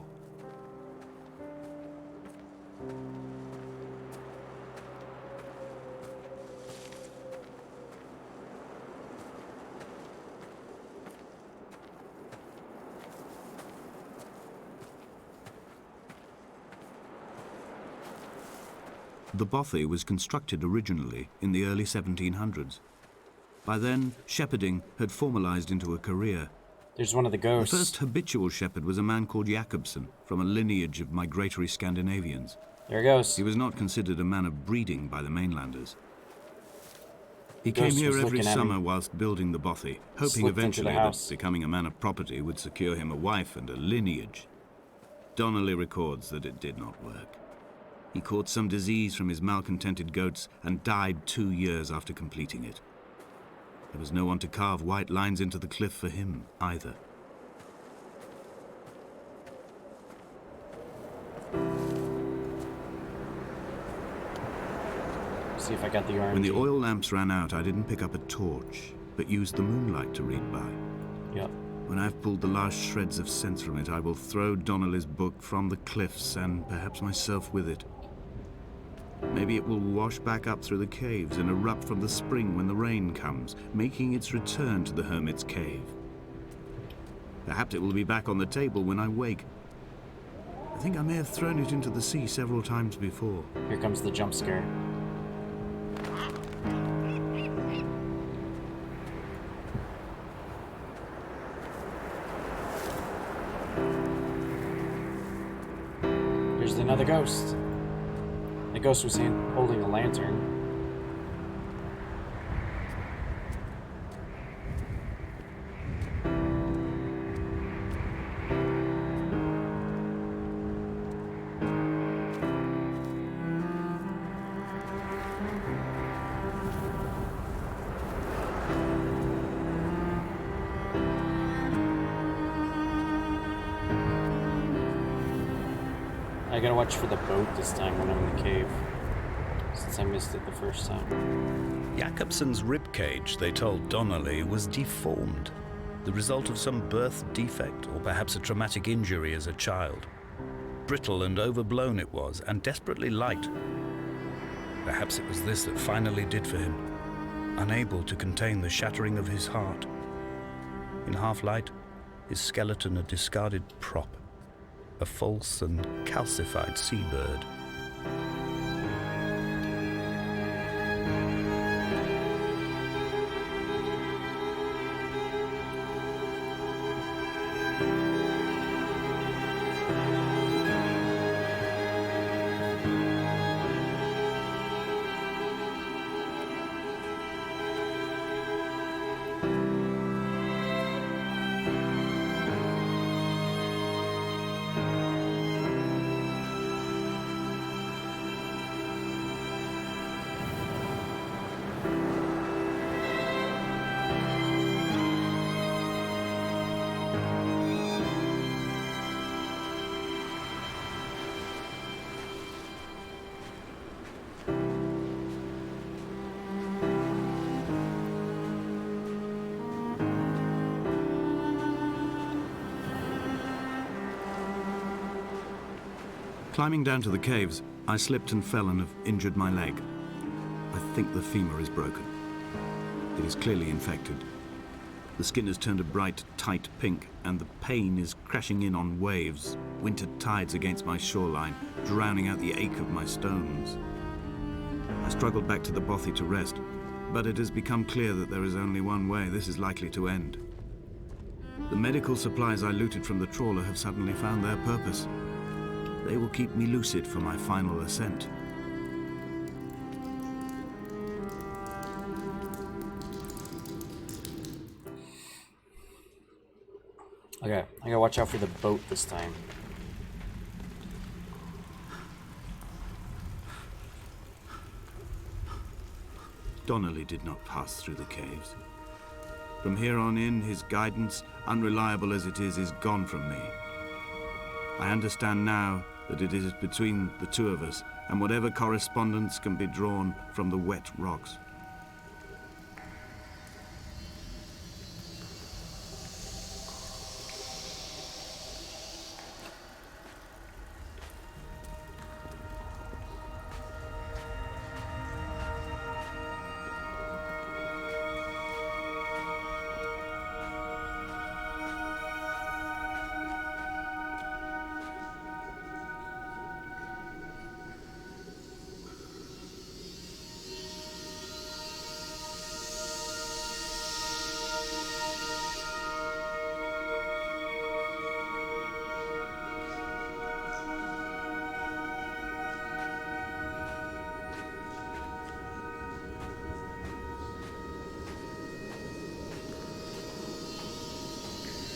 The bothy was constructed originally in the early 1700s. By then, shepherding had formalized into a career. There's one of the The ghosts. first habitual shepherd was a man called Jakobsen, from a lineage of migratory Scandinavians. There it goes. He was not considered a man of breeding by the mainlanders. He came Ghost here was every looking at summer him. whilst building the bothy, hoping Slipped into the eventually that house. becoming a man of property would secure him a wife and a lineage. Donnelly records that it did not work. He caught some disease from his malcontented goats and died 2 years after completing it. There was no one to carve white lines into the cliff for him, either. See if I got the orange. When the oil lamps ran out, I didn't pick up a torch, but used the moonlight to read by. Yep. When I've pulled the last shreds of sense from it, I will throw Donnelly's book from the cliffs and perhaps myself with it. Maybe it will wash back up through the caves and erupt from the spring when the rain comes, making its return to the hermit's cave. Perhaps it will be back on the table when I wake. I think I may have thrown it into the sea several times before. Here comes the jump scare. Here's another ghost. The ghost was holding a lantern. I gotta watch for the boat this time when I'm in the cave, since I missed it the first time. Jakobsen's ribcage, they told Donnelly, was deformed, the result of some birth defect or perhaps a traumatic injury as a child. Brittle and overblown it was, and desperately light. Perhaps it was this that finally did for him, unable to contain the shattering of his heart. In half-light, his skeleton a discarded prop, a false and calcified seabird. Climbing down to the caves, I slipped and fell and have injured my leg. I think the femur is broken. It is clearly infected. The skin has turned a bright, tight pink, and the pain is crashing in on waves, winter tides against my shoreline, drowning out the ache of my stones. I struggled back to the bothy to rest, but it has become clear that there is only one way this is likely to end. The medical supplies I looted from the trawler have suddenly found their purpose. They will keep me lucid for my final ascent. Okay, I gotta watch out for the boat this time. Donnelly did not pass through the caves. From here on in, his guidance, unreliable as it is gone from me. I understand now that it is between the two of us, and whatever correspondence can be drawn from the wet rocks.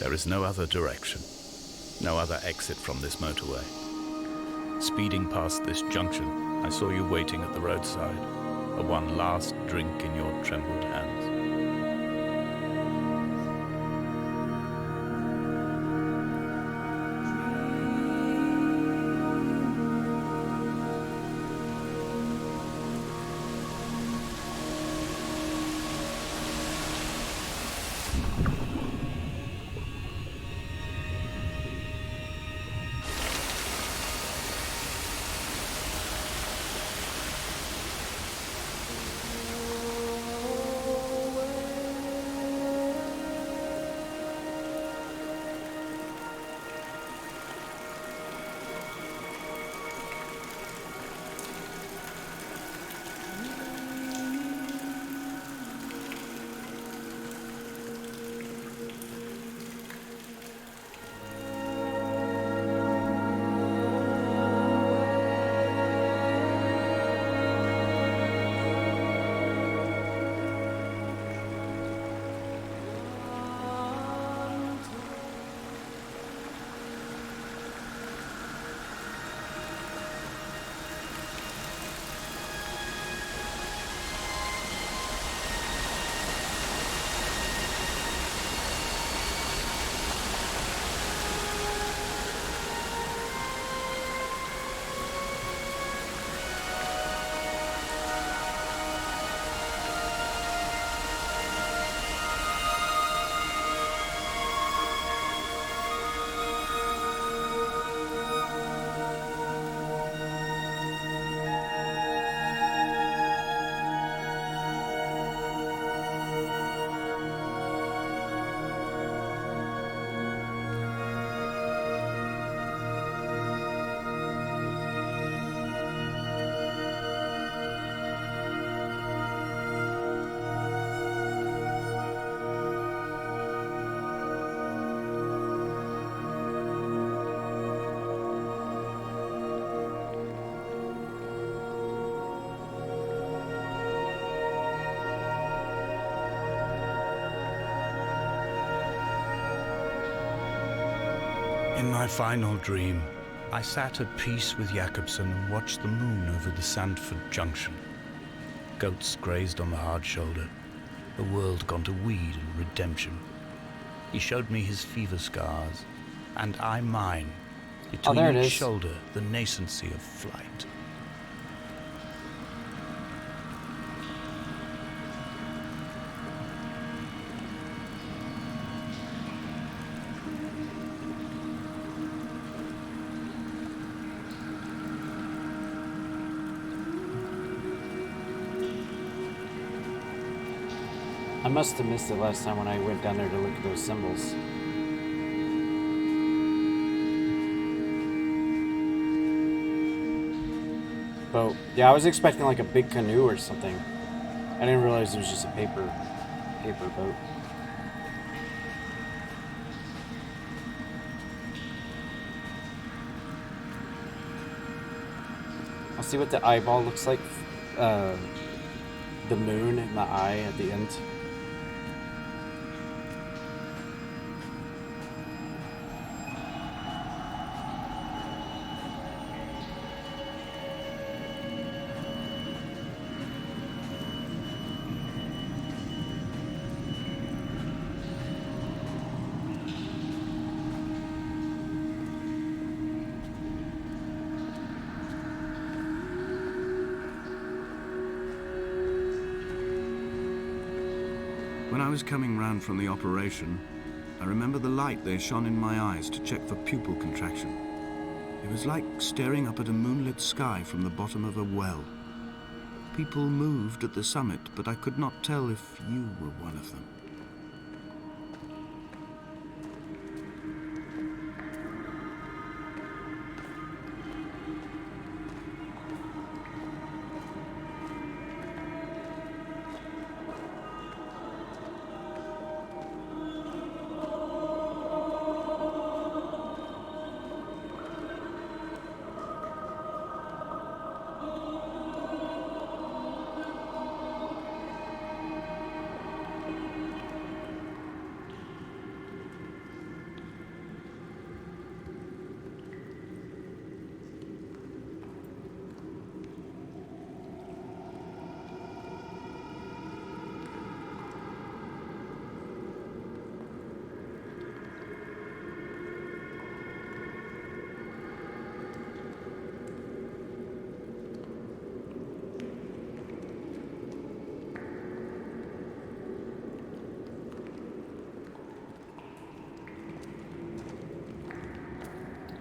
There is no other direction, no other exit from this motorway. Speeding past this junction, I saw you waiting at the roadside, a one last drink in your trembled hands. In my final dream, I sat at peace with Jakobsen and watched the moon over the Sandford Junction. Goats grazed on the hard shoulder, a world gone to weed and redemption. He showed me his fever scars, and I mine. Between there it each is. shoulder, the nascency of flight. must have missed it last time when I went down there to look at those symbols. Boat. Yeah, I was expecting like a big canoe or something. I didn't realize it was just a paper boat. I'll see what the eyeball looks like. The moon and the eye at the end. When I was coming round from the operation, I remember the light they shone in my eyes to check for pupil contraction. It was like staring up at a moonlit sky from the bottom of a well. People moved at the summit, but I could not tell if you were one of them.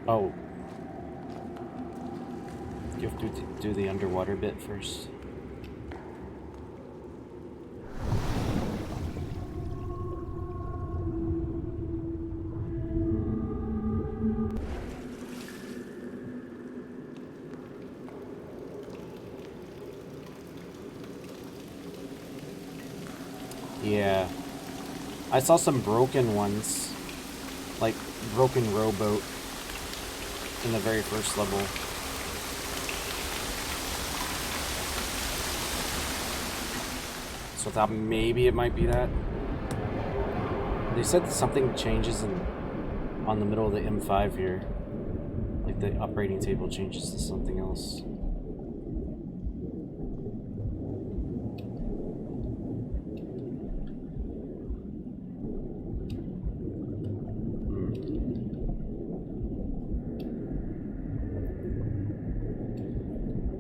Oh. You have to do the underwater bit first. Yeah. I saw some broken ones. Like, broken rowboat in the very first level. So I thought maybe it might be that. They said something changes on the middle of the M5 here. Like the operating table changes to something else.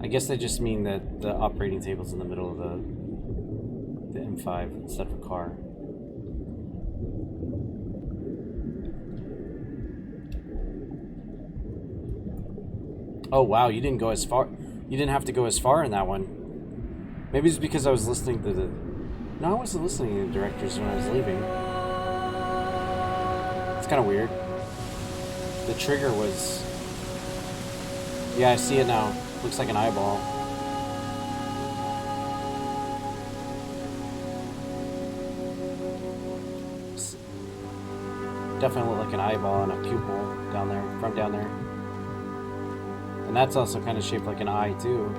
I guess they just mean that the operating table's in the middle of the M5 instead of a car. Oh wow, you didn't go as far. You didn't have to go as far in that one. Maybe it's because I was listening to the... No, I wasn't listening to the directors when I was leaving. It's kind of weird. The trigger was... Yeah, I see it now. Looks like an eyeball. Definitely look like an eyeball and a pupil down there, from down there. And that's also kind of shaped like an eye too.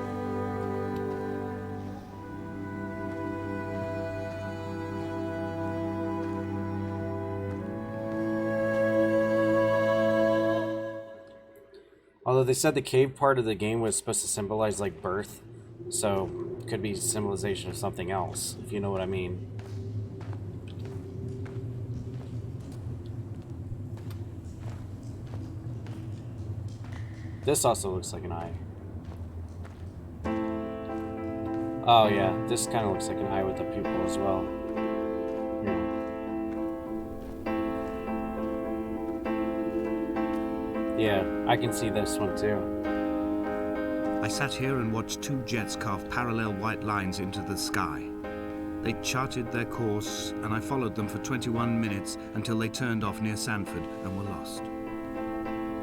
Although they said the cave part of the game was supposed to symbolize like birth, so it could be symbolization of something else, if you know what I mean. This also looks like an eye. Oh yeah, this kind of looks like an eye with a pupil as well. Yeah, I can see this one too. I sat here and watched two jets carve parallel white lines into the sky. They charted their course, and I followed them for 21 minutes until they turned off near Sanford and were lost.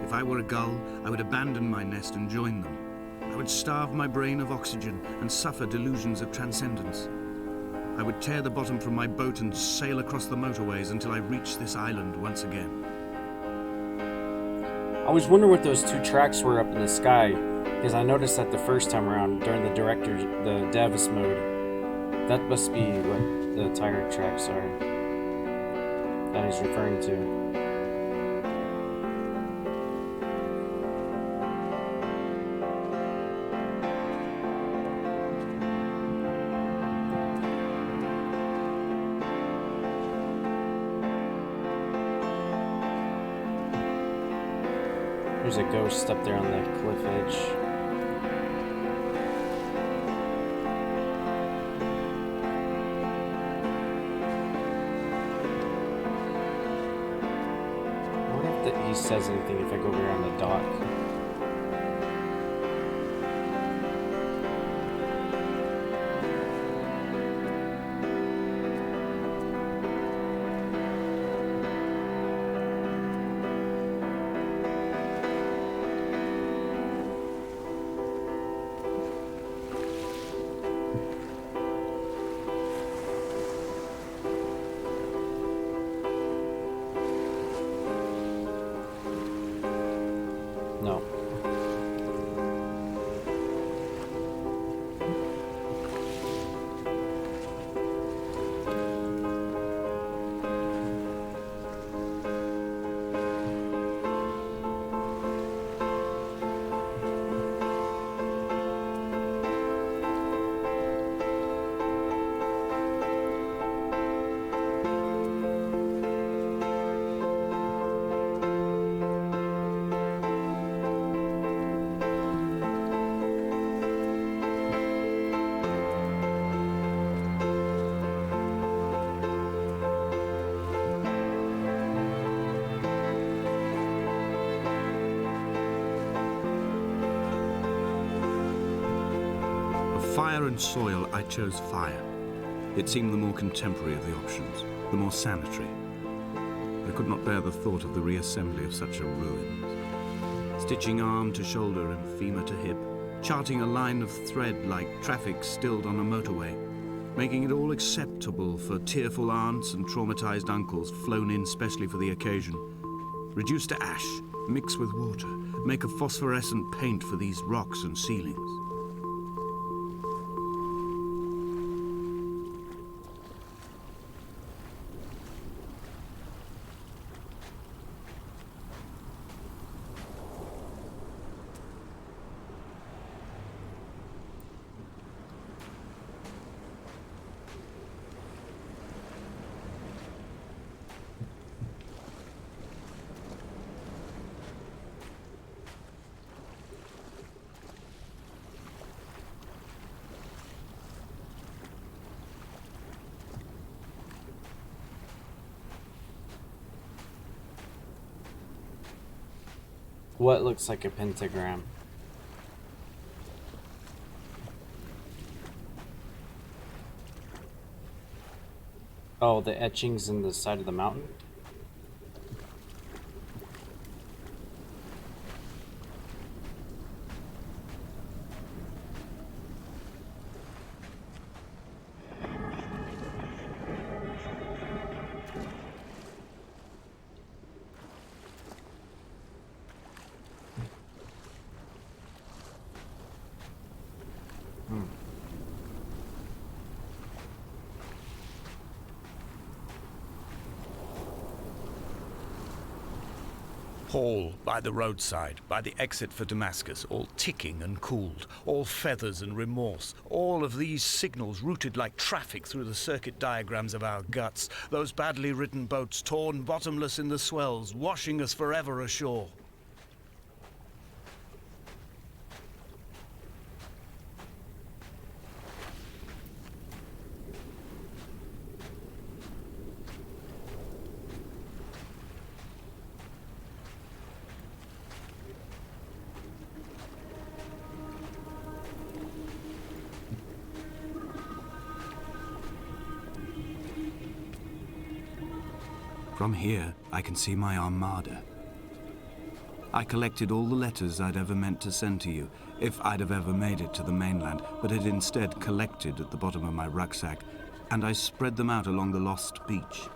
If I were a gull, I would abandon my nest and join them. I would starve my brain of oxygen and suffer delusions of transcendence. I would tear the bottom from my boat and sail across the motorways until I reached this island once again. I was wondering what those two tracks were up in the sky, because I noticed that the first time around during the Davis mode, that must be what the tire tracks are that he's referring to. There's a ghost up there on the cliff edge. I wonder if he says anything if I go over here on the dock. No. Fire and soil, I chose fire. It seemed the more contemporary of the options, the more sanitary. I could not bear the thought of the reassembly of such a ruin. Stitching arm to shoulder and femur to hip, charting a line of thread like traffic stilled on a motorway, making it all acceptable for tearful aunts and traumatized uncles flown in specially for the occasion. Reduce to ash, mix with water, make a phosphorescent paint for these rocks and ceilings. What looks like a pentagram? Oh, the etchings in the side of the mountain? Hall by the roadside, by the exit for Damascus, all ticking and cooled, all feathers and remorse, all of these signals routed like traffic through the circuit diagrams of our guts, those badly ridden boats torn bottomless in the swells, washing us forever ashore. From here, I can see my armada. I collected all the letters I'd ever meant to send to you, if I'd have ever made it to the mainland, but had instead collected at the bottom of my rucksack, and I spread them out along the lost beach.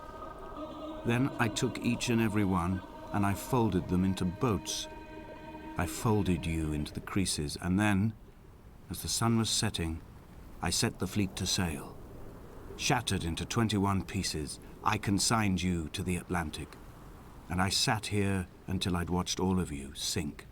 Then I took each and every one, and I folded them into boats. I folded you into the creases, and then, as the sun was setting, I set the fleet to sail. Shattered into 21 pieces, I consigned you to the Atlantic, and I sat here until I'd watched all of you sink.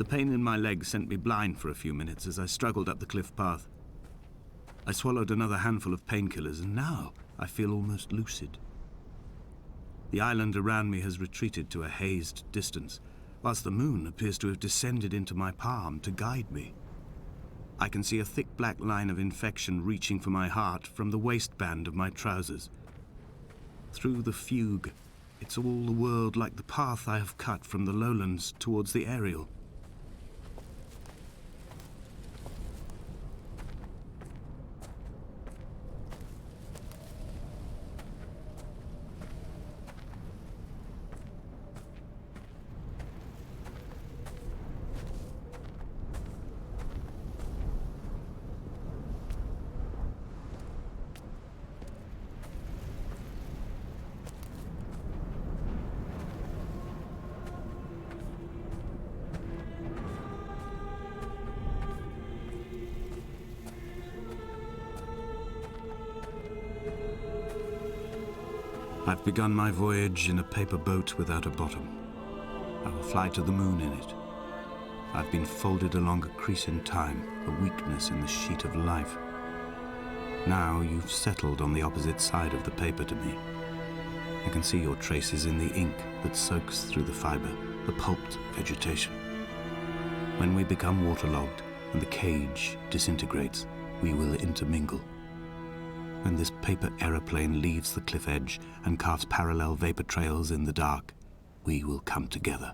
The pain in my leg sent me blind for a few minutes as I struggled up the cliff path. I swallowed another handful of painkillers, and now I feel almost lucid. The island around me has retreated to a hazed distance, whilst the moon appears to have descended into my palm to guide me. I can see a thick black line of infection reaching for my heart from the waistband of my trousers. Through the fugue, it's all the world like the path I have cut from the lowlands towards the aerial. I've begun my voyage in a paper boat without a bottom. I will fly to the moon in it. I've been folded along a crease in time, a weakness in the sheet of life. Now you've settled on the opposite side of the paper to me. I can see your traces in the ink that soaks through the fiber, the pulped vegetation. When we become waterlogged and the cage disintegrates, we will intermingle. When this paper aeroplane leaves the cliff edge and carves parallel vapor trails in the dark, we will come together.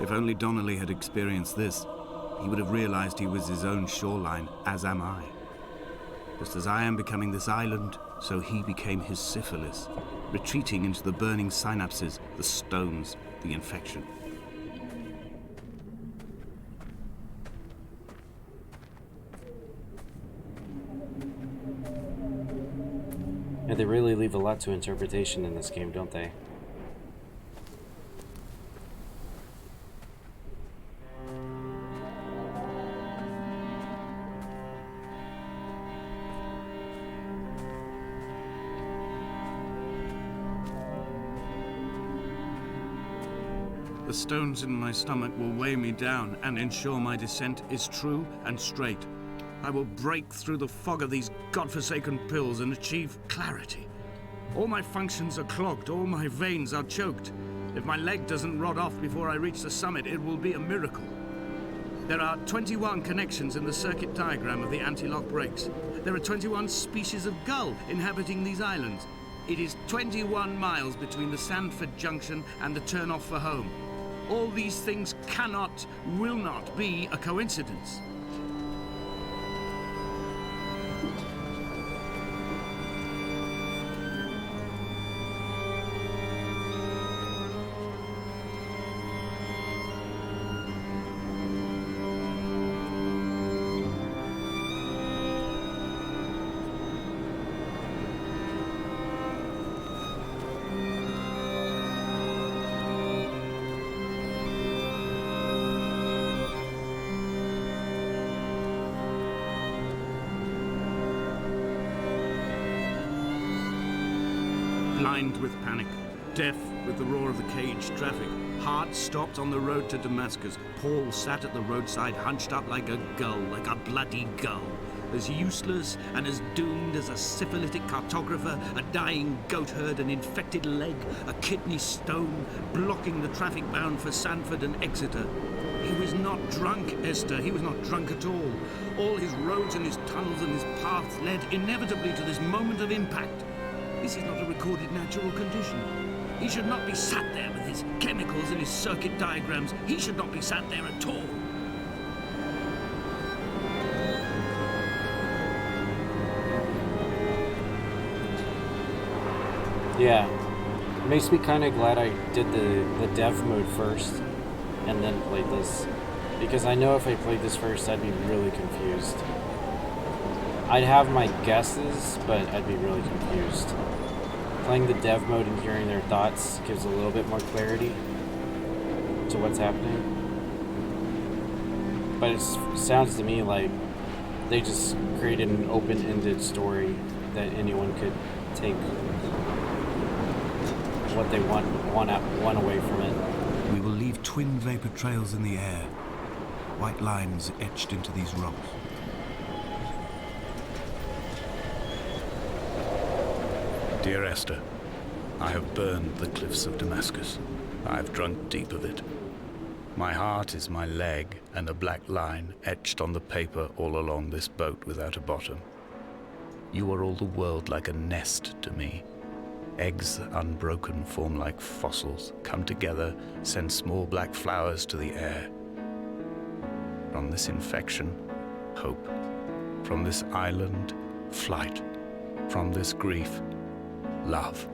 If only Donnelly had experienced this, he would have realized he was his own shoreline, as am I. Just as I am becoming this island, so he became his syphilis, retreating into the burning synapses, the stones, the infection. Yeah, they really leave a lot to interpretation in this game, don't they? The stones in my stomach will weigh me down and ensure my descent is true and straight. I will break through the fog of these godforsaken pills and achieve clarity. All my functions are clogged, all my veins are choked. If my leg doesn't rot off before I reach the summit, it will be a miracle. There are 21 connections in the circuit diagram of the anti-lock brakes. There are 21 species of gull inhabiting these islands. It is 21 miles between the Sandford Junction and the turn-off for home. All these things cannot, will not be a coincidence. Blind with panic, deaf with the roar of the caged traffic, heart stopped on the road to Damascus, Paul sat at the roadside hunched up like a gull, like a bloody gull, as useless and as doomed as a syphilitic cartographer, a dying goat herd, an infected leg, a kidney stone, blocking the traffic bound for Sandford and Exeter. He was not drunk, Esther. He was not drunk at all. All his roads and his tunnels and his paths led inevitably to this moment of impact. This is not a recorded natural condition. He should not be sat there with his chemicals and his circuit diagrams. He should not be sat there at all. Yeah. It makes me kind of glad I did the dev mode first and then played this. Because I know if I played this first, I'd be really confused. I'd have my guesses, but I'd be really confused. Playing the dev mode and hearing their thoughts gives a little bit more clarity to what's happening. But it sounds to me like they just created an open-ended story that anyone could take what they want away from it. We will leave twin vapor trails in the air, white lines etched into these rocks. Dear Esther, I have burned the cliffs of Damascus. I have drunk deep of it. My heart is my leg and a black line etched on the paper all along this boat without a bottom. You are all the world like a nest to me. Eggs unbroken form like fossils, come together, send small black flowers to the air. From this infection, hope. From this island, flight. From this grief, love.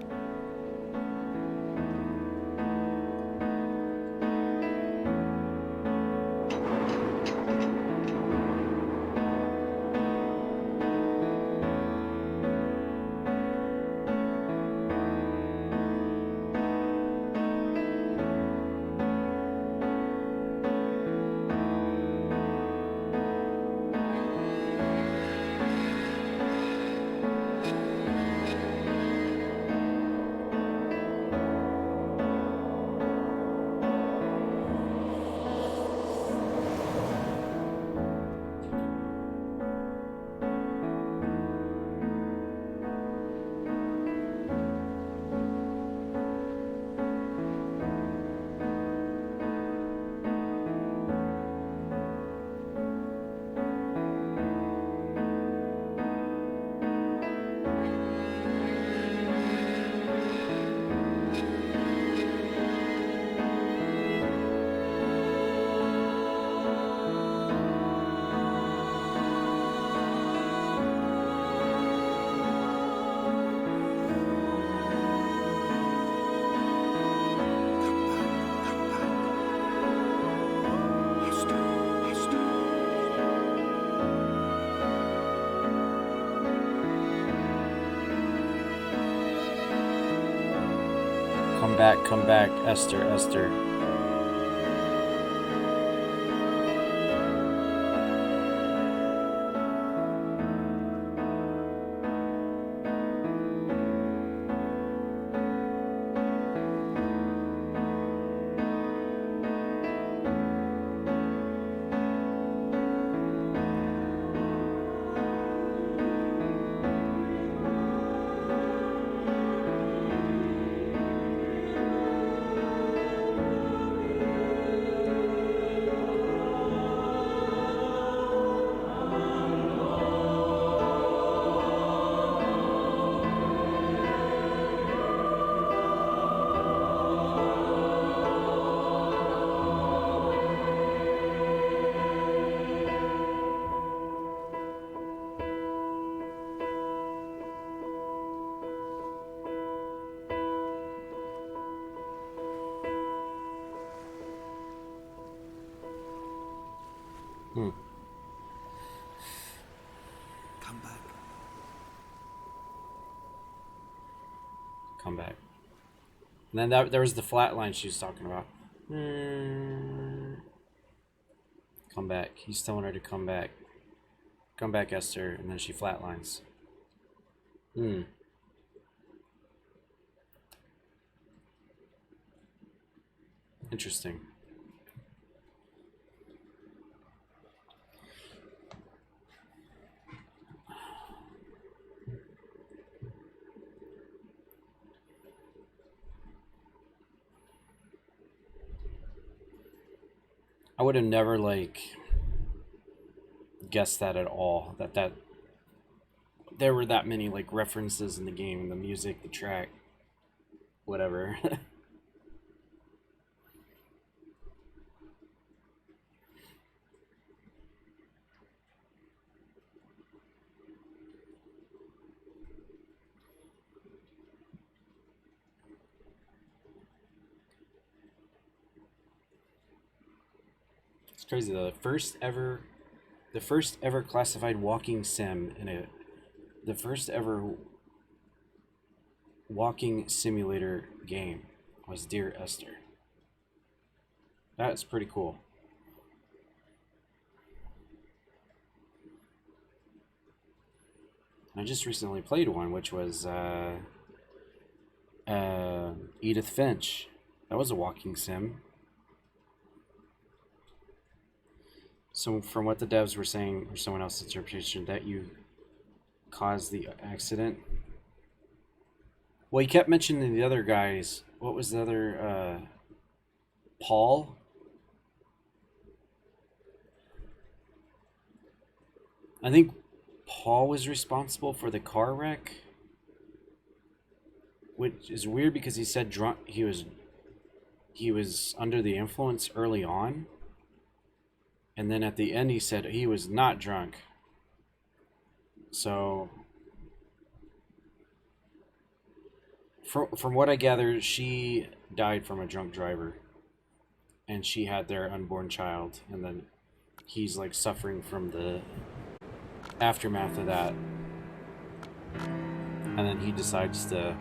come back, Esther, Esther. Come back. Come back. And then there was the flat line she was talking about. Come back. He's telling her to come back. Come back, Esther. And then she flatlines. Interesting. I would have never guessed that at all. That there were that many references in the game, the music, the track, whatever. It's crazy though. The first ever classified walking sim the first ever walking simulator game was Dear Esther. That's pretty cool. I just recently played one, which was Edith Finch. That was a walking sim. So from what the devs were saying, or someone else's interpretation, that you caused the accident. Well, he kept mentioning the other guys. What was the other? Paul? I think Paul was responsible for the car wreck. Which is weird because he said drunk. He was under the influence early on. And then at the end he said he was not drunk. So from what I gather, she died from a drunk driver. And she had their unborn child. And then he's suffering from the aftermath of that. And then he decides to